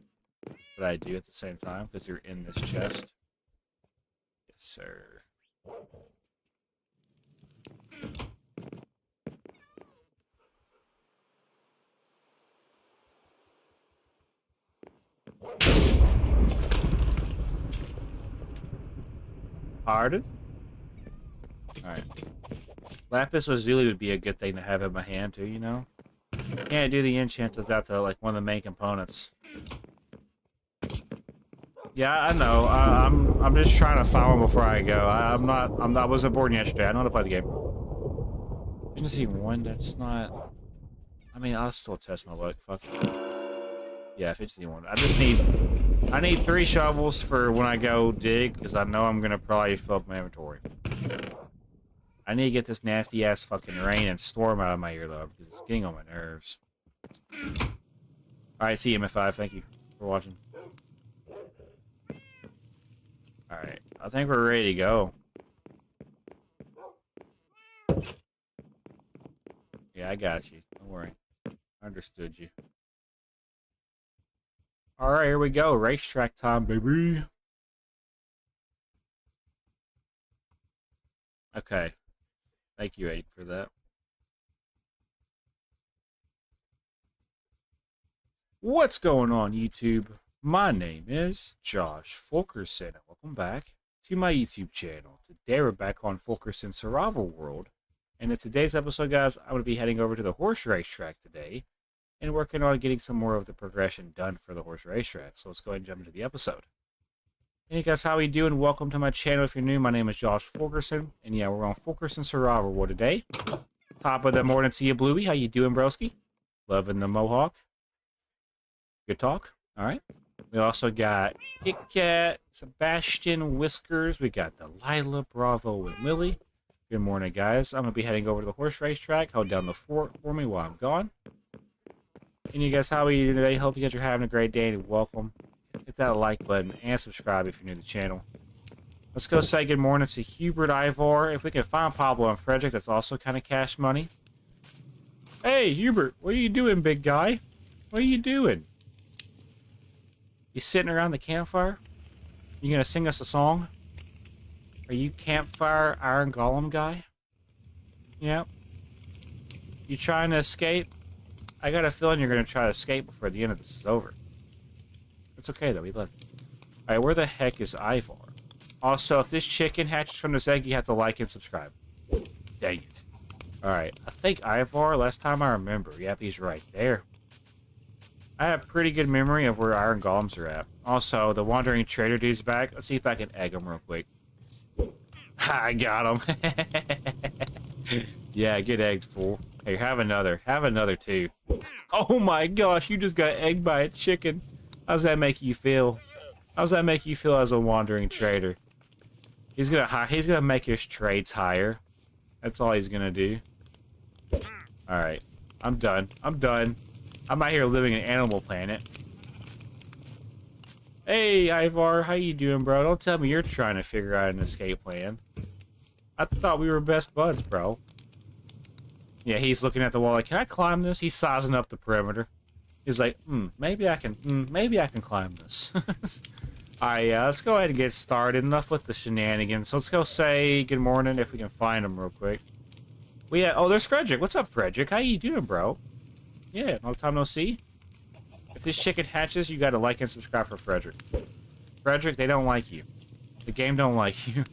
but I do at the same time because you're in this chest. Yes, sir. Pardon? Alright. Lapis lazuli would be a good thing to have in my hand too, you know? Can't do the enchant without the, like, one of the main components. Yeah, I know. I'm just trying to find one before I go. I wasn't born yesterday. I know how to play the game. Efficiency 1, that's not... I mean, I'll still test my luck. Fuck it. Yeah, efficiency 1. I need 3 shovels for when I go dig, because I know I'm going to probably fill up my inventory. I need to get this nasty-ass fucking rain and storm out of my ear, though, because it's getting on my nerves. Alright, see you, MF5. Thank you for watching. Alright, I think we're ready to go. Yeah, I got you. Don't worry. I understood you. Alright, here we go. Racetrack time, baby. Okay. Thank you, Aiden, for that. What's going on, YouTube? My name is Josh Fulkerson, and welcome back to my YouTube channel. Today we're back on Fulkerson's Survival World, and in today's episode, guys, I'm going to be heading over to the horse racetrack today and working on getting some more of the progression done for the horse racetrack. So let's go ahead and jump into the episode. Hey guys, how are you doing? Welcome to my channel. If you're new, my name is Josh Fulkerson, and yeah, we're on Fulkerson's Survival World today. Top of the morning to you, Bluey. How you doing, broski? Loving the mohawk. Good talk. All right. We also got Kit Kat, Sebastian, Whiskers. We got Delilah, Bravo, and Lily. Good morning, guys. I'm going to be heading over to the horse racetrack. Hold down the fort for me while I'm gone. And you guys, how are you doing today? Hope you guys are having a great day and welcome. Hit that like button and subscribe if you're new to the channel. Let's go say good morning to Hubert Ivar. If we can find Pablo and Frederick, that's also kind of cash money. Hey, Hubert, what are you doing, big guy? What are you doing? You sitting around the campfire? You gonna sing us a song? Are you campfire Iron Golem guy? Yeah. You trying to escape? I got a feeling you're gonna try to escape before the end of this is over. It's okay though, we left. Alright, where the heck is Ivar? Also, if this chicken hatches from this egg, you have to like and subscribe. Dang it. Alright, I think Ivar, last time I remember. Yep, he's right there. I have pretty good memory of where Iron Golems are at. Also, the Wandering Trader dude's back. Let's see if I can egg him real quick. I got him. Yeah, get egged, fool. Here, have another. Have another, too. Oh my gosh, you just got egged by a chicken. How's that make you feel? How's that make you feel as a Wandering Trader? He's gonna make his trades higher. That's all he's gonna do. Alright. I'm done. I'm done. I'm out here living in Animal Planet. Hey, Ivar, how you doing, bro? Don't tell me you're trying to figure out an escape plan. I thought we were best buds, bro. Yeah, he's looking at the wall like, can I climb this? He's sizing up the perimeter. He's like, maybe I can climb this. Alright, yeah, let's go ahead and get started. Enough with the shenanigans. So let's go say good morning if we can find him real quick. Oh, there's Frederick. What's up, Frederick? How you doing, bro? Yeah, long time no see. If this chicken hatches, you gotta like and subscribe for Frederick. Frederick, they don't like you. The game don't like you.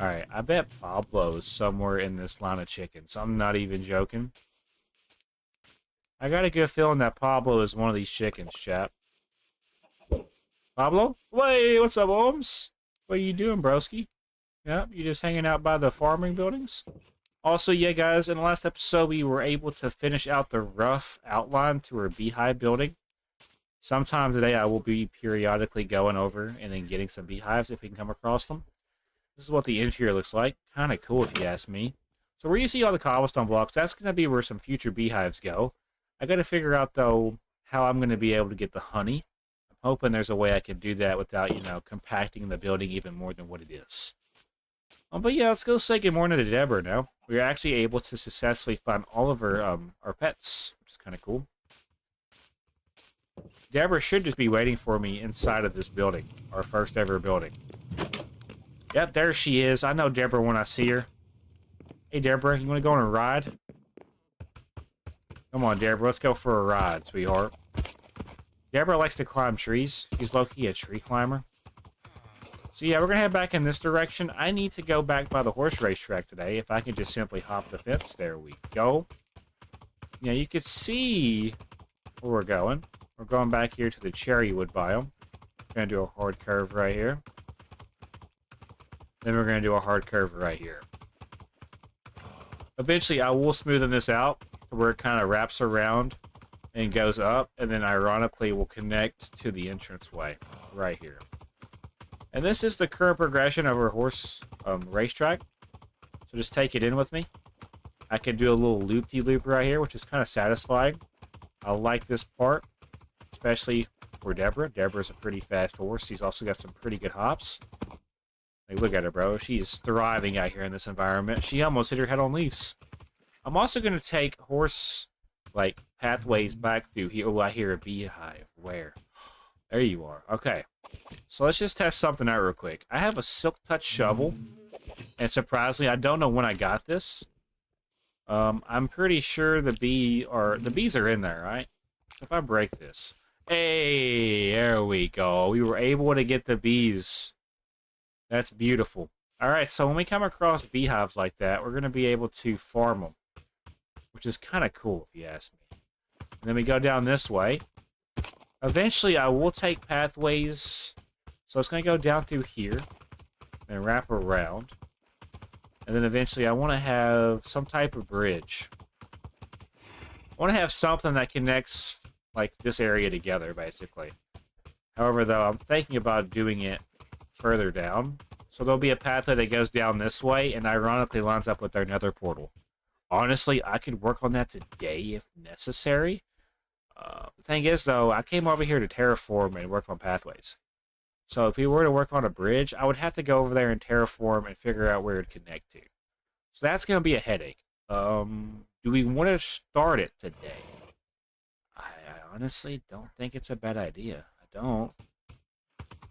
Alright, I bet Pablo's somewhere in this line of chickens. I'm not even joking. I got a good feeling that Pablo is one of these chickens, chap. Pablo? Hey, what's up, Holmes? What are you doing, broski? Yep, you just hanging out by the farming buildings? Also, yeah, guys, in the last episode, we were able to finish out the rough outline to our beehive building. Sometime today, I will be periodically going over and then getting some beehives if we can come across them. This is what the interior looks like. Kind of cool, if you ask me. So where you see all the cobblestone blocks, that's going to be where some future beehives go. I got to figure out, though, how I'm going to be able to get the honey. I'm hoping there's a way I can do that without, you know, compacting the building even more than what it is. But yeah, let's go say good morning to Deborah now. We were actually able to successfully find all of our pets, which is kind of cool. Deborah should just be waiting for me inside of this building. Our first ever building. Yep, there she is. I know Deborah when I see her. Hey, Deborah, you want to go on a ride? Come on, Deborah, let's go for a ride, sweetheart. Deborah likes to climb trees. She's low-key a tree climber. So yeah, we're going to head back in this direction. I need to go back by the horse racetrack today. If I can just simply hop the fence. There we go. Yeah, you can see where we're going. We're going back here to the cherrywood biome. We're going to do a hard curve right here. Then we're going to do a hard curve right here. Eventually, I will smoothen this out to where it kind of wraps around and goes up, and then ironically will connect to the entranceway right here. And this is the current progression of our horse racetrack. So just take it in with me. I can do a little loop-de-loop right here, which is kind of satisfying. I like this part, especially for Deborah. Deborah's a pretty fast horse. She's also got some pretty good hops. Like, look at her, bro. She's thriving out here in this environment. She almost hit her head on leaves. I'm also going to take horse, like, pathways back through here. Oh, I hear a beehive. Where? There you are. Okay. So let's just test something out real quick. I have a Silk Touch shovel. And surprisingly, I don't know when I got this. I'm pretty sure the bees are in there, right? If I break this. Hey, there we go. We were able to get the bees. That's beautiful. Alright, so when we come across beehives like that, we're going to be able to farm them. Which is kind of cool, if you ask me. And then we go down this way. Eventually, I will take pathways. So it's going to go down through here. And wrap around. And then eventually, I want to have some type of bridge. I want to have something that connects, like, this area together, basically. However, though, I'm thinking about doing it further down. So there'll be a pathway that goes down this way, and ironically lines up with our nether portal. Honestly, I could work on that today if necessary. The thing is, though, I came over here to terraform and work on pathways. So if we were to work on a bridge, I would have to go over there and terraform and figure out where it'd connect to. So that's going to be a headache. Do we want to start it today? I honestly don't think it's a bad idea. I don't.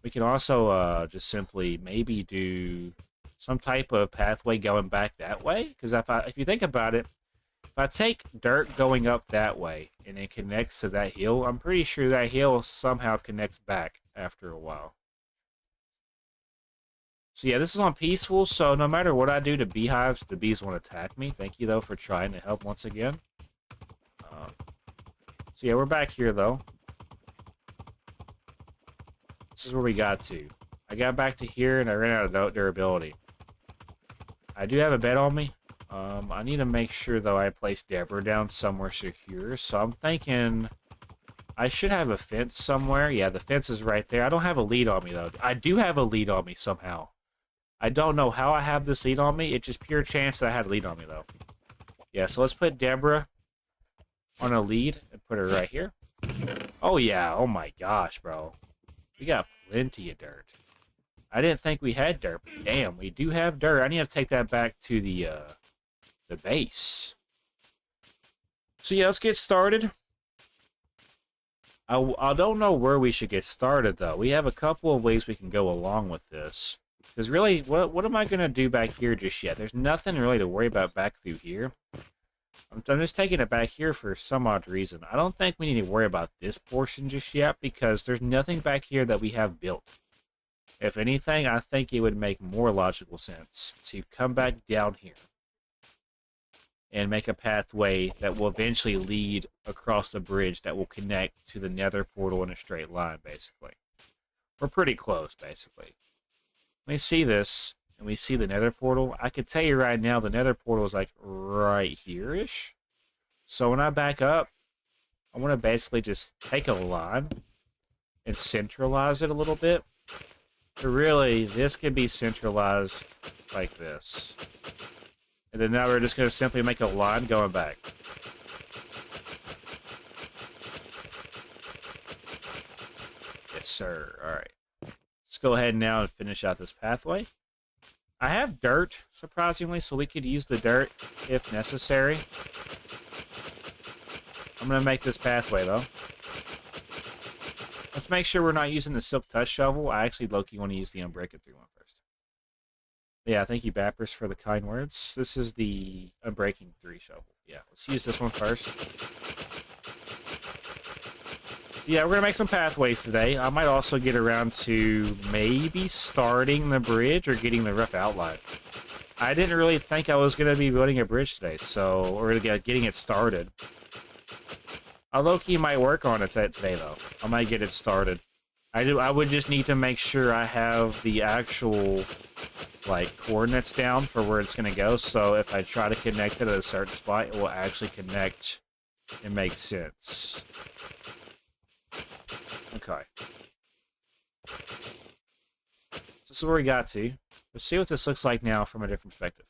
We can also just simply maybe do some type of pathway going back that way. Because if you think about it, if I take dirt going up that way and it connects to that hill, I'm pretty sure that hill somehow connects back after a while. So yeah, this is on peaceful, so no matter what I do to beehives, the bees won't attack me. Thank you, though, for trying to help once again. So yeah, we're back here, though. This is where we got to. I got back to here, and I ran out of durability. I do have a bed on me. I need to make sure, though, I place Deborah down somewhere secure. So I'm thinking I should have a fence somewhere. Yeah, the fence is right there. I don't have a lead on me, though. I do have a lead on me somehow. I don't know how I have this lead on me. It's just pure chance that I had a lead on me, though. Yeah, so let's put Deborah on a lead and put her right here. Oh, yeah. Oh, my gosh, bro. We got plenty of dirt. I didn't think we had dirt, but damn, we do have dirt. I need to take that back to the base. So, yeah, let's get started. I don't know where we should get started, though. We have a couple of ways we can go along with this. Because really, what am I going to do back here just yet? There's nothing really to worry about back through here. I'm just taking it back here for some odd reason. I don't think we need to worry about this portion just yet because there's nothing back here that we have built. If anything, I think it would make more logical sense to come back down here and make a pathway that will eventually lead across the bridge that will connect to the nether portal in a straight line, basically. We're pretty close, basically. When we see this, and we see the nether portal, I could tell you right now the nether portal is like right here-ish. So when I back up, I want to basically just take a line and centralize it a little bit. But really, this can be centralized like this. And then now we're just going to simply make a line going back. Yes, sir. All right. Let's go ahead now and finish out this pathway. I have dirt, surprisingly, so we could use the dirt if necessary. I'm going to make this pathway, though. Let's make sure we're not using the Silk Touch shovel. I actually low-key want to use the Unbreaking 3 one first. Yeah, thank you, Bappers, for the kind words. This is the Unbreaking 3 shovel. Yeah, let's use this one first. Yeah, we're going to make some pathways today. I might also get around to maybe starting the bridge or getting the rough outline. I didn't really think I was going to be building a bridge today, so we're getting it started. I low-key might work on it today, though. I might get it started. I would just need to make sure I have the actual, like, coordinates down for where it's going to go, so if I try to connect it at a certain spot, it will actually connect and make sense. Okay. This is where we got to. Let's see what this looks like now from a different perspective.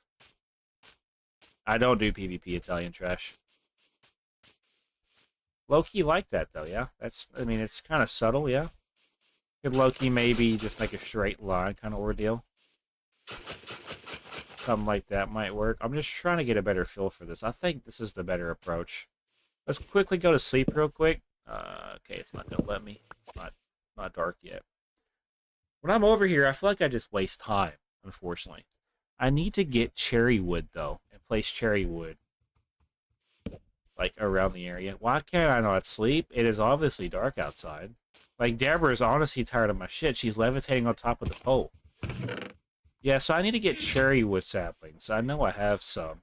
I don't do PvP Italian trash. Low-key like that, though, yeah? I mean, it's kind of subtle, yeah? Could low-key maybe just make a straight line kind of ordeal. Something like that might work. I'm just trying to get a better feel for this. I think this is the better approach. Let's quickly go to sleep real quick. Okay, it's not going to let me. It's not dark yet. When I'm over here, I feel like I just waste time, unfortunately. I need to get cherry wood, though, and place cherry wood, like, around the area. Why can't I not sleep? It is obviously dark outside. Like, Deborah is honestly tired of my shit. She's levitating on top of the pole. Yeah, so I need to get cherry wood saplings. I know I have some.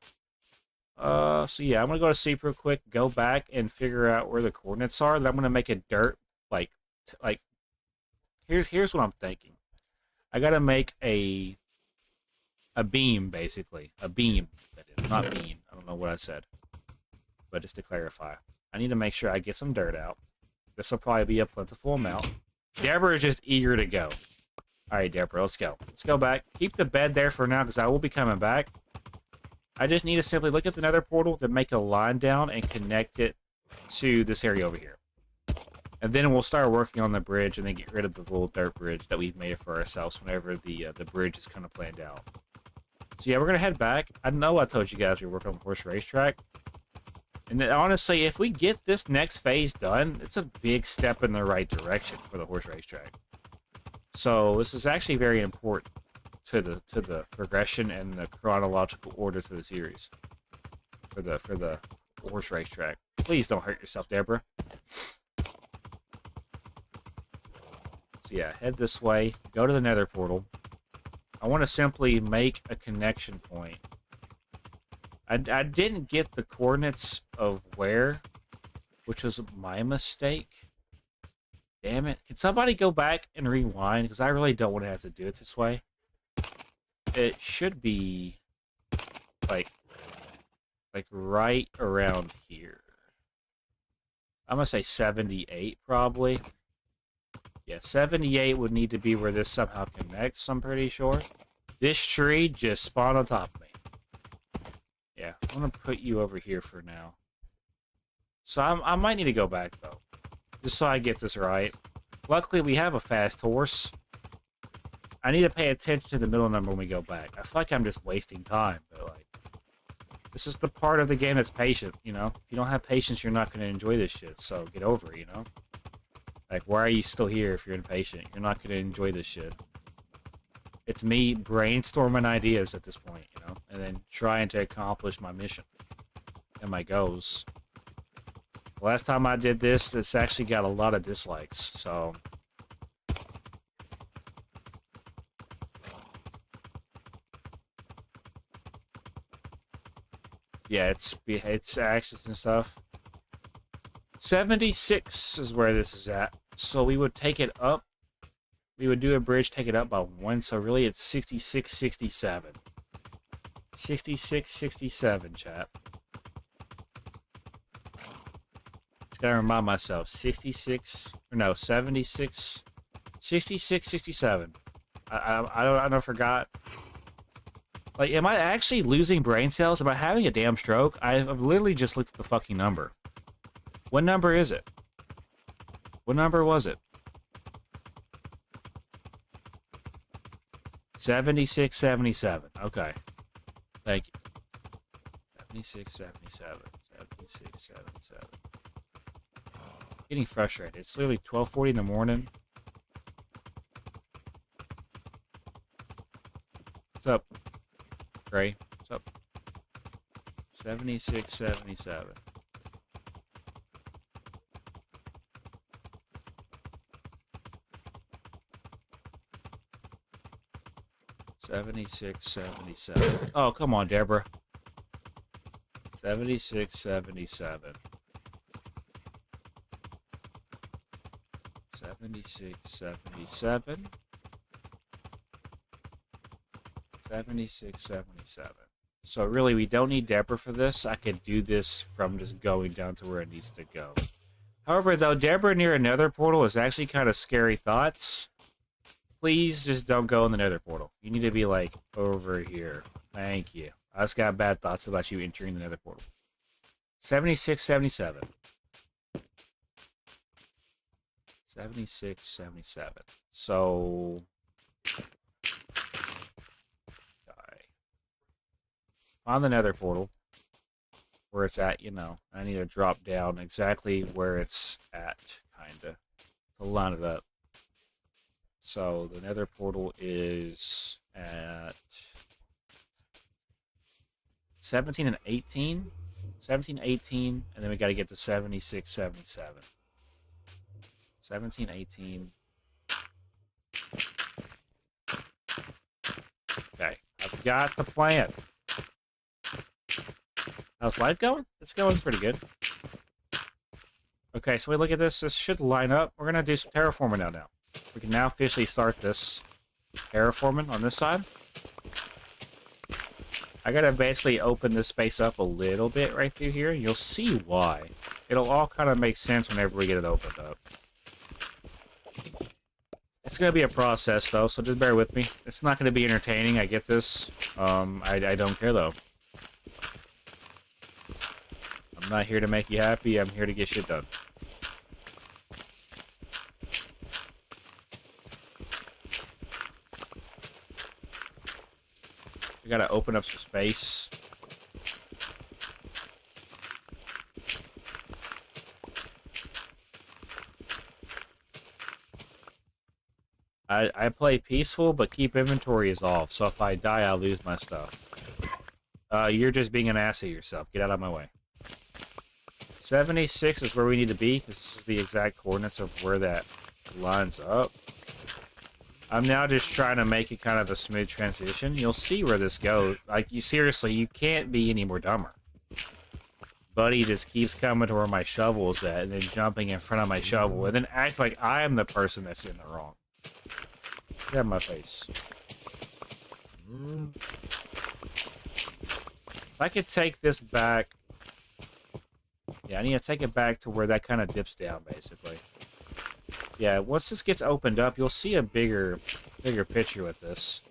So yeah, I'm gonna go to sleep real quick, go back and figure out where the coordinates are. Then I'm gonna make a dirt, like, here's what I'm thinking. I gotta make a beam, basically. A beam, that is. Not beam. I don't know what I said. But just to clarify, I need to make sure I get some dirt out. This will probably be a plentiful amount. Deborah is just eager to go. Alright, Deborah, let's go. Let's go back. Keep the bed there for now, because I will be coming back. I just need to simply look at the nether portal to make a line down and connect it to this area over here. And then we'll start working on the bridge and then get rid of the little dirt bridge that we've made for ourselves whenever the bridge is kind of planned out. So yeah, we're going to head back. I know I told you guys we were working on the horse racetrack. And then, honestly, if we get this next phase done, it's a big step in the right direction for the horse racetrack. So this is actually very important to the progression and the chronological order to the series for the horse racetrack. Please don't hurt yourself, Deborah. So yeah, head this way, go to the nether portal. I want to simply make a connection point. I didn't get the coordinates of where, which was my mistake. Damn it. Can somebody go back and rewind? Because I really don't want to have to do it this way. It should be, like right around here. I'm going to say 78, probably. Yeah, 78 would need to be where this somehow connects, I'm pretty sure. This tree just spawned on top of me. Yeah, I'm going to put you over here for now. So I might need to go back, though. Just so I get this right. Luckily, we have a fast horse. I need to pay attention to the middle number when we go back. I feel like I'm just wasting time, but, like, this is the part of the game that's patient, you know? If you don't have patience, you're not going to enjoy this shit, so get over it, you know? Like, why are you still here if you're impatient? You're not going to enjoy this shit. It's me brainstorming ideas at this point, you know? And then trying to accomplish my mission and my goals. Last time I did this, this actually got a lot of dislikes, so... yeah, it's actions and stuff. 76 is where this is at. So we would take it up. We would do a bridge, take it up by 1. So really it's 66, 67. 66, 67, chat. Just gotta remind myself. 66, or no, 76, 66, 67. I don't forgot. Like, am I actually losing brain cells? Am I having a damn stroke? I've literally just looked at the fucking number. What number is it? What number was it? 76, 77. Okay. Thank you. 76, 77. 76, 77. Getting frustrated. It's literally 12:40 in the morning. What's up, Gray? What's up? 7677. Oh, come on, Deborah. 7677. 7677. 7677. So really, we don't need Deborah for this. I could do this from just going down to where it needs to go. However, though, Deborah near a nether portal is actually kind of scary thoughts. Please just don't go in the nether portal. You need to be, like, over here. Thank you. I just got bad thoughts about you entering the nether portal. 7677. 7677. So... find the nether portal. Where it's at, you know. I need to drop down exactly where it's at, kinda. To line it up. So, the nether portal is at 17 and 18. 17, 18, and then we got to get to 76, 77. 17, 18. Okay, I've got the plan. How's life going? It's going pretty good. Okay, so we look at this. This should line up. We're going to do some terraforming now. We can now officially start this terraforming on this side. I gotta basically open this space up a little bit right through here. You'll see why. It'll all kind of make sense whenever we get it opened up. It's gonna be a process though, so just bear with me. It's not gonna be entertaining, I get this. I don't care though. I'm not here to make you happy, I'm here to get shit done. We gotta open up some space. I play peaceful, but keep inventories off, so if I die, I lose my stuff. You're just being an ass at yourself. Get out of my way. 76 is where we need to be, because this is the exact coordinates of where that lines up. I'm now just trying to make it kind of a smooth transition. You'll see where this goes. Like, you seriously, you can't be any more dumber. Buddy just keeps coming to where my shovel is at, and then jumping in front of my shovel, and then act like I am the person that's in the wrong. Get out of my face. If I could take this back... Yeah, I need to take it back to where that kind of dips down, basically. Yeah, once this gets opened up, you'll see a bigger picture with this.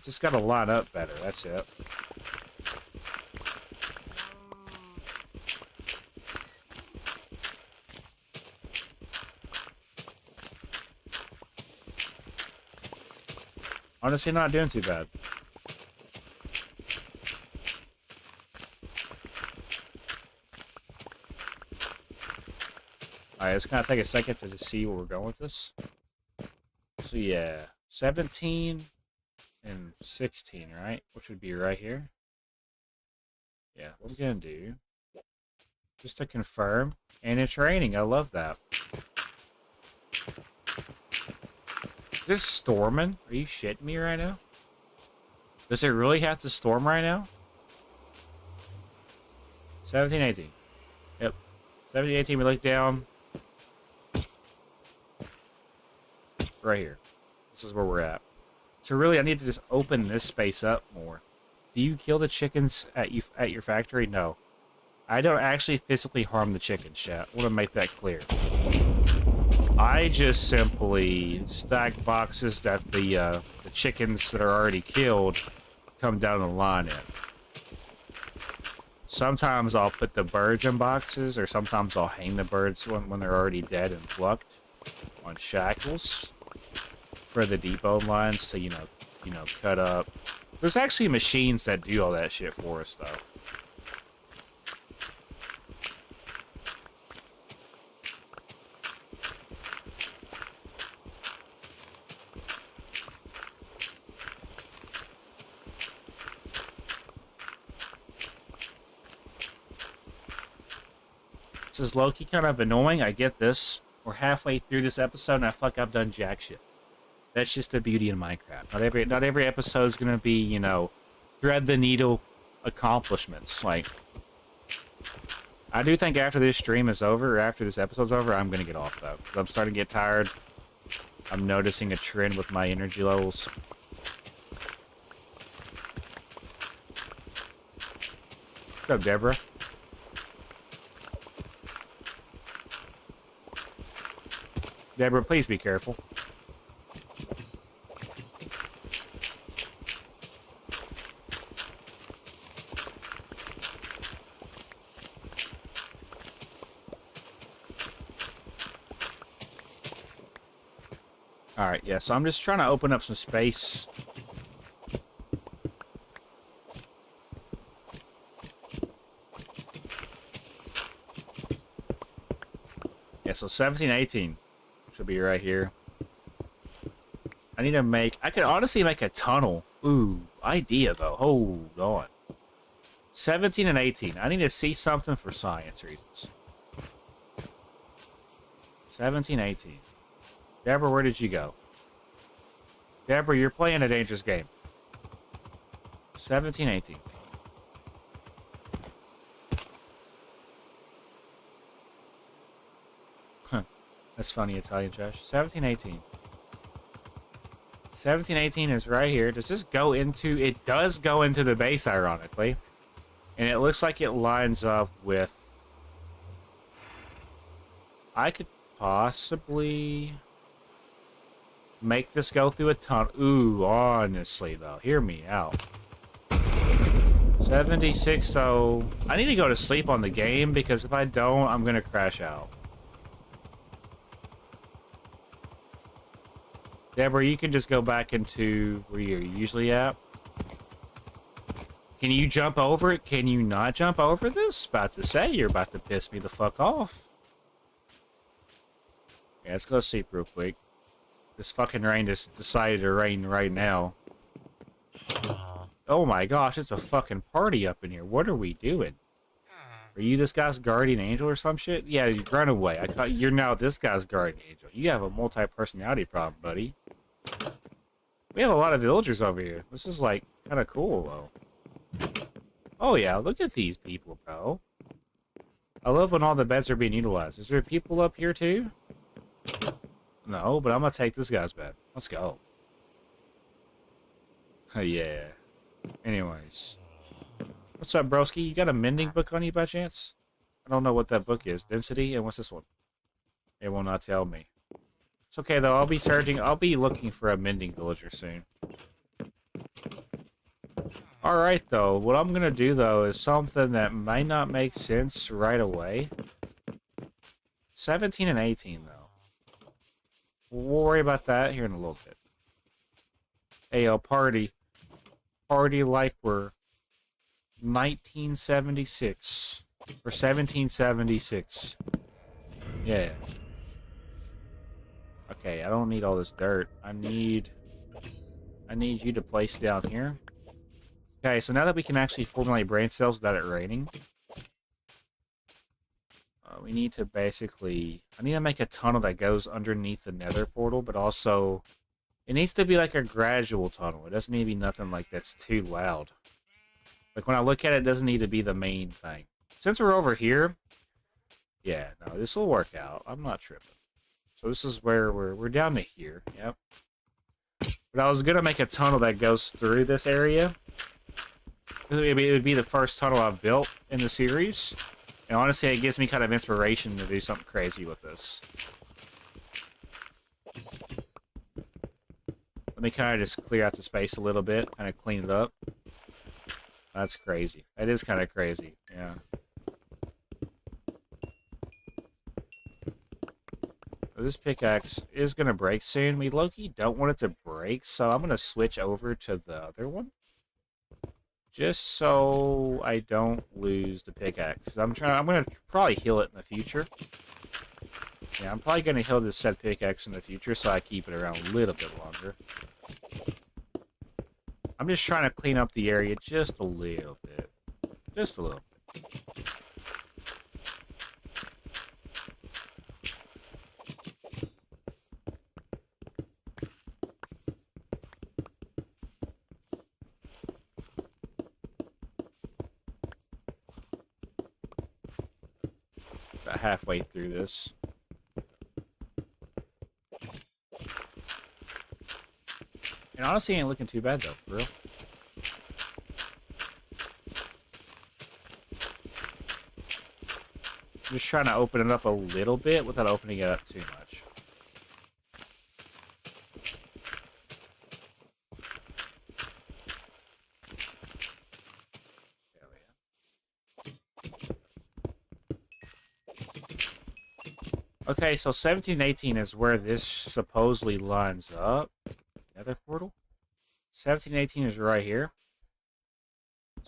Just gotta line up better, that's it. Honestly, not doing too bad. Alright, it's gonna take a second to just see where we're going with this. So yeah, 17 and 16, right? Which would be right here. Yeah, what I'm gonna do, just to confirm, and it's raining, I love that. Is this storming? Are you shitting me right now? Does it really have to storm right now? 17, 18. Yep. 17, 18, we look down. Right here. This is where we're at. So really, I need to just open this space up more. Do you kill the chickens at your factory? No. I don't actually physically harm the chickens, chat. I want to make that clear. I just simply stack boxes that the chickens that are already killed come down the line in. Sometimes I'll put the birds in boxes, or sometimes I'll hang the birds when they're already dead and plucked on shackles for the depot lines to, you know, cut up. There's actually machines that do all that shit for us, though. this is low-key kind of annoying. I get this. We're halfway through this episode, and I feel like I've done jack shit. That's just the beauty in Minecraft. Not every episode is gonna be, you know, thread the needle accomplishments. Like, I do think after this stream is over, or after this episode's over, I'm gonna get off though. 'Cause I'm starting to get tired. I'm noticing a trend with my energy levels. What's up, Deborah? Deborah, please be careful. Alright, yeah, so I'm just trying to open up some space. Yeah, so 17, 18 should be right here. I need to make... I could honestly make a tunnel. Ooh, idea, though. Hold on. 17 and 18. I need to see something for science reasons. 17, 18. Deborah, where did you go? Deborah, you're playing a dangerous game. 17, 18. Huh. That's funny, Italian trash. 17, 18. 17, 18 is right here. Does this go into... It does go into the base, ironically. And it looks like it lines up with... I could possibly... make this go through a tunnel. Ooh, honestly, though. Hear me out. 76, so... I need to go to sleep on the game, because if I don't, I'm gonna crash out. Deborah, you can just go back into where you're usually at. Can you jump over it? Can you not jump over this? About to say, you're about to piss me the fuck off. Yeah, let's go sleep real quick. This fucking rain just decided to rain right now. Oh my gosh, it's a fucking party up in here. What are we doing? Are you this guy's guardian angel or some shit? Yeah, you run away. You're now this guy's guardian angel. You have a multi-personality problem, buddy. We have a lot of villagers over here. This is like kind of cool, though. Oh yeah, look at these people, bro. I love when all the beds are being utilized. Is there people up here too? No, but I'm gonna take this guy's bed. Let's go. Yeah. Anyways. What's up, broski? You got a mending book on you by chance? I don't know what that book is. Density? And what's this one? It will not tell me. It's okay, though. I'll be searching. I'll be looking for a mending villager soon. Alright, though. What I'm gonna do, though, is something that might not make sense right away. 17 and 18, though. We'll worry about that here in a little bit. Hey, yo, party. Party like we're 1976. Or 1776. Yeah. Okay, I don't need all this dirt. I need you to place down here. Okay, so now that we can actually formulate brain cells without it raining, we need to basically... I need to make a tunnel that goes underneath the nether portal, but also... It needs to be like a gradual tunnel. It doesn't need to be nothing like that's too loud. Like, when I look at it, it doesn't need to be the main thing. Since we're over here... Yeah, no, this will work out. I'm not tripping. So this is where we're down to here. Yep. But I was going to make a tunnel that goes through this area. It would be the first tunnel I've built in the series. And honestly, it gives me kind of inspiration to do something crazy with this. Let me kind of just clear out the space a little bit, kind of clean it up. That's crazy. That is kind of crazy, yeah. This pickaxe is going to break soon. We low-key don't want it to break, so I'm going to switch over to the other one. Just so I don't lose the pickaxe. I'm going to probably heal it in the future. Yeah, I'm probably going to heal this said pickaxe in the future so I keep it around a little bit longer. I'm just trying to clean up the area just a little bit. Just a little bit. About halfway through this. And honestly, ain't looking too bad though, for real. I'm just trying to open it up a little bit without opening it up too much. Okay, so 1718 is where this supposedly lines up. Nether portal? 1718 is right here.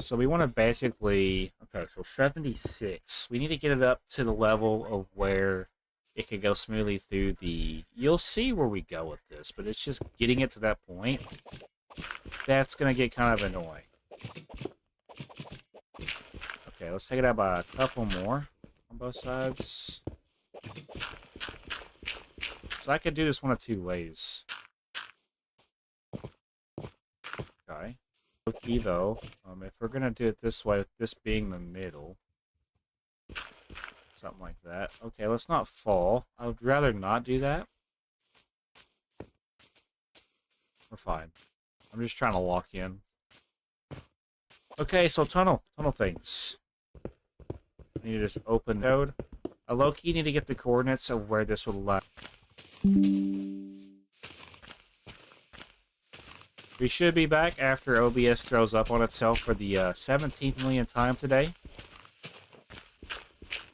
So we want to basically... Okay, so 76. We need to get it up to the level of where it can go smoothly through the... You'll see where we go with this, but it's just getting it to that point. That's going to get kind of annoying. Okay, let's take it out by a couple more on both sides. So I could do this one of two ways. Okay. Okay, though, if we're gonna do it this way, with this being the middle, something like that. Okay, let's not fall. I would rather not do that. We're fine. I'm just trying to lock in. Okay, so tunnel things. I need to just open the code. Loki, need to get the coordinates of where this will lie. We should be back after OBS throws up on itself for the 17th millionth time today.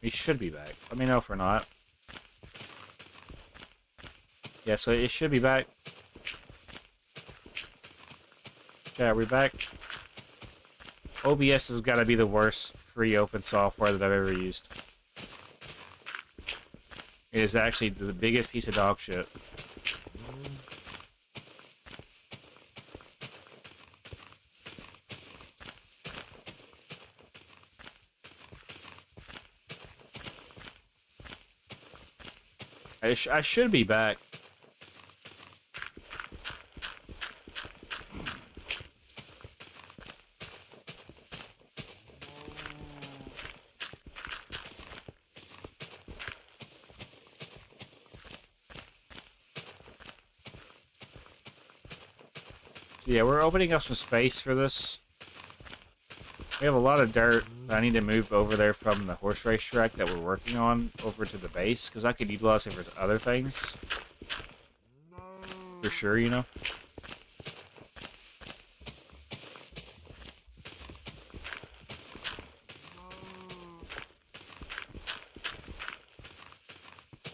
We should be back. Let me know if we're not. Yeah, so it should be back. Chat, we're back. OBS has got to be the worst free open software that I've ever used. It is actually the biggest piece of dog shit. I should be back. So yeah, we're opening up some space for this. We have a lot of dirt that I need to move over there from the horse race track that we're working on over to the base, because I could utilize it for other things. For sure, you know?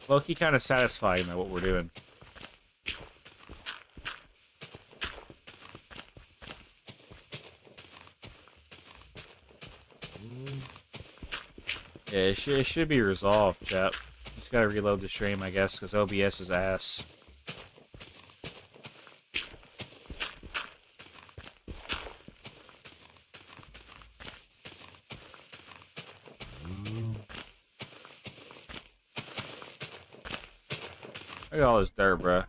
Low-key kind of satisfying, though, what we're doing. Yeah, it should be resolved, chap. Just gotta reload the stream, I guess, because OBS is ass. Look at all this dirt, bruh.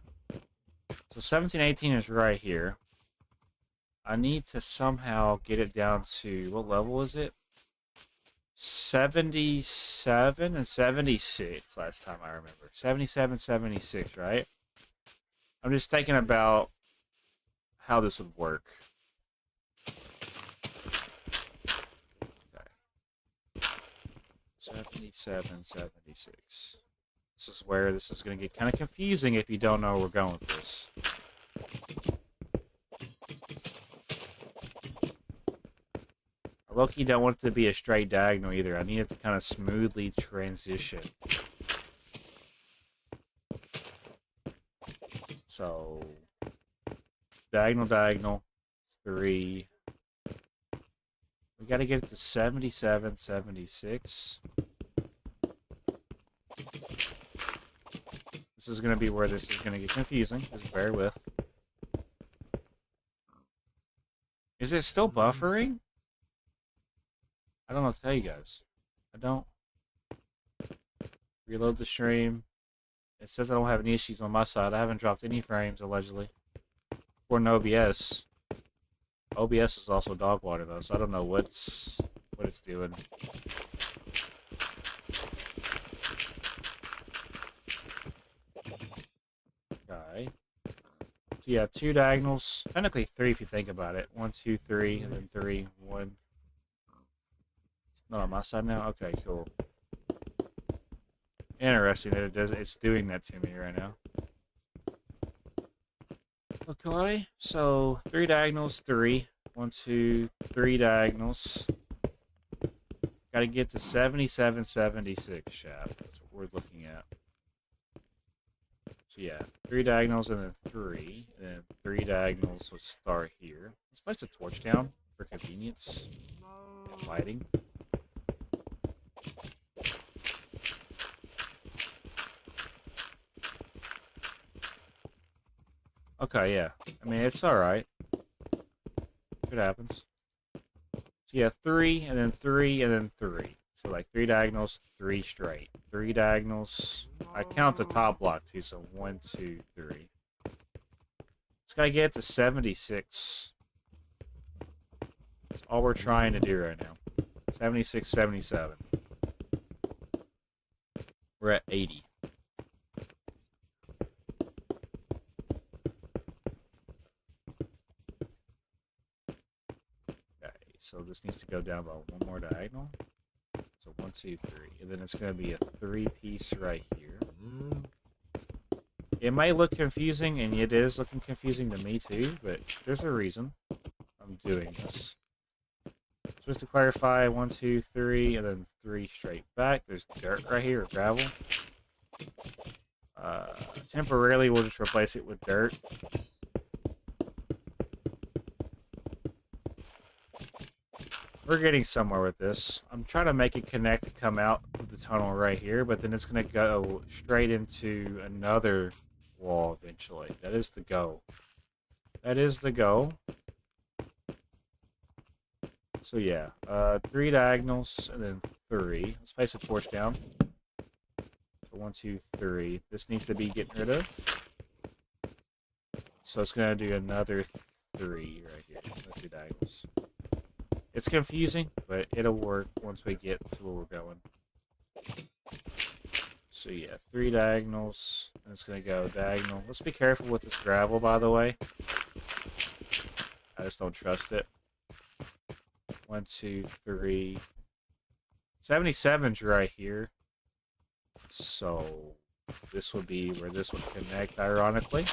So 1718 is right here. I need to somehow get it down to... What level is it? 77 and 76 last time I remember. 77, 76, right? I'm just thinking about how this would work. Okay. 77, 76. This is where this is going to get kind of confusing if you don't know where we're going with this. I low-key don't want it to be a straight diagonal either. I need it to kind of smoothly transition. So, diagonal, 3. We got to get it to 77, 76. This is going to be where this is going to get confusing. Just bear with. Is it still buffering? I don't know what to tell you guys. I don't. Reload the stream. It says I don't have any issues on my side. I haven't dropped any frames, allegedly. Or no OBS. OBS is also dog water, though, so I don't know what it's doing. So yeah, 2 diagonals. Technically 3 if you think about it. 1, 2, 3, and then 3, 1. Not on my side now? Okay, cool. Interesting that it's doing that to me right now. Okay, so 3 diagonals, 3. 1, 2, 3 diagonals. Gotta get to 77, 76 shaft. That's what we're looking at. So yeah, 3 diagonals and then 3. And then 3 diagonals will start here. Let's place a torch down for convenience. Lighting. Okay, yeah. I mean, it's alright. Shit happens. So yeah, 3, and then 3, and then 3. So like 3 diagonals, 3 straight. 3 diagonals. I count the top block too, so 1, 2, 3. Just gotta get to 76. That's all we're trying to do right now. 76, 77. We're at 80. So this needs to go down by 1 more diagonal. So 1, 2, 3. And then it's going to be a 3-piece right here. It might look confusing, and it is looking confusing to me too, but there's a reason I'm doing this. Just to clarify, 1, 2, 3, and then 3 straight back. There's dirt right here, or gravel. Temporarily, we'll just replace it with dirt. We're getting somewhere with this. I'm trying to make it connect to come out of the tunnel right here, but then it's going to go straight into another wall eventually. That is the goal. That is the goal. So yeah, 3 diagonals and then 3. Let's place a torch down. So 1, 2, 3. This needs to be getting rid of. So it's going to do another 3 right here. 2 diagonals. It's confusing, but it'll work once we get to where we're going. So yeah, 3 diagonals, and it's going to go diagonal. Let's be careful with this gravel, by the way. I just don't trust it. 1, 2, 3. 77's right here. So this would be where this would connect, ironically.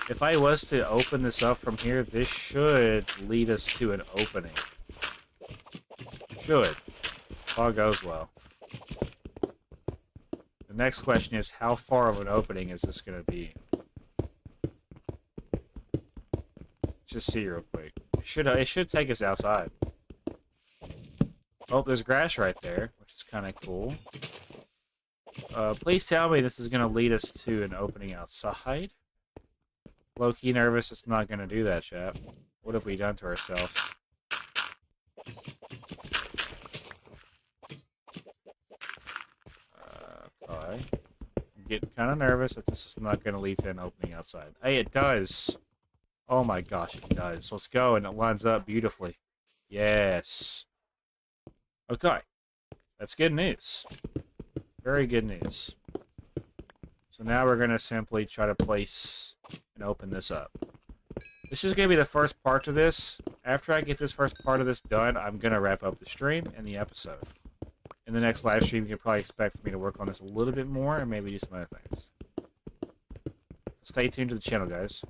If I was to open this up from here, this should lead us to an opening. Should. If all goes well. The next question is, how far of an opening is this going to be? Just see real quick. It should take us outside. Oh, there's grass right there, which is kind of cool. Please tell me this is going to lead us to an opening outside. Low-key nervous it's not going to do that, chap. What have we done to ourselves? Okay. I'm getting kind of nervous that this is not going to lead to an opening outside. Hey, it does! Oh my gosh, it does. Let's go, and it lines up beautifully. Yes. Okay. That's good news. Very good news. So now we're going to simply try to place and open this up. This is going to be the first part of this. After I get this first part of this done, I'm going to wrap up the stream and the episode. In the next live stream, you can probably expect for me to work on this a little bit more and maybe do some other things. Stay tuned to the channel, guys.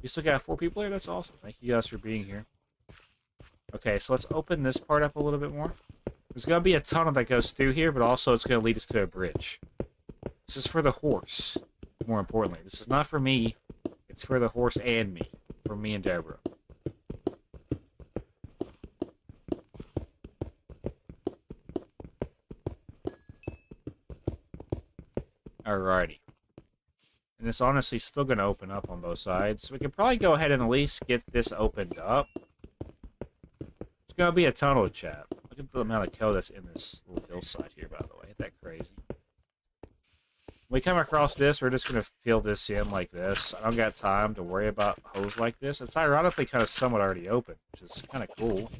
You still got 4 people here? That's awesome. Thank you guys for being here. Okay, so let's open this part up a little bit more. There's going to be a tunnel that goes through here, but also it's going to lead us to a bridge. This is for the horse, more importantly. This is not for me. It's for the horse and me. For me and Deborah. Alrighty. And it's honestly still going to open up on both sides. So we can probably go ahead and at least get this opened up. It's going to be a tunnel, chat. Look at the amount of code that's in this little hillside here, by the way. Isn't that crazy? When we come across this, we're just going to fill this in like this. I don't got time to worry about hose like this. It's ironically kind of somewhat already open, which is kind of cool.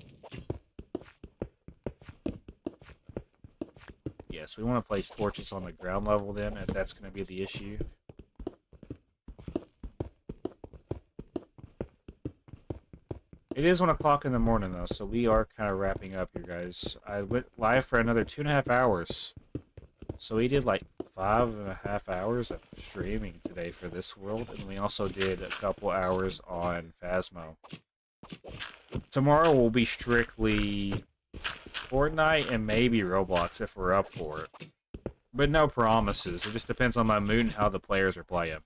Yes, we want to place torches on the ground level then, if that's going to be the issue. It is 1 o'clock in the morning, though, so we are kind of wrapping up here, guys. I went live for another 2.5 hours. So we did like 5.5 hours of streaming today for this world, and we also did a couple hours on Phasmo. Tomorrow will be strictly Fortnite and maybe Roblox if we're up for it. But no promises. It just depends on my mood and how the players are playing.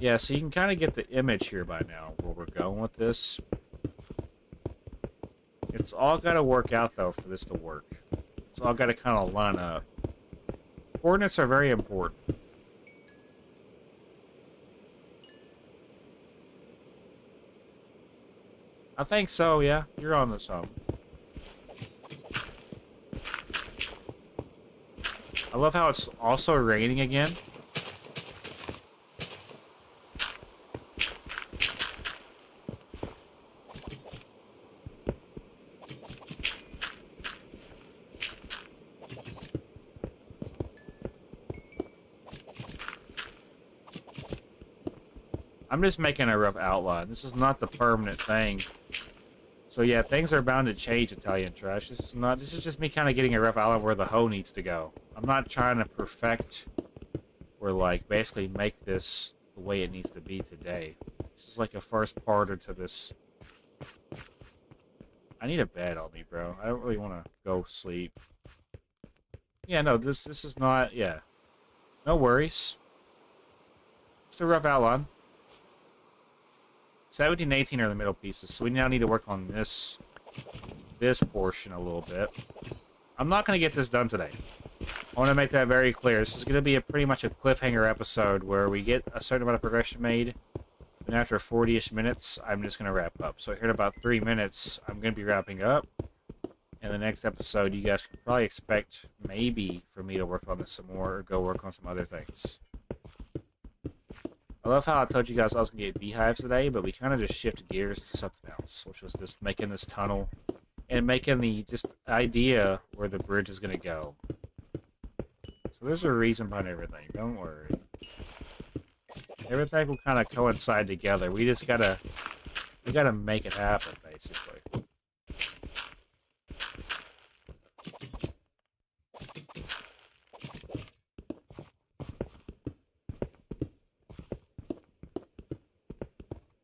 Yeah, so you can kind of get the image here by now where we're going with this. It's all got to work out, though, for this to work. It's all got to kind of line up. Coordinates are very important. I think so, yeah. You're on the song. I love how it's also raining again. I'm just making a rough outline. This is not the permanent thing. So yeah, things are bound to change, Italian Trash. This is just me kind of getting a rough outline where the hoe needs to go. I'm not trying to perfect or like basically make this the way it needs to be today. This is like a first parter to this. I need a bed on me, bro. I don't really want to go sleep. Yeah, no, this is not, yeah. No worries. Just a rough outline. 17 and 18 are the middle pieces, so we now need to work on this portion a little bit. I'm not going to get this done today. I want to make that very clear. This is going to be pretty much a cliffhanger episode where we get a certain amount of progression made, and after 40-ish minutes, I'm just going to wrap up. So here in about 3 minutes, I'm going to be wrapping up. In the next episode, you guys can probably expect maybe for me to work on this some more or go work on some other things. I love how I told you guys I was going to get beehives today, but we kind of just shifted gears to something else, which was just making this tunnel and making the just idea where the bridge is going to go. So there's a reason behind everything, don't worry. Everything will kind of coincide together. We just gotta make it happen, basically.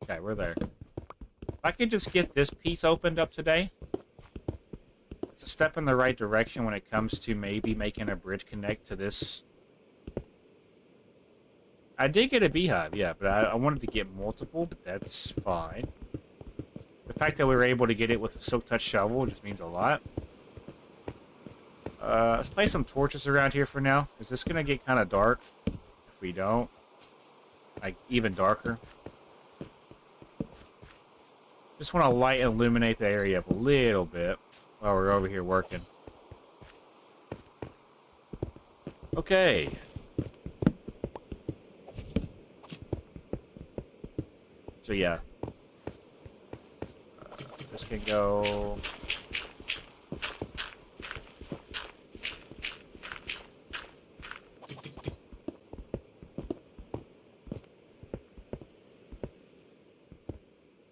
Okay, we're there. If I could just get this piece opened up today, it's a step in the right direction when it comes to maybe making a bridge connect to this. I did get a beehive, yeah, but I wanted to get multiple, but that's fine. The fact that we were able to get it with a silk touch shovel just means a lot. Let's place some torches around here for now. Is this going to get kind of dark? If we don't, like, even darker. Just want to light and illuminate the area up a little bit while we're over here working. Okay. So yeah. This can go...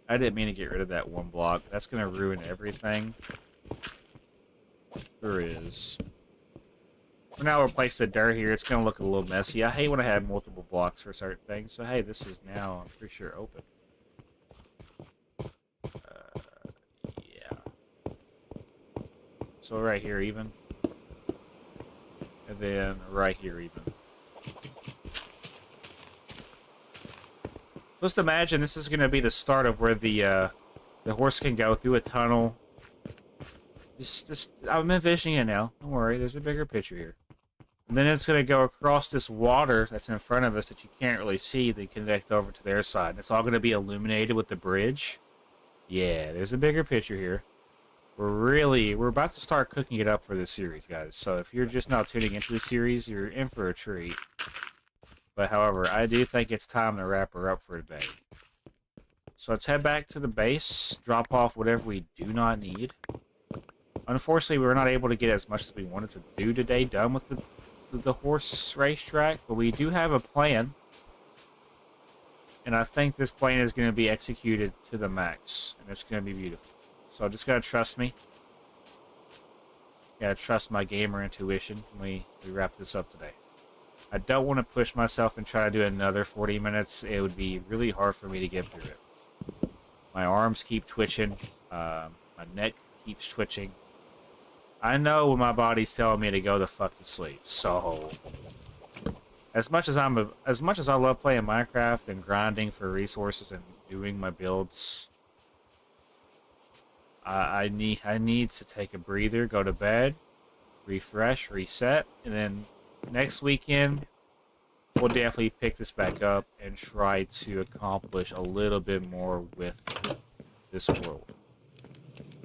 I didn't mean to get rid of that one block. That's going to ruin everything. There is. For now, we'll place the dirt here. It's going to look a little messy. I hate when I have multiple blocks for certain things. So, hey, this is now, I'm pretty sure, open. Yeah. So, right here, even. And then right here, even. Just imagine this is going to be the start of where the horse can go through a tunnel. I'm envisioning it now. Don't worry, there's a bigger picture here. And then it's going to go across this water that's in front of us that you can't really see. They connect over to their side. And it's all going to be illuminated with the bridge. Yeah, there's a bigger picture here. We're about to start cooking it up for this series, guys. So if you're just now tuning into the series, you're in for a treat. But however, I do think it's time to wrap her up for today. So let's head back to the base, drop off whatever we do not need. Unfortunately, we were not able to get as much as we wanted to do today done with the horse racetrack, but we do have a plan. And I think this plan is going to be executed to the max. And it's going to be beautiful. So just got to trust me. Got to trust my gamer intuition when we wrap this up today. I don't want to push myself and try to do another 40 minutes. It would be really hard for me to get through it. My arms keep twitching. My neck keeps twitching. I know when my body's telling me to go the fuck to sleep. So, as much as I love playing Minecraft and grinding for resources and doing my builds, I need to take a breather, go to bed, refresh, reset, and then next weekend we'll definitely pick this back up and try to accomplish a little bit more with this world.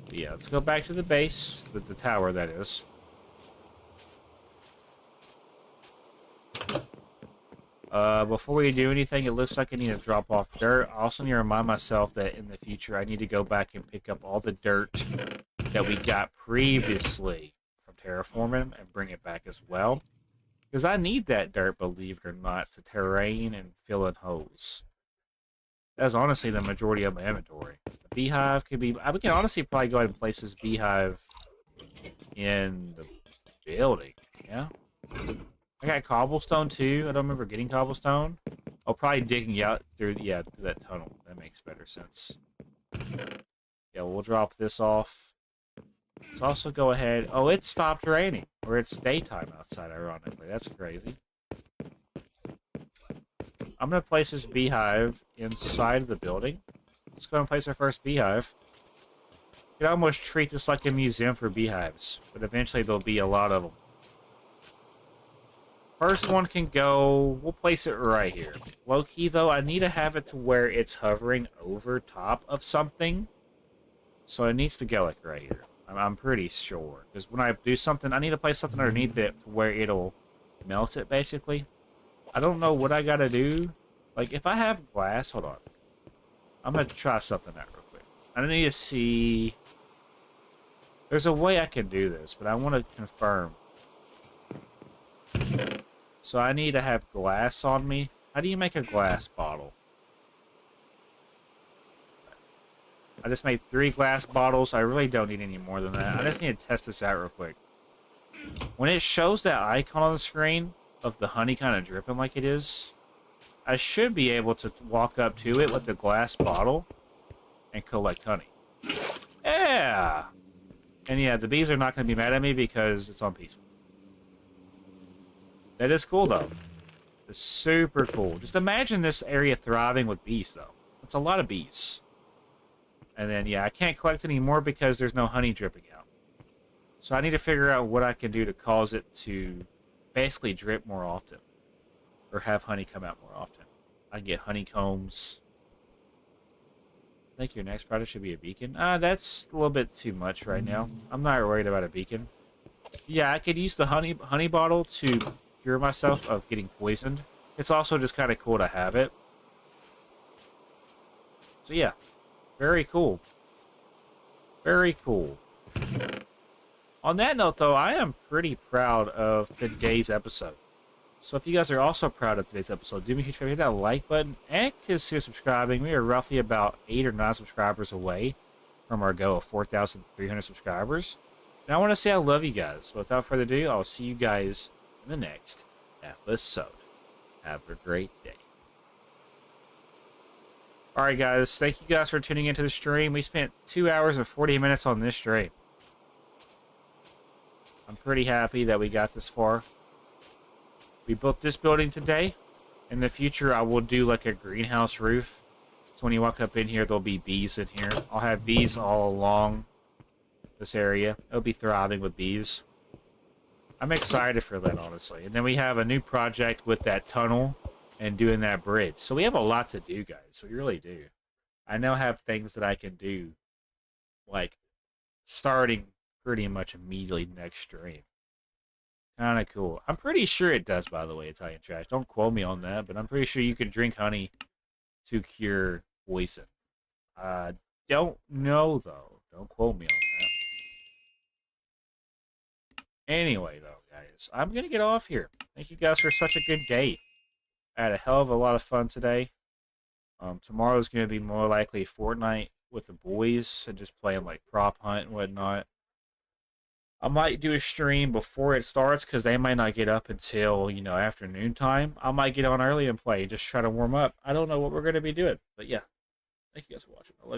But yeah, let's go back to the base, the tower that is. Before we do anything, it looks like I need to drop off dirt. I also need to remind myself that in the future I need to go back and pick up all the dirt that we got previously from terraforming and bring it back as well. Because I need that dirt, believe it or not, to terrain and fill in holes. That's honestly the majority of my inventory. The beehive could be... we can honestly probably go ahead and place this beehive in the building. Yeah? I got cobblestone too. I don't remember getting cobblestone. I'll probably digging out through that tunnel. That makes better sense. Yeah, we'll drop this off. Let's also go ahead. Oh, it stopped raining. Or it's daytime outside, ironically. That's crazy. I'm going to place this beehive inside of the building. Let's go and place our first beehive. You could almost treat this like a museum for beehives. But eventually there'll be a lot of them. First one can go, we'll place it right here. Low key though, I need to have it to where it's hovering over top of something. So it needs to go like right here. I'm pretty sure. Because when I do something, I need to place something underneath it to where it'll melt it basically. I don't know what I gotta do. Like if I have glass, hold on. I'm gonna try something out real quick. I need to see. There's a way I can do this, but I want to confirm. So I need to have glass on me. How do you make a glass bottle? I just made 3 glass bottles. I really don't need any more than that. I just need to test this out real quick. When it shows that icon on the screen of the honey kind of dripping like it is, I should be able to walk up to it with the glass bottle and collect honey. Yeah! And yeah, the bees are not going to be mad at me because it's on peaceful. That is cool, though. It's super cool. Just imagine this area thriving with bees, though. It's a lot of bees. And then, yeah, I can't collect any more because there's no honey dripping out. So I need to figure out what I can do to cause it to basically drip more often. Or have honey come out more often. I can get honeycombs. I think your next project should be a beacon. That's a little bit too much right now. I'm not worried about a beacon. Yeah, I could use the honey bottle to cure myself of getting poisoned. It's also just kind of cool to have it. So yeah, very cool. Very cool. On that note, though, I am pretty proud of today's episode. So if you guys are also proud of today's episode, do me a huge favor, hit that like button and consider subscribing. We are roughly about 8 or 9 subscribers away from our goal of 4,300 subscribers. And I want to say I love you guys. But without further ado, I'll see you guys in the next episode. Have a great day. Alright guys, thank you guys for tuning into the stream. We spent 2 hours and 40 minutes on this stream. I'm pretty happy that we got this far. We built this building today. In the future, I will do like a greenhouse roof. So when you walk up in here, there'll be bees in here. I'll have bees all along this area. It'll be thriving with bees. I'm excited for that, honestly. And then we have a new project with that tunnel and doing that bridge. So we have a lot to do, guys. We really do. I now have things that I can do, like, starting pretty much immediately next stream. Kind of cool. I'm pretty sure it does, by the way, Italian Trash. Don't quote me on that, but I'm pretty sure you can drink honey to cure poison. Don't know, though. Don't quote me on that. Anyway, though, guys, I'm going to get off here. Thank you guys for such a good day. I had a hell of a lot of fun today. Tomorrow's going to be more likely Fortnite with the boys and just playing like prop hunt and whatnot. I might do a stream before it starts because they might not get up until, afternoon time. I might get on early and play, just try to warm up. I don't know what we're going to be doing. But yeah, thank you guys for watching. I love you.